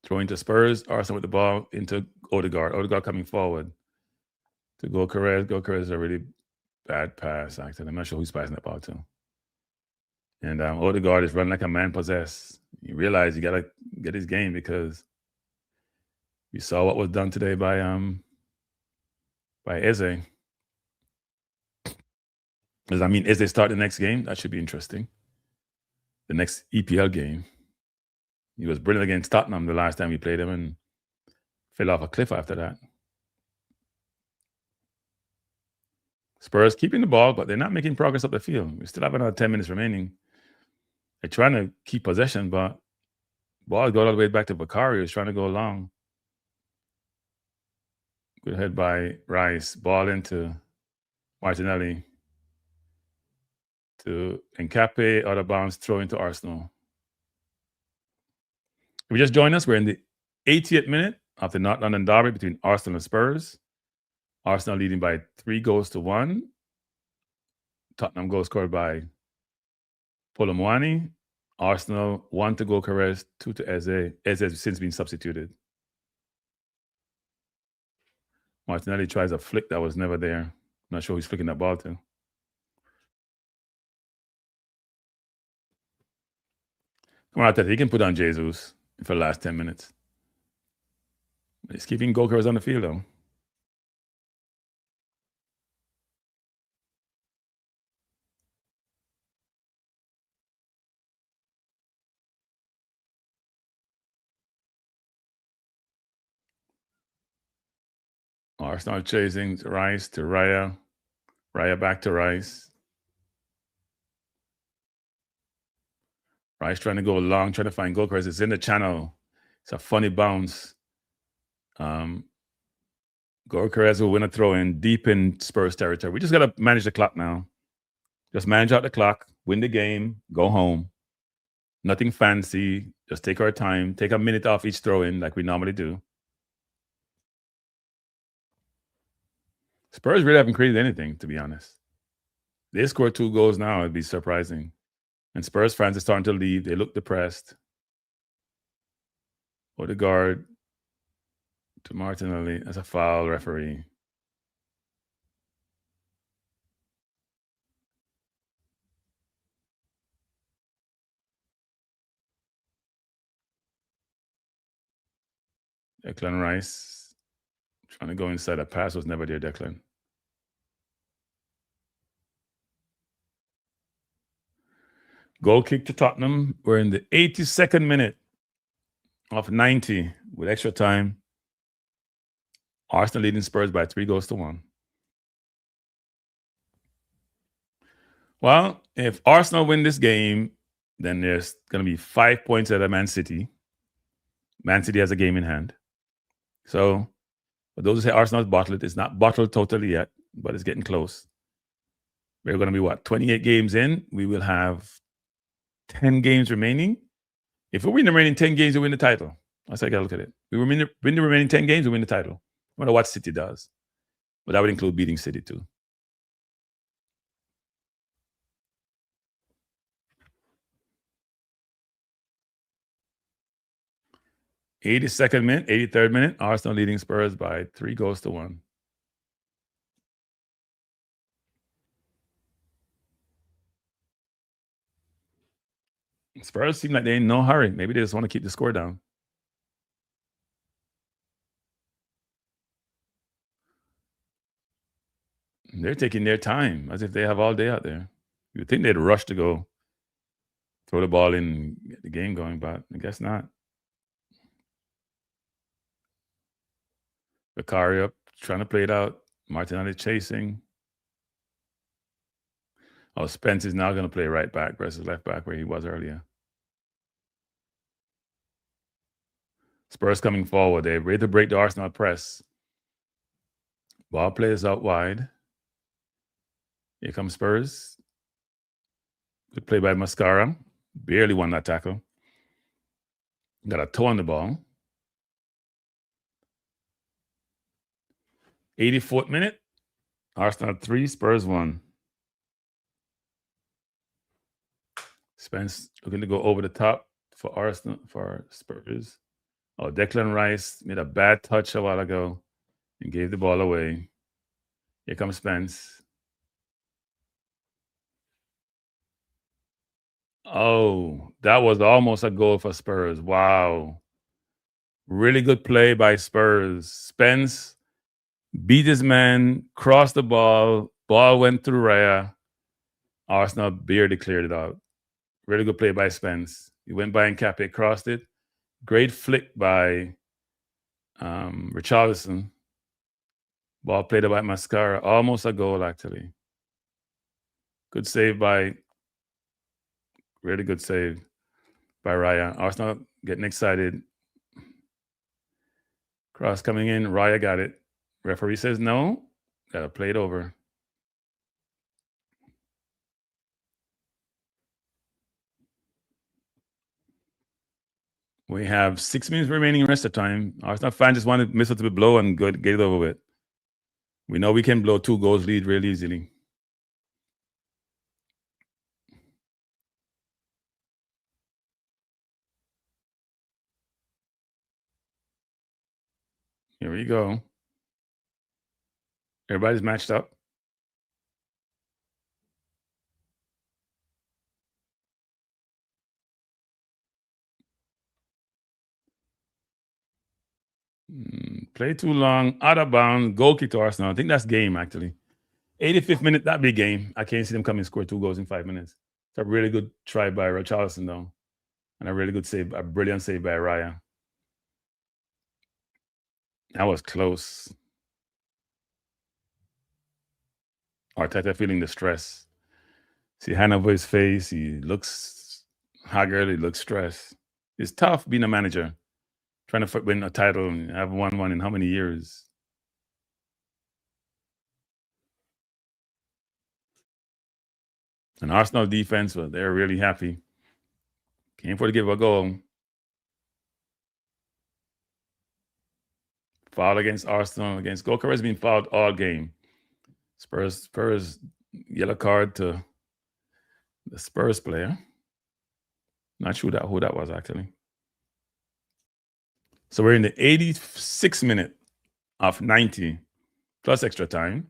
Throwing to Spurs, Arsenal with the ball into Odegaard. Odegaard coming forward to Gyökeres. Gyökeres is a really bad pass, actually. I'm not sure who's passing that ball to. And Odegaard is running like a man possessed. You realize you got to get his game because you saw what was done today by Eze. Does that mean Eze start the next game? That should be interesting. The next EPL game. He was brilliant against Tottenham the last time we played him and fell off a cliff after that. Spurs keeping the ball, but they're not making progress up the field. We still have another 10 minutes remaining. They're trying to keep possession, but ball go all the way back to Bakari, who's trying to go long. Good head by Rice. Ball into Martinelli. To Nkape, out of bounds, throw into Arsenal. If you just joined us, we're in the 80th minute of the North London derby between Arsenal and Spurs. Arsenal leading by 3-1. Tottenham goal scored by Polomwani. Arsenal 1 to Gyökeres, 2 to Eze. Eze has since been substituted. Martinelli tries a flick that was never there. Not sure who's flicking that ball to. Come on, Arteta, he can put on Jesus for the last 10 minutes. He's keeping Gyökeres on the field, though. Arsenal chasing Rice to Raya. Raya back to Rice. Rice trying to go long, trying to find Goldcrest. It's in the channel. It's a funny bounce. Goldcrest will win a throw in deep in Spurs territory. We just got to manage the clock now. Just manage out the clock, win the game, go home. Nothing fancy. Just take our time. Take a minute off each throw in like we normally do. Spurs really haven't created anything, to be honest. They score 2 goals now. It'd be surprising. And Spurs fans are starting to leave. They look depressed. Odegaard to Martinelli. That's a foul, referee. Declan Rice trying to go inside. A pass was never there, Declan. Goal kick to Tottenham. We're in the 82nd minute of 90 with extra time. Arsenal leading Spurs by 3-1. Well, if Arsenal win this game, then there's going to be 5 points out of Man City. Man City has a game in hand. So, for those who say Arsenal's bottled, it's not bottled totally yet, but it's getting close. We're going to be, 28 games in? We will have 10 games remaining. If we win the remaining 10 games, we win the title. That's how I got to look at it. We win the remaining 10 games, we win the title. No matter what City does. But that would include beating City too. '82nd minute, 83rd minute, Arsenal leading Spurs by 3-1. Spurs seem like they're in no hurry. Maybe they just want to keep the score down. They're taking their time as if they have all day out there. You would think they'd rush to go throw the ball in and get the game going, but I guess not. Bakari up, trying to play it out. Martinelli chasing. Oh, Spence is now going to play right back versus left back where he was earlier. Spurs coming forward. They're ready to break the Arsenal press. Ball plays out wide. Here comes Spurs. Good play by Mascara. Barely won that tackle. Got a toe on the ball. 84th minute. Arsenal 3, Spurs 1. Spence looking to go over the top for Arsenal, for Spurs. Oh, Declan Rice made a bad touch a while ago and gave the ball away. Here comes Spence. Oh, that was almost a goal for Spurs. Wow. Really good play by Spurs. Spence beat his man, crossed the ball went through Raya. Arsenal barely cleared it out. Really good play by Spence. He went by and Cape crossed it. Great flick by Richarlison. Ball played by Mascara. Almost a goal, actually. Good save by... Really good save by Raya. Arsenal getting excited. Cross coming in. Raya got it. Referee says no. Got to play it over. We have 6 minutes remaining rest of time. Arsenal fans just want to miss it to be blow and get it over with. We know we can blow 2 goals lead really easily. Here we go. Everybody's matched up. Play too long, out of bounds, goal kick to Arsenal. I think that's game, actually. 85th minute, that'd be game. I can't see them come and score 2 goals in 5 minutes. It's a really good try by Richarlison, though. And a really good save, a brilliant save by Raya. That was close. Arteta feeling the stress. See hand over his face. He looks Haggerty looks stressed. It's tough being a manager, trying to win a title and have won one in how many years? And Arsenal defense, well, they're really happy. Came for to give a goal. Foul against Arsenal, against Goalkeeper has been fouled all game. Spurs yellow card to the Spurs player. Not sure who that was actually. So we're in the 86th minute of 90 plus extra time.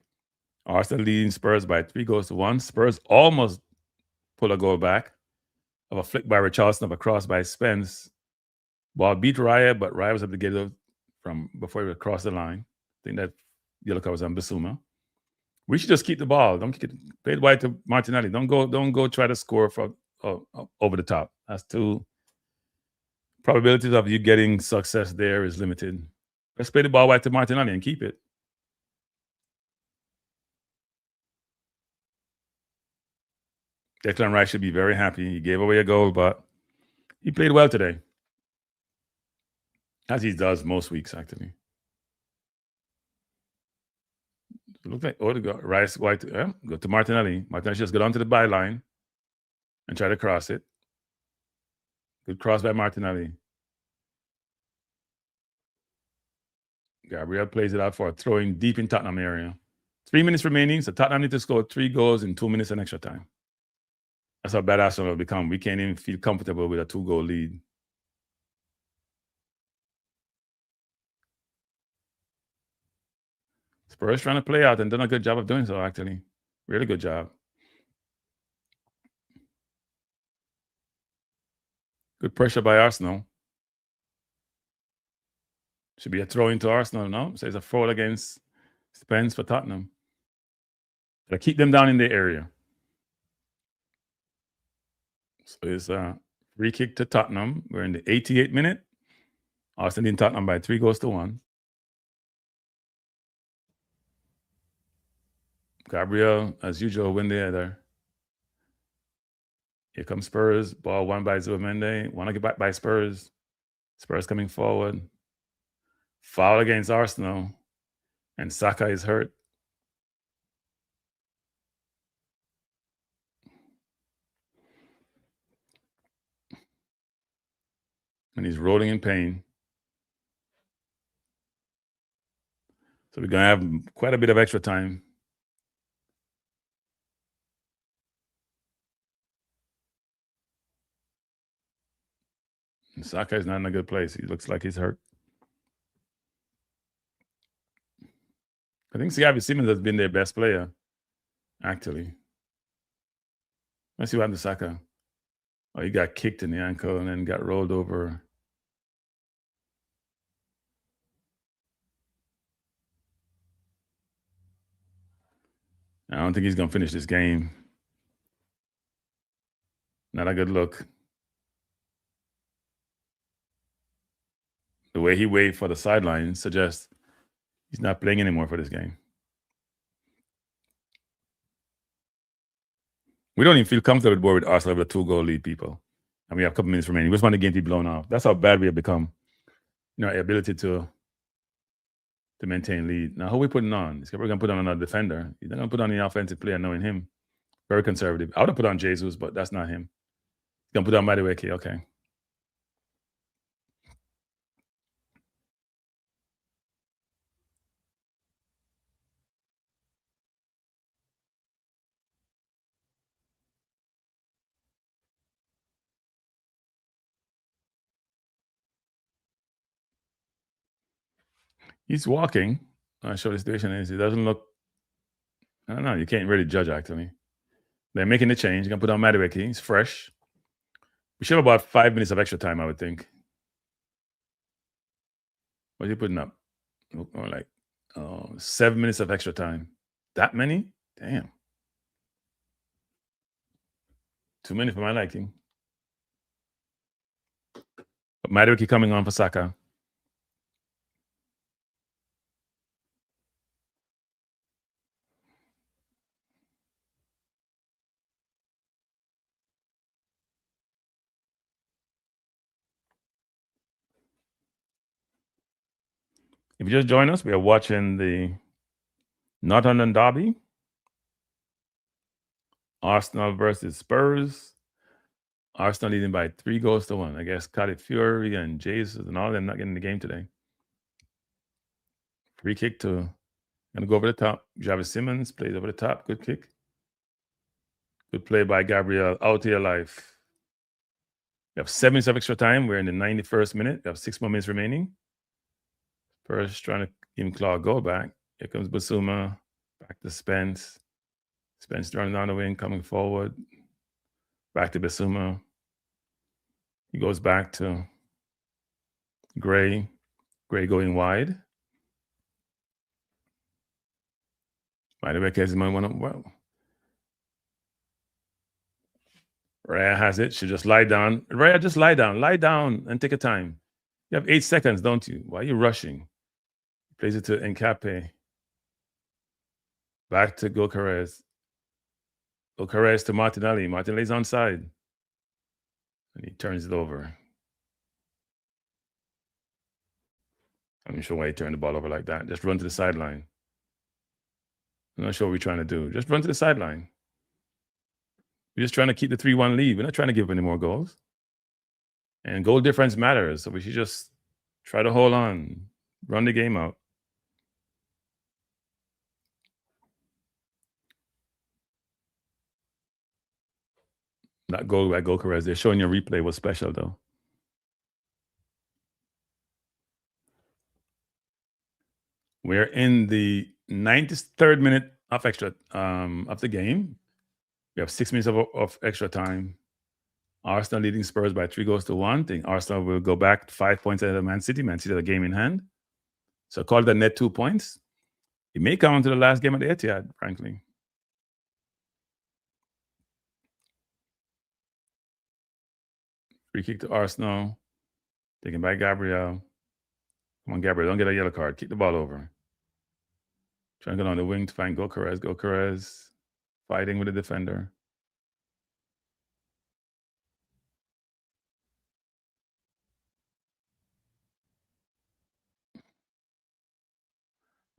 Arsenal leading Spurs by 3-1. Spurs almost pull a goal back of a flick by Richarlison of a cross by Spence. Ball beat Raya, but Raya was able to get it from before he would cross the line. I think that yellow card was on Bissouma. We should just keep the ball. Don't play it wide to Martinelli. Don't go try to score for over the top. That's too. Probabilities of you getting success there is limited. Let's play the ball wide to Martinelli and keep it. Declan Rice should be very happy. He gave away a goal, but he played well today, as he does most weeks, actually. It looked like Odegaard, Rice, White, go to Martinelli. Martinelli just got onto the byline and try to cross it. Good cross by Martinelli. Gabriel plays it out for a throwing deep in Tottenham area. 3 minutes remaining, so Tottenham need to score 3 goals in 2 minutes and extra time. That's how bad Arsenal have become. We can't even feel comfortable with a 2-goal lead. Spurs trying to play out and done a good job of doing so, actually. Really good job. Good pressure by Arsenal. Should be a throw into Arsenal, no? So it's a foul against Spence for Tottenham. Gotta keep them down in the area. So it's a free kick to Tottenham. We're in the 88th minute. Arsenal in Tottenham by 3-1. Gabriel, as usual, win the other. Here comes Spurs. Ball won by Zubimendi. Want to get back by Spurs. Spurs coming forward. Foul against Arsenal. And Saka is hurt. And he's rolling in pain. So we're going to have quite a bit of extra time. And Saka is not in a good place. He looks like he's hurt. I think Xavi Simons has been their best player, actually. Let's see what happened to Saka. Oh, he got kicked in the ankle and then got rolled over. I don't think he's going to finish this game. Not a good look. The way he waved for the sideline suggests he's not playing anymore for this game. We don't even feel comfortable with Arsenal with a 2-goal lead, people. And we have a couple minutes remaining. We just want the game to be blown off. That's how bad we have become. Our ability to maintain lead. Now, who are we putting on? We're going to put on another defender. He's not going to put on the offensive player, knowing him. Very conservative. I would have put on Jesus, but that's not him. He's going to put on Madueke. Okay. He's walking. I'll show the situation is. It doesn't look. I don't know. You can't really judge, actually. They're making the change. You're going to put on Madueke. He's fresh. We should have about 5 minutes of extra time, I would think. What are you putting up? Or like 7 minutes of extra time. That many? Damn. Too many for my liking. But Madueke coming on for Saka. If you just join us, we are watching the Nottingham Derby. Arsenal versus Spurs. Arsenal leading by 3-1. I guess Cardiff Fury and Jesus and all of them not getting the game today. Free kick to, gonna go over the top. Jarvis Simmons plays over the top. Good kick. Good play by Gabriel. Out here life. We have 7 minutes of extra time. We're in the 91st minute. We have 6 more minutes remaining. Spurs trying to even claw a goal back. Here comes Basuma. Back to Spence. Spence running down the wing, coming forward. Back to Basuma. He goes back to Gray. Gray going wide. By the way, Kezman went up well. Raya has it. She just lie down. Raya, just lie down. Lie down and take a time. You have 8 seconds, don't you? Why are you rushing? Plays it to Nkape. Back to Gokares. Gokares to Martinelli. Martinelli's onside. And he turns it over. I'm not sure why he turned the ball over like that. Just run to the sideline. I'm not sure what we're trying to do. Just run to the sideline. We're just trying to keep the 3-1 lead. We're not trying to give up any more goals. And goal difference matters. So we should just try to hold on. Run the game out. That goal by Gokares. They're showing your replay was special, though. We're in the 93rd minute of extra of the game. We have 6 minutes of extra time. Arsenal leading Spurs by 3-1. I think Arsenal will go back 5 points ahead of Man City. Man City has a game in hand. So call the net 2 points. It may come into the last game at the Etihad, frankly. Free kick to Arsenal. Taken by Gabriel. Come on, Gabriel, don't get a yellow card. Kick the ball over. Trying to get on the wing to find Gokares. Gokares fighting with the defender.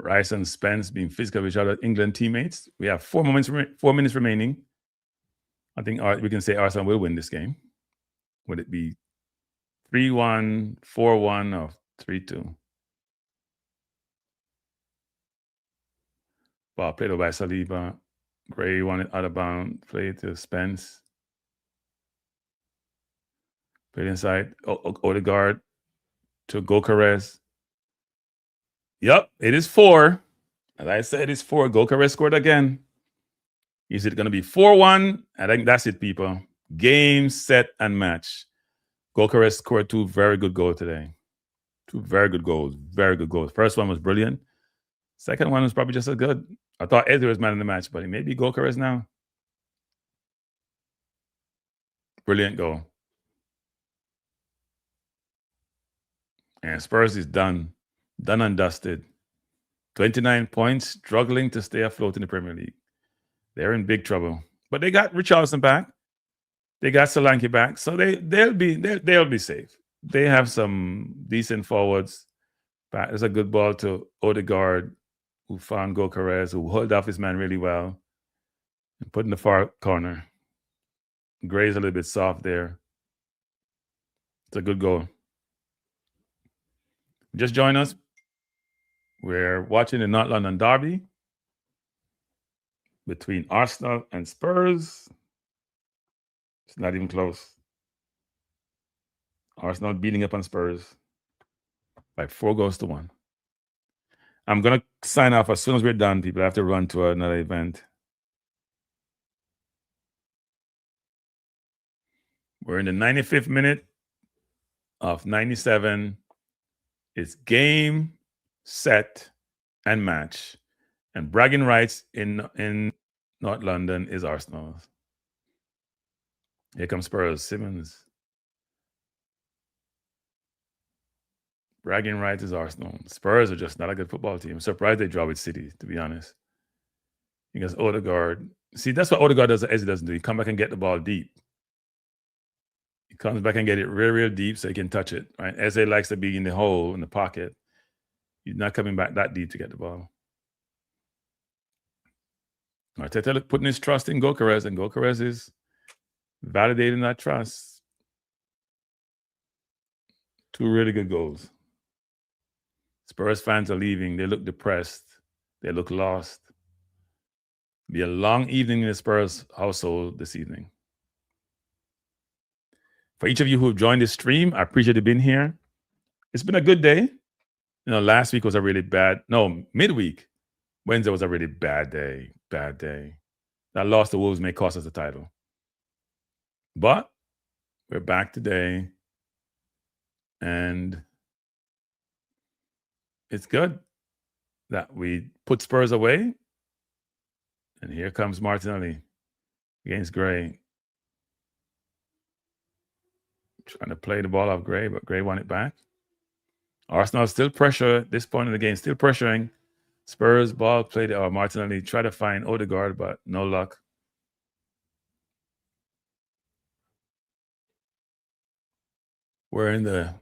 Rice and Spence being physical with each other, England teammates. We have 4 minutes remaining. I think we can say Arsenal will win this game. Would it be 3-1, 4-1, or 3-2? Ball played over by Saliba. Gray wanted out of bound. Played to Spence. Played inside. Odegaard to Gokares. Yep, it is 4. As I said, it's 4. Gokares scored again. Is it going to be 4-1? I think that's it, people. Game, set, and match. Gokares scored 2 very good goals today. 2 very good goals. Very good goals. First one was brilliant. Second one was probably just as good. I thought Ezra was man in the match, but he may be Gokares now. Brilliant goal. And Spurs is done. Done and dusted. 29 points, struggling to stay afloat in the Premier League. They're in big trouble. But they got Richarlison back. They got Solanke back. So they'll be safe. They have some decent forwards. There's a good ball to Odegaard, who found Gokares, who held off his man really well and put in the far corner. Gray's a little bit soft there. It's a good goal. Just join us. We're watching the North London Derby between Arsenal and Spurs. It's not even close. Arsenal beating up on Spurs by 4-1. I'm going to sign off as soon as we're done, people. I have to run to another event. We're in the 95th minute of 97. It's game, set, and match. And bragging rights in North London is Arsenal's. Here comes Spurs. Simmons. Bragging rights is Arsenal. Spurs are just not a good football team. I'm surprised they draw with City, to be honest. Because Odegaard. See, that's what Odegaard does that Ezzy doesn't do. He come back and get the ball deep. He comes back and get it real, real deep so he can touch it. Right? Eze likes to be in the hole, in the pocket. He's not coming back that deep to get the ball. Arteta putting his trust in Gyökeres, and Gyökeres is validating that trust. 2 really good goals. Spurs fans are leaving. They look depressed. They look lost. Be a long evening in the Spurs household this evening. For each of you who have joined this stream, I appreciate you being here. It's been a good day. Last week was a really midweek. Wednesday was a really bad day. That loss to Wolves may cost us the title. But we're back today. And it's good that we put Spurs away. And here comes Martinelli against Gray. Trying to play the ball off Gray, but Gray won it back. Arsenal still pressure at this point in the game, still pressuring. Spurs ball played Martinelli tried to find Odegaard, but no luck. We're in the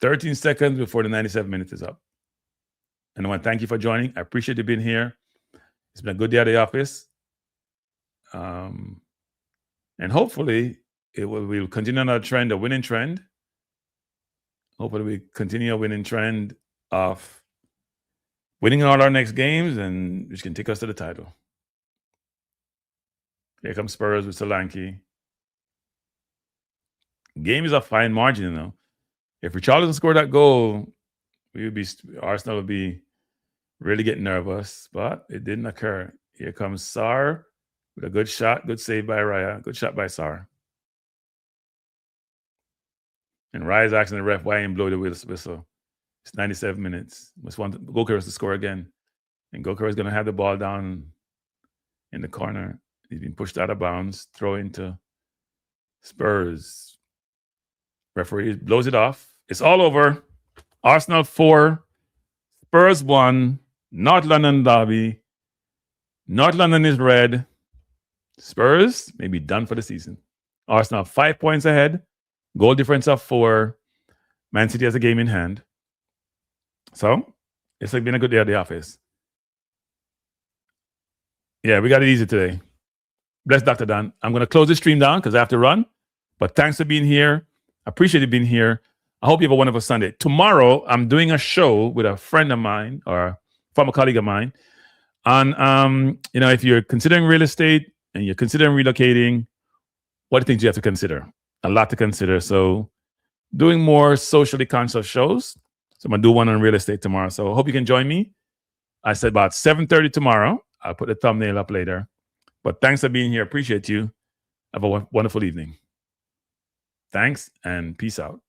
13 seconds before the 97 minutes is up. And I want to thank you for joining. I appreciate you being here. It's been a good day at the office. And hopefully we'll continue on our trend, a winning trend. Hopefully we continue a winning trend of winning all our next games, and which can take us to the title. Here comes Spurs with Solanke. Game is a fine margin, If Richarlison scored that goal, Arsenal would be really getting nervous, but it didn't occur. Here comes Sarr with a good shot, good save by Raya, good shot by Sarr. And Raya's asking the ref why he didn't blow the whistle. It's 97 minutes. Must want Gyökeres to score again. And Gyökeres is going to have the ball down in the corner. He's been pushed out of bounds. Throw into Spurs. Referee blows it off. It's all over. Arsenal 4, Spurs 1, North London derby. North London is red. Spurs may be done for the season. Arsenal 5 points ahead. Goal difference of 4. Man City has a game in hand. So, it's been a good day at the office. Yeah, we got it easy today. Bless Dr. Dan. I'm going to close the stream down because I have to run. But thanks for being here. I appreciate you being here. I hope you have a wonderful Sunday. Tomorrow, I'm doing a show with a friend of mine or a former colleague of mine. On, if you're considering real estate and you're considering relocating, what things you have to consider? A lot to consider. So doing more socially conscious shows. So I'm going to do one on real estate tomorrow. So I hope you can join me. I said about 7:30 tomorrow. I'll put the thumbnail up later. But thanks for being here. Appreciate you. Have a wonderful evening. Thanks and peace out.